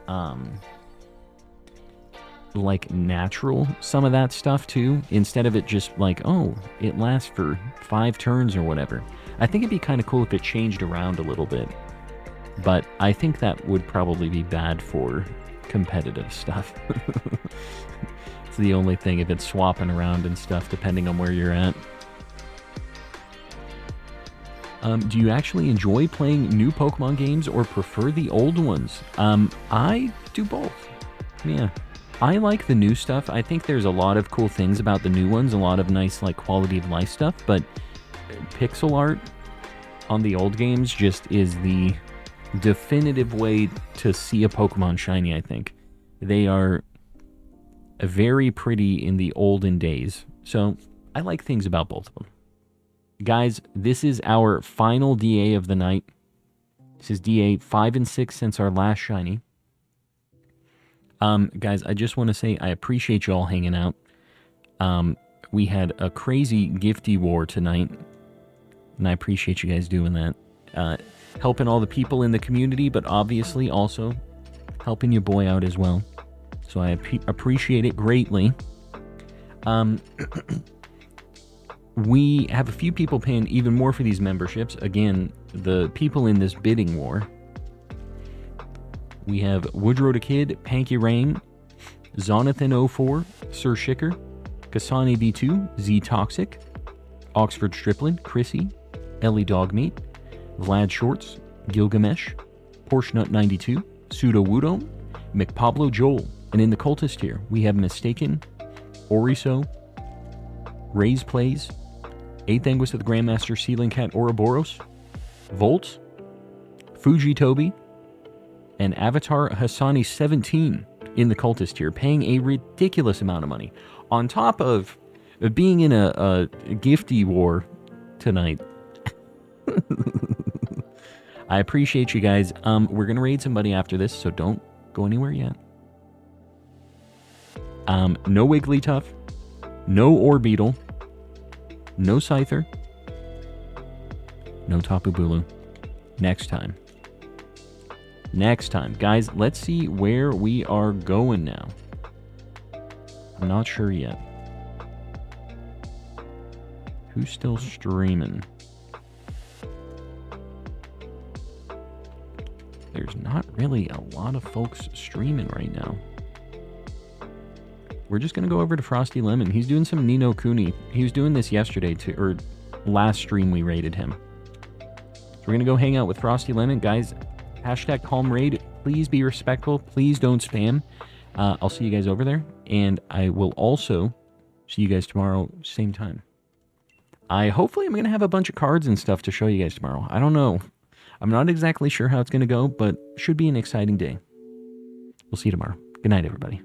natural, some of that stuff too, instead of it just like, oh, it lasts for 5 turns or whatever. I think it'd be kind of cool if it changed around a little bit, but I think that would probably be bad for competitive stuff. It's the only thing, if it's swapping around and stuff depending on where you're at. Do you actually enjoy playing new Pokemon games or prefer the old ones? I do both. Yeah. I like the new stuff. I think there's a lot of cool things about the new ones, a lot of nice like quality of life stuff, but pixel art on the old games just is the definitive way to see a Pokemon shiny, I think. They are very pretty in the olden days. So I like things about both of them. Guys, this is our final DA of the night. This is DA 5 and 6 since our last shiny. Guys, I just want to say I appreciate you all hanging out. We had a crazy gifty war tonight, and I appreciate you guys doing that. Helping all the people in the community, but obviously also helping your boy out as well. So I appreciate it greatly. We have a few people paying even more for these memberships. Again, the people in this bidding war. We have Woodrow the Kid, Panky Rain, Zonathan04, Sir Shicker, Kasani V2, Z Toxic, Oxford Striplin, Chrissy, Ellie Dogmeat, Vlad Shorts, Gilgamesh, Porsche92, Pseudo Wudo, McPablo Joel, and in the cultist here, we have Mistaken, Oriso, Raise Plays, 8th Anguist of the Grandmaster, Ceiling Cat Ouroboros, Volt, Fuji Toby, and Avatar Hassani 17 in the cultist here, paying a ridiculous amount of money. On top of being in a gifty war tonight. I appreciate you guys. We're going to raid somebody after this, so don't go anywhere yet. No Wigglytuff, no Orbeetle, no Scyther, no Tapu Bulu. Next time. Next time. Guys, let's see where we are going now. I'm not sure yet. Who's still streaming? there's not really a lot of folks streaming right now. We're just going to go over to Frosty Lemon. He's doing some Nino Kuni. He was doing this yesterday, too, or last stream we raided him. So we're going to go hang out with Frosty Lemon. Guys, hashtag calm raid. Please be respectful. Please don't spam. I'll see you guys over there. And I will also see you guys tomorrow, same time. Hopefully I'm going to have a bunch of cards and stuff to show you guys tomorrow. I don't know. I'm not exactly sure how it's going to go, but should be an exciting day. We'll see you tomorrow. Good night, everybody.